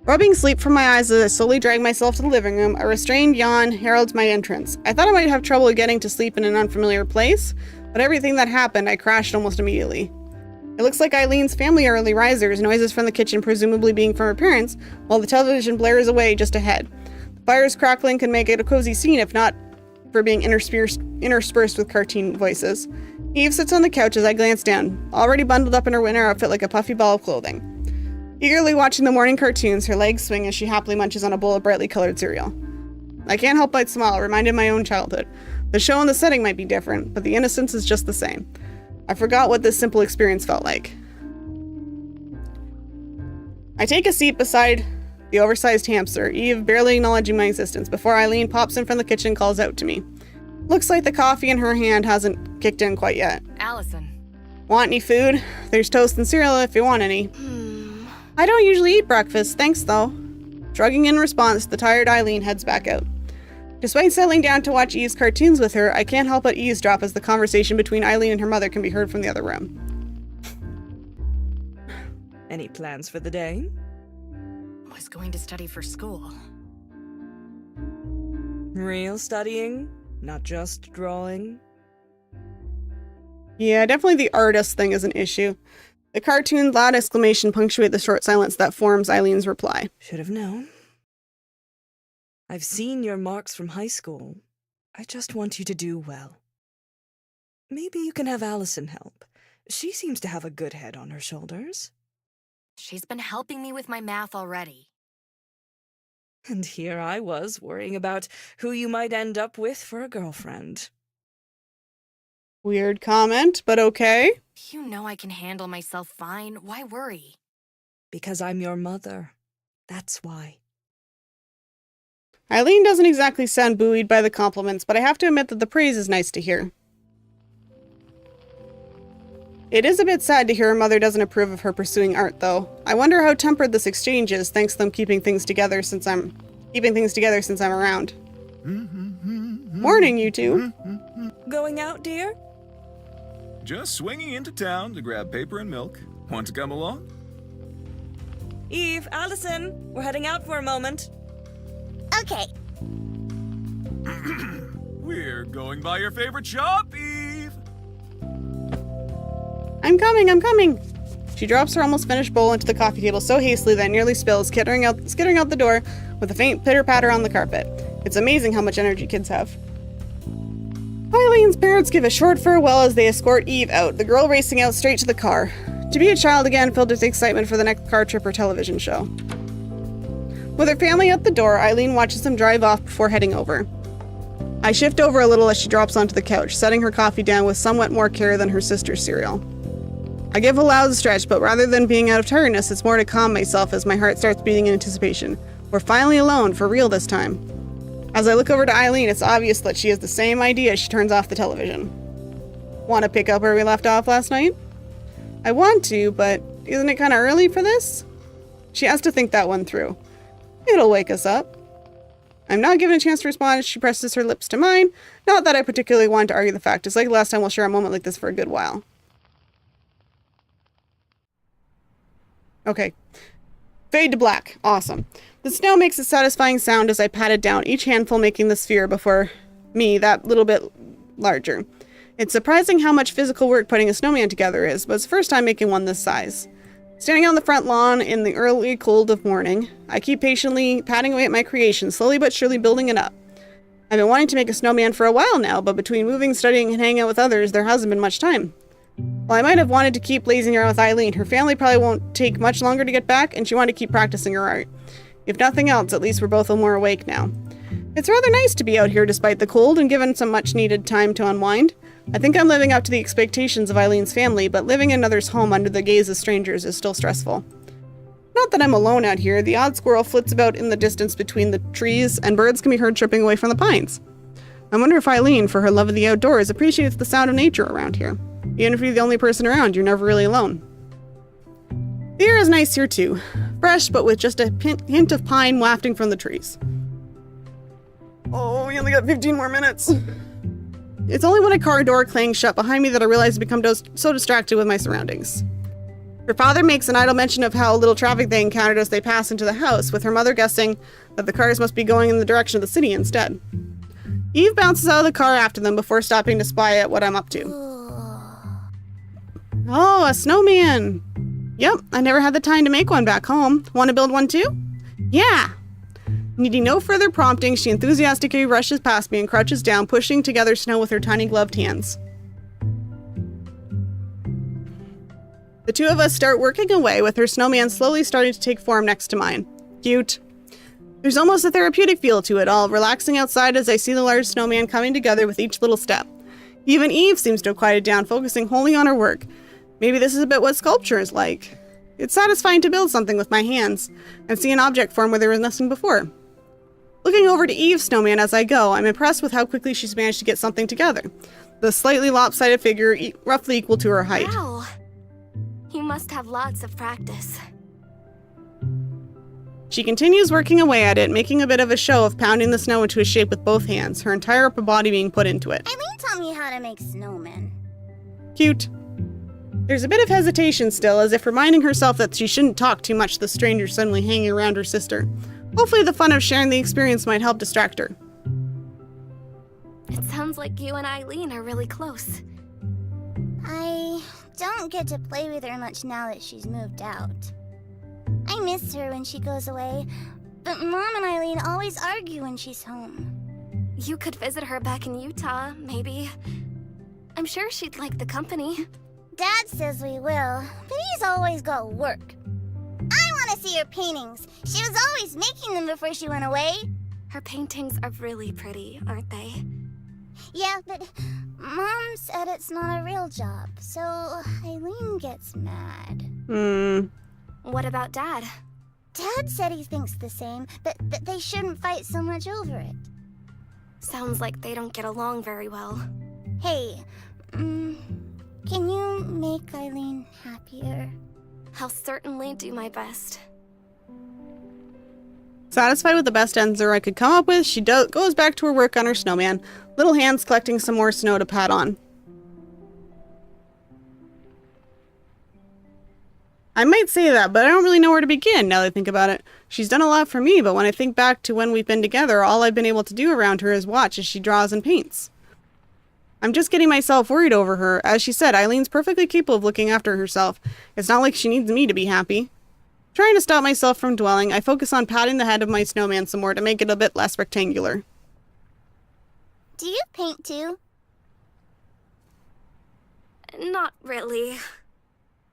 Rubbing sleep from my eyes as I slowly drag myself to the living room, a restrained yawn heralds my entrance. I thought I might have trouble getting to sleep in an unfamiliar place, but everything that happened, I crashed almost immediately. It looks like Eileen's family are early risers, noises from the kitchen presumably being from her parents, while the television blares away just ahead. The fire's crackling can make it a cozy scene if not for being interspersed with cartoon voices. Eve sits on the couch as I glance down, already bundled up in her winter outfit like a puffy ball of clothing. Eagerly watching the morning cartoons, her legs swing as she happily munches on a bowl of brightly colored cereal. I can't help but smile, reminded of my own childhood. The show and the setting might be different, but the innocence is just the same. I forgot what this simple experience felt like. I take a seat beside the oversized hamster, Eve barely acknowledging my existence, before Eileen pops in from the kitchen and calls out to me. Looks like the coffee in her hand hasn't kicked in quite yet.
Allison.
Want any food? There's toast and cereal if you want any. I don't usually eat breakfast, thanks though. Shrugging in response, the tired Eileen heads back out. Despite settling down to watch Eve's cartoons with her, I can't help but eavesdrop as the conversation between Eileen and her mother can be heard from the other room.
Any plans for the day?
Was going to study for school.
Real studying? Not just drawing?
Yeah, definitely the artist thing is an issue. The cartoon's loud exclamation punctuate the short silence that forms Eileen's reply.
Should have known. I've seen your marks from high school. I just want you to do well. Maybe you can have Allison help. She seems to have a good head on her shoulders.
She's been helping me with my math already.
And here I was, worrying about who you might end up with for a girlfriend.
Weird comment, but okay.
You know I can handle myself fine. Why worry?
Because I'm your mother. That's why.
Eileen doesn't exactly sound buoyed by the compliments, but I have to admit that the praise is nice to hear. It is a bit sad to hear her mother doesn't approve of her pursuing art, though. I wonder how tempered this exchange is, thanks to them keeping things together since I'm around. Morning, you two.
Going out, dear?
Just swinging into town to grab paper and milk. Want to come along?
Eve, Allison, we're heading out for a moment.
Okay.
We're going by your favorite shop, Eve.
I'm coming. She drops her almost finished bowl into the coffee table so hastily that it nearly spills, skittering out the door with a faint pitter-patter on the carpet. It's amazing how much energy kids have. Eileen's parents give a short farewell as they escort Eve out, the girl racing out straight to the car. To be a child again filled with excitement for the next car trip or television show. With her family at the door, Eileen watches them drive off before heading over. I shift over a little as she drops onto the couch, setting her coffee down with somewhat more care than her sister's cereal. I give a loud stretch, but rather than being out of tiredness, it's more to calm myself as my heart starts beating in anticipation. We're finally alone, for real this time. As I look over to Eileen, it's obvious that she has the same idea as she turns off the television. Want to pick up where we left off last night? I want to, but isn't it kind of early for this? She has to think that one through. It'll wake us up. I'm not given a chance to respond as she presses her lips to mine. Not that I particularly want to argue the fact. It's like last time we'll share a moment like this for a good while. Okay. Fade to black. Awesome. The snow makes a satisfying sound as I pat it down, each handful making the sphere before me that little bit larger. It's surprising how much physical work putting a snowman together is, but it's the first time making one this size. Standing on the front lawn in the early cold of morning, I keep patiently patting away at my creation, slowly but surely building it up. I've been wanting to make a snowman for a while now, but between moving, studying, and hanging out with others, there hasn't been much time. While I might have wanted to keep lazing around with Eileen, her family probably won't take much longer to get back, and she wanted to keep practicing her art. If nothing else, at least we're both a little more awake now. It's rather nice to be out here despite the cold and given some much-needed time to unwind. I think I'm living up to the expectations of Eileen's family, but living in another's home under the gaze of strangers is still stressful. Not that I'm alone out here. The odd squirrel flits about in the distance between the trees, and birds can be heard chirping away from the pines. I wonder if Eileen, for her love of the outdoors, appreciates the sound of nature around here. Even if you're the only person around, you're never really alone. The air is nice here too. Fresh, but with just a hint of pine wafting from the trees. Oh, we only got 15 more minutes. It's only when a car door clangs shut behind me that I realize I've become so distracted with my surroundings. Her father makes an idle mention of how little traffic they encountered as they pass into the house, with her mother guessing that the cars must be going in the direction of the city instead. Eve bounces out of the car after them before stopping to spy at what I'm up to. Oh, a snowman! Yep, I never had the time to make one back home. Want to build one too? Yeah! Needing no further prompting, she enthusiastically rushes past me and crouches down, pushing together snow with her tiny gloved hands. The two of us start working away, with her snowman slowly starting to take form next to mine. Cute. There's almost a therapeutic feel to it all, relaxing outside as I see the large snowman coming together with each little step. Even Eve seems to have quieted down, focusing wholly on her work. Maybe this is a bit what sculpture is like. It's satisfying to build something with my hands and see an object form where there was nothing before. Looking over to Eve's snowman as I go, I'm impressed with how quickly she's managed to get something together. The slightly lopsided figure roughly equal to her height.
Wow. You must have lots of practice.
She continues working away at it, making a bit of a show of pounding the snow into a shape with both hands, her entire upper body being put into it.
Eileen taught me how to make snowmen.
Cute. There's a bit of hesitation still, as if reminding herself that she shouldn't talk too much to the stranger suddenly hanging around her sister. Hopefully the fun of sharing the experience might help distract her.
It sounds like you and Eileen are really close.
I don't get to play with her much now that she's moved out. I miss her when she goes away, but Mom and Eileen always argue when she's home.
You could visit her back in Utah, maybe. I'm sure she'd like the company.
Dad says we will, but he's always got work. I want to see her paintings. She was always making them before she went away.
Her paintings are really pretty, aren't they?
Yeah, but Mom said it's not a real job, so Eileen gets mad.
What about Dad?
Dad said he thinks the same, but that they shouldn't fight so much over it.
Sounds like they don't get along very well.
Hey, can you make Eileen happier?
I'll certainly do my best.
Satisfied with the best answer I could come up with, she goes back to her work on her snowman, little hands collecting some more snow to pat on. I might say that, but I don't really know where to begin now that I think about it. She's done a lot for me, but when I think back to when we've been together, all I've been able to do around her is watch as she draws and paints. I'm just getting myself worried over her. As she said, Eileen's perfectly capable of looking after herself. It's not like she needs me to be happy. Trying to stop myself from dwelling, I focus on patting the head of my snowman some more to make it a bit less rectangular.
Do you paint too?
Not really.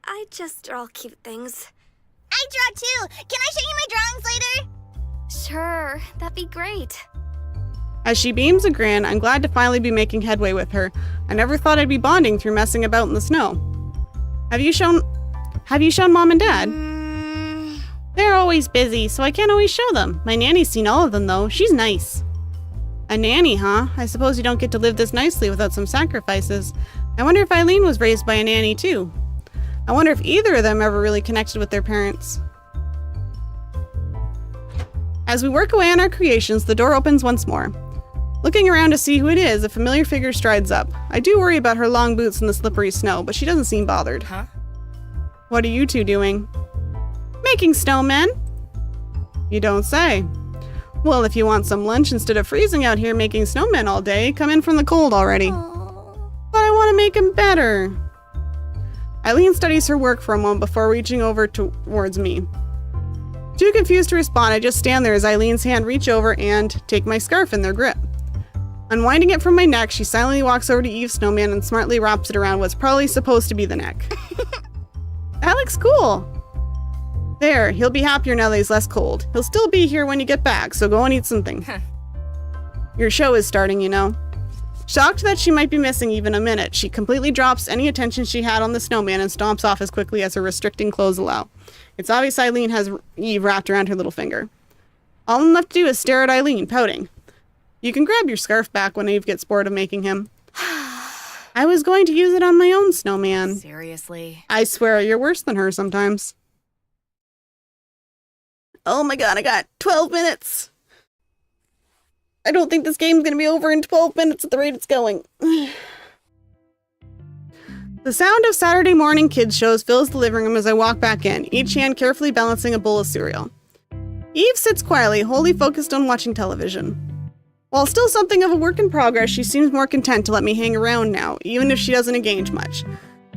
I just draw cute things.
I draw too! Can I show you my drawings later?
Sure, that'd be great.
As she beams a grin, I'm glad to finally be making headway with her. I never thought I'd be bonding through messing about in the snow. Have you shown Mom and Dad?
Mm.
They're always busy, so I can't always show them. My nanny's seen all of them, though. She's nice. A nanny, huh? I suppose you don't get to live this nicely without some sacrifices. I wonder if Eileen was raised by a nanny, too. I wonder if either of them ever really connected with their parents. As we work away on our creations, the door opens once more. Looking around to see who it is, a familiar figure strides up. I do worry about her long boots in the slippery snow, but she doesn't seem bothered.
Huh?
What are you two doing? Making snowmen. You don't say. Well, if you want some lunch instead of freezing out here making snowmen all day, come in from the cold already. But I want to make them better. Eileen studies her work for a moment before reaching over towards me. Too confused to respond, I just stand there as Eileen's hand reach over and take my scarf in their grip. Unwinding it from my neck, she silently walks over to Eve's snowman and smartly wraps it around what's probably supposed to be the neck. That looks cool. There, he'll be happier now that he's less cold. He'll still be here when you get back, so go and eat something. Your show is starting, you know. Shocked that she might be missing even a minute, she completely drops any attention she had on the snowman and stomps off as quickly as her restricting clothes allow. It's obvious Eileen has Eve wrapped around her little finger. All I'm left to do is stare at Eileen, pouting. You can grab your scarf back when Eve gets bored of making him. I was going to use it on my own snowman.
Seriously?
I swear, you're worse than her sometimes. Oh my god, I got 12 minutes. I don't think this game's gonna be over in 12 minutes at the rate it's going. The sound of Saturday morning kids shows fills the living room as I walk back in, each hand carefully balancing a bowl of cereal. Eve sits quietly, wholly focused on watching television. While still something of a work in progress, she seems more content to let me hang around now, even if she doesn't engage much.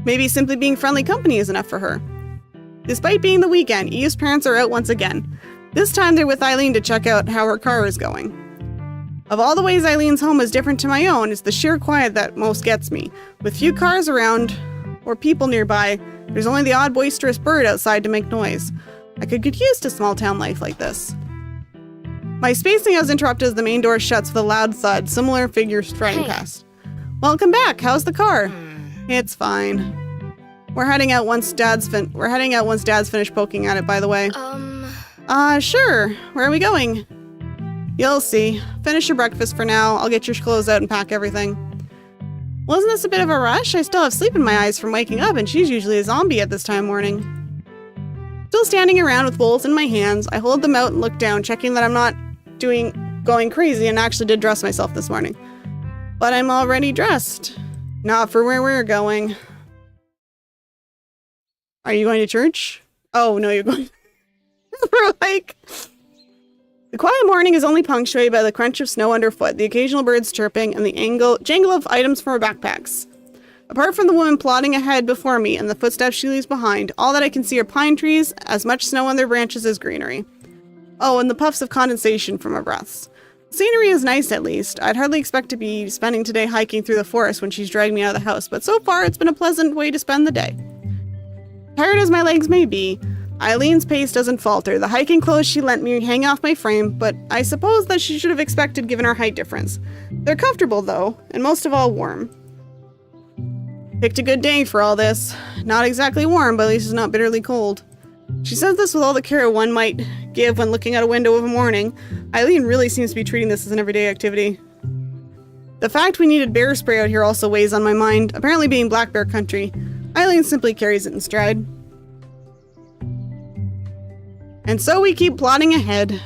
Maybe simply being friendly company is enough for her. Despite being the weekend, Eve's parents are out once again. This time they're with Eileen to check out how her car is going. Of all the ways Eileen's home is different to my own, it's the sheer quiet that most gets me. With few cars around, or people nearby, there's only the odd boisterous bird outside to make noise. I could get used to small town life like this. My spacing is interrupted as the main door shuts with a loud thud, similar figures striding past. Welcome back, how's the car? It's fine. We're heading out once Dad's finished poking at it, by the way. Sure. Where are we going? You'll see. Finish your breakfast for now. I'll get your clothes out and pack everything. Wasn't this a bit of a rush? I still have sleep in my eyes from waking up, and she's usually a zombie at this time of morning. Still standing around with bowls in my hands, I hold them out and look down, checking that I'm not going crazy and actually did dress myself this morning. But I'm already dressed. Not for where we're going. Are you going to church? Oh, no, you're going for a hike. The quiet morning is only punctuated by the crunch of snow underfoot, the occasional birds chirping, and the jangle of items from our backpacks. Apart from the woman plodding ahead before me and the footsteps she leaves behind, all that I can see are pine trees, as much snow on their branches as greenery. Oh, and the puffs of condensation from our breaths. The scenery is nice, at least. I'd hardly expect to be spending today hiking through the forest when she's dragged me out of the house, but so far it's been a pleasant way to spend the day. Tired as my legs may be, Eileen's pace doesn't falter. The hiking clothes she lent me hang off my frame, but I suppose that she should have expected given our height difference. They're comfortable, though, and most of all warm. Picked a good day for all this. Not exactly warm, but at least it's not bitterly cold. She says this with all the care one might give when looking out a window of a morning. Eileen really seems to be treating this as an everyday activity. The fact we needed bear spray out here also weighs on my mind. Apparently being black bear country, Eileen simply carries it in stride. And so we keep plodding ahead.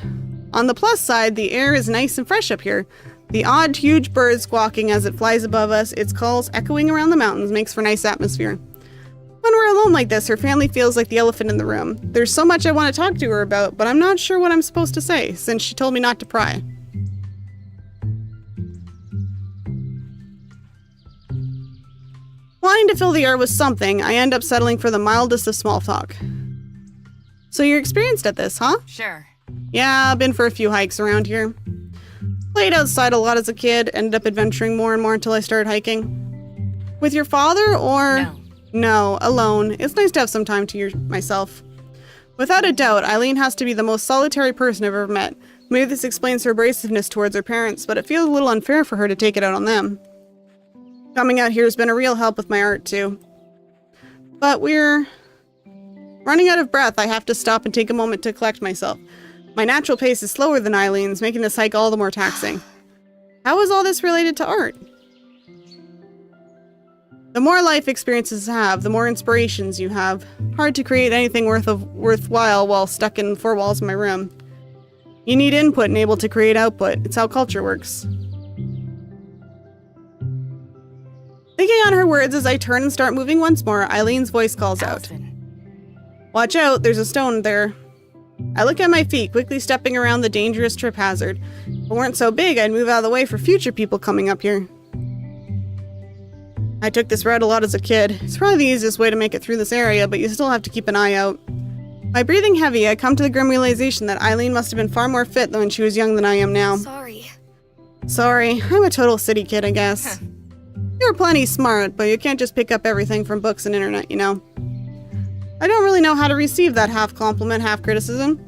On the plus side, the air is nice and fresh up here. The odd, huge bird squawking as it flies above us, its calls echoing around the mountains, makes for a nice atmosphere. When we're alone like this, her family feels like the elephant in the room. There's so much I want to talk to her about, but I'm not sure what I'm supposed to say, since she told me not to pry. Wanting to fill the air with something, I end up settling for the mildest of small talk. So you're experienced at this, huh?
Sure.
Yeah, I've been for a few hikes around here. Played outside a lot as a kid, ended up adventuring more and more until I started hiking. With your father, or...?
No.
No, alone. It's nice to have some time to myself. Without a doubt, Eileen has to be the most solitary person I've ever met. Maybe this explains her abrasiveness towards her parents, but it feels a little unfair for her to take it out on them. Coming out here has been a real help with my art, too. But we're running out of breath. I have to stop and take a moment to collect myself. My natural pace is slower than Eileen's, making this hike all the more taxing. How is all this related to art? The more life experiences have, the more inspirations you have. Hard to create anything worthwhile while stuck in four walls of my room. You need input and able to create output. It's how culture works. Thinking on her words as I turn and start moving once more, Eileen's voice calls out.
Allison.
Watch out, there's a stone there. I look at my feet, quickly stepping around the dangerous trip hazard. If it weren't so big, I'd move out of the way for future people coming up here. I took this route a lot as a kid. It's probably the easiest way to make it through this area, but you still have to keep an eye out. By breathing heavy, I come to the grim realization that Eileen must have been far more fit when she was young than I am now. Sorry, I'm a total city kid, I guess. You're plenty smart, but you can't just pick up everything from books and internet, you know. I don't really know how to receive that half compliment, half criticism.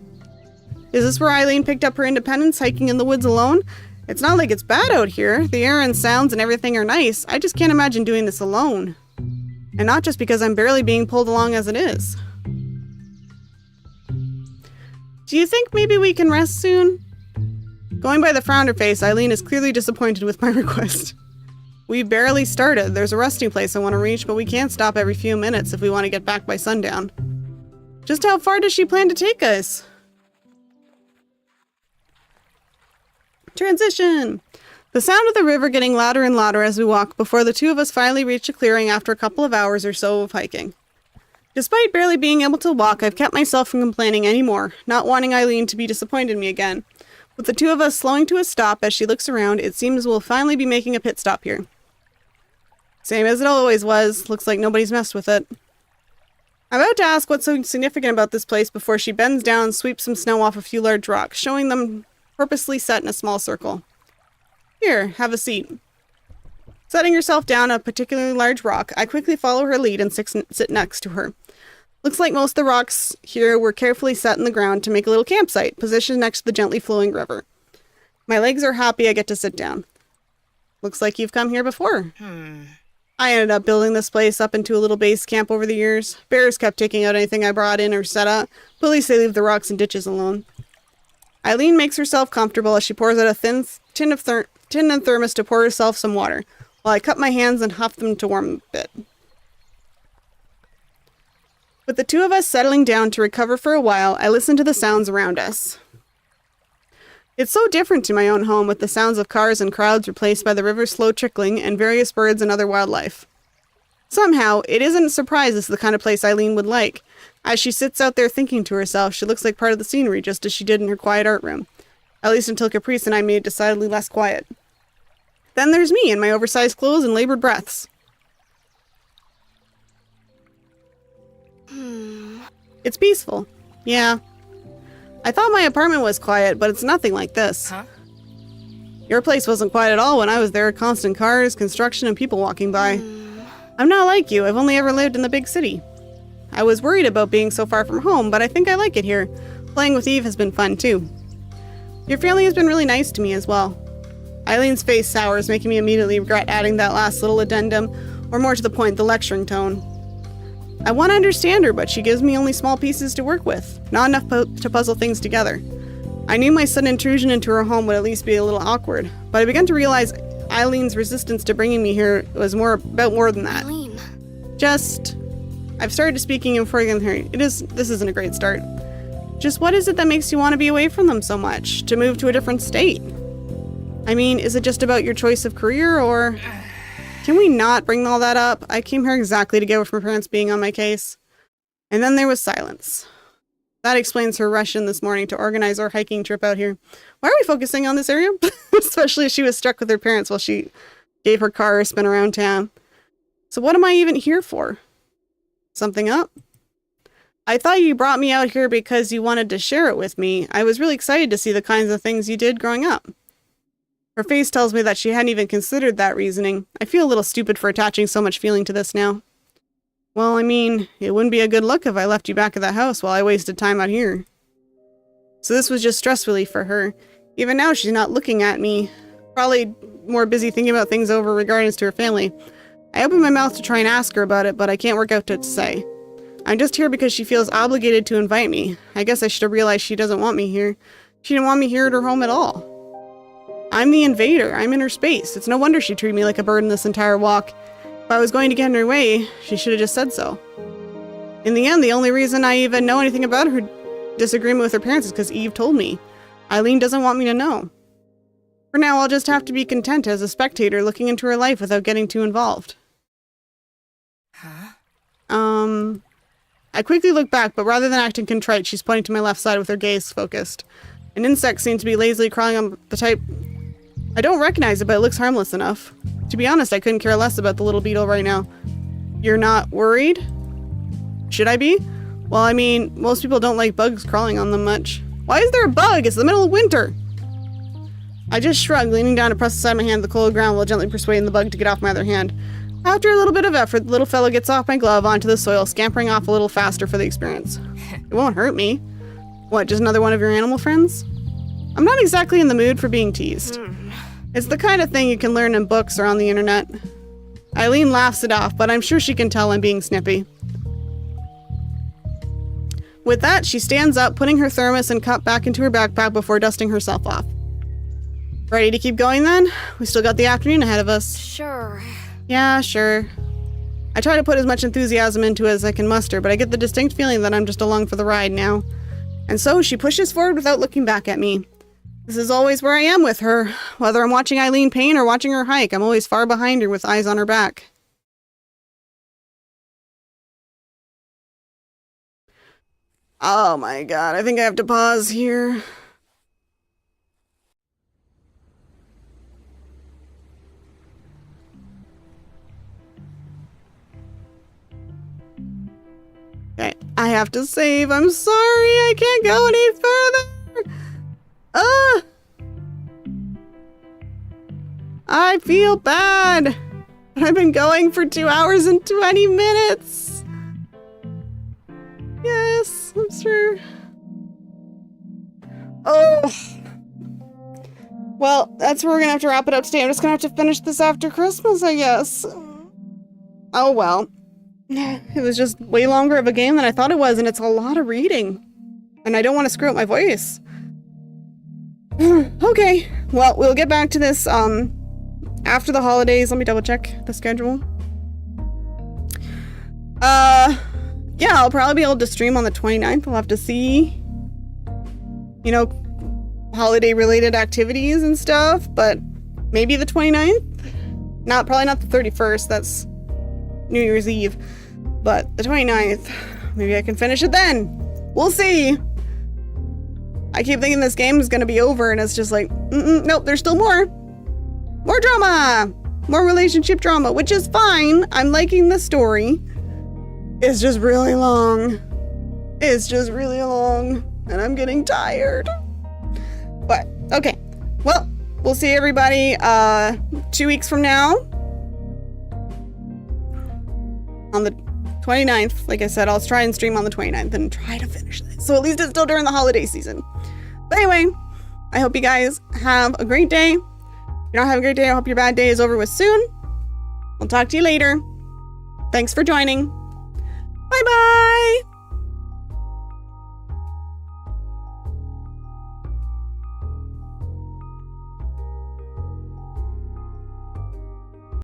Is this where Eileen picked up her independence, hiking in the woods alone? It's not like it's bad out here. The air and sounds and everything are nice. I just can't imagine doing this alone. And not just because I'm barely being pulled along as it is. Do you think maybe we can rest soon? Going by the frowner face, Eileen is clearly disappointed with my request. We barely started. There's a resting place I want to reach, but we can't stop every few minutes if we want to get back by sundown. Just how far does she plan to take us? Transition! The sound of the river getting louder and louder as we walk before the two of us finally reach a clearing after a couple of hours or so of hiking. Despite barely being able to walk, I've kept myself from complaining anymore, not wanting Eileen to be disappointed in me again. With the two of us slowing to a stop as she looks around, it seems we'll finally be making a pit stop here. Same as it always was. Looks like nobody's messed with it. I'm about to ask what's so significant about this place before she bends down and sweeps some snow off a few large rocks, showing them purposely set in a small circle. Here, have a seat. Setting herself down on a particularly large rock, I quickly follow her lead and sit next to her. Looks like most of the rocks here were carefully set in the ground to make a little campsite, positioned next to the gently flowing river. My legs are happy I get to sit down. Looks like you've come here before. I ended up building this place up into a little base camp over the years. Bears kept taking out anything I brought in or set up, but at least they leave the rocks and ditches alone. Eileen makes herself comfortable as she pours out a tin and thermos to pour herself some water, while I cup my hands and huff them to warm a bit. With the two of us settling down to recover for a while, I listen to the sounds around us. It's so different to my own home, with the sounds of cars and crowds replaced by the river's slow trickling and various birds and other wildlife. Somehow, it isn't a surprise this is the kind of place Eileen would like. As she sits out there thinking to herself, she looks like part of the scenery just as she did in her quiet art room. At least until Caprice and I made it decidedly less quiet. Then there's me in my oversized clothes and labored breaths. It's peaceful. Yeah. I thought my apartment was quiet, but it's nothing like this. Your place wasn't quiet at all when I was there. Constant cars, construction, and people walking by. I'm not like you. I've only ever lived in the big city. I was worried about being so far from home, but I think I like it here. Playing with Eve has been fun, too. Your family has been really nice to me as well. Eileen's face sours, making me immediately regret adding that last little addendum, or more to the point, the lecturing tone. I want to understand her, but she gives me only small pieces to work with, not enough to puzzle things together. I knew my sudden intrusion into her home would at least be a little awkward, but I began to realize Eileen's resistance to bringing me here was about more than that.
Eileen.
I've started speaking and forgetting her. This isn't a great start. Just what is it that makes you want to be away from them so much? To move to a different state? I mean, is it just about your choice of career, or... Can we not bring all that up? I came here exactly to get away from my parents being on my case. And then there was silence. That explains her rush in this morning to organize our hiking trip out here. Why are we focusing on this area? Especially as she was stuck with her parents while she gave her car a spin around town. So what am I even here for? Something up? I thought you brought me out here because you wanted to share it with me. I was really excited to see the kinds of things you did growing up. Her face tells me that she hadn't even considered that reasoning. I feel a little stupid for attaching so much feeling to this now. Well, I mean, it wouldn't be a good look if I left you back at that house while I wasted time out here. So this was just stress relief for her. Even now, she's not looking at me. Probably more busy thinking about things over regards to her family. I opened my mouth to try and ask her about it, but I can't work out what to say. I'm just here because she feels obligated to invite me. I guess I should have realized she doesn't want me here. She didn't want me here at her home at all. I'm the invader. I'm in her space. It's no wonder she treated me like a burden this entire walk. If I was going to get in her way, she should have just said so. In the end, the only reason I even know anything about her disagreement with her parents is because Eve told me. Eileen doesn't want me to know. For now, I'll just have to be content as a spectator looking into her life without getting too involved.
Huh?
I quickly look back, but rather than acting contrite, she's pointing to my left side with her gaze focused. An insect seems to be lazily crawling on the type... I don't recognize it, but it looks harmless enough. To be honest, I couldn't care less about the little beetle right now. You're not worried? Should I be? Well, I mean, most people don't like bugs crawling on them much. Why is there a bug? It's the middle of winter! I just shrugged, leaning down to press aside my hand to the cold ground while gently persuading the bug to get off my other hand. After a little bit of effort, the little fellow gets off my glove onto the soil, scampering off a little faster for the experience. It won't hurt me. What, just another one of your animal friends? I'm not exactly in the mood for being teased. It's the kind of thing you can learn in books or on the internet. Eileen laughs it off, but I'm sure she can tell I'm being snippy. With that, she stands up, putting her thermos and cup back into her backpack before dusting herself off. Ready to keep going then? We still got the afternoon ahead of us.
Sure.
Yeah, sure. I try to put as much enthusiasm into it as I can muster, but I get the distinct feeling that I'm just along for the ride now. And so she pushes forward without looking back at me. This is always where I am with her. Whether I'm watching Eileen paint or watching her hike, I'm always far behind her with eyes on her back. Oh my god, I think I have to pause here. Okay, I have to save. I'm sorry, I can't go any further. I feel bad. I've been going for 2 hours and 20 minutes. Yes, I'm sure. Oh. Well, that's where we're gonna have to wrap it up today. I'm just gonna have to finish this after Christmas, I guess. Oh well. It was just way longer of a game than I thought it was, and it's a lot of reading. And I don't want to screw up my voice. Okay, well, we'll get back to this after the holidays. Let me double check the schedule. Yeah, I'll probably be able to stream on the 29th. We'll have to see, you know, holiday-related activities and stuff, but maybe the 29th? Probably not the 31st, that's New Year's Eve, but the 29th. Maybe I can finish it then. We'll see. I keep thinking this game is gonna be over, and it's just like, nope, there's still more. More drama! More relationship drama, which is fine. I'm liking the story. It's just really long. It's just really long, and I'm getting tired. But, okay. Well, we'll see everybody 2 weeks from now. On the 29th, like I said, I'll try and stream on the 29th and try to finish it. So at least it's still during the holiday season. But anyway, I hope you guys have a great day. If you don't have a great day, I hope your bad day is over with soon. I'll talk to you later. Thanks for joining. Bye-bye!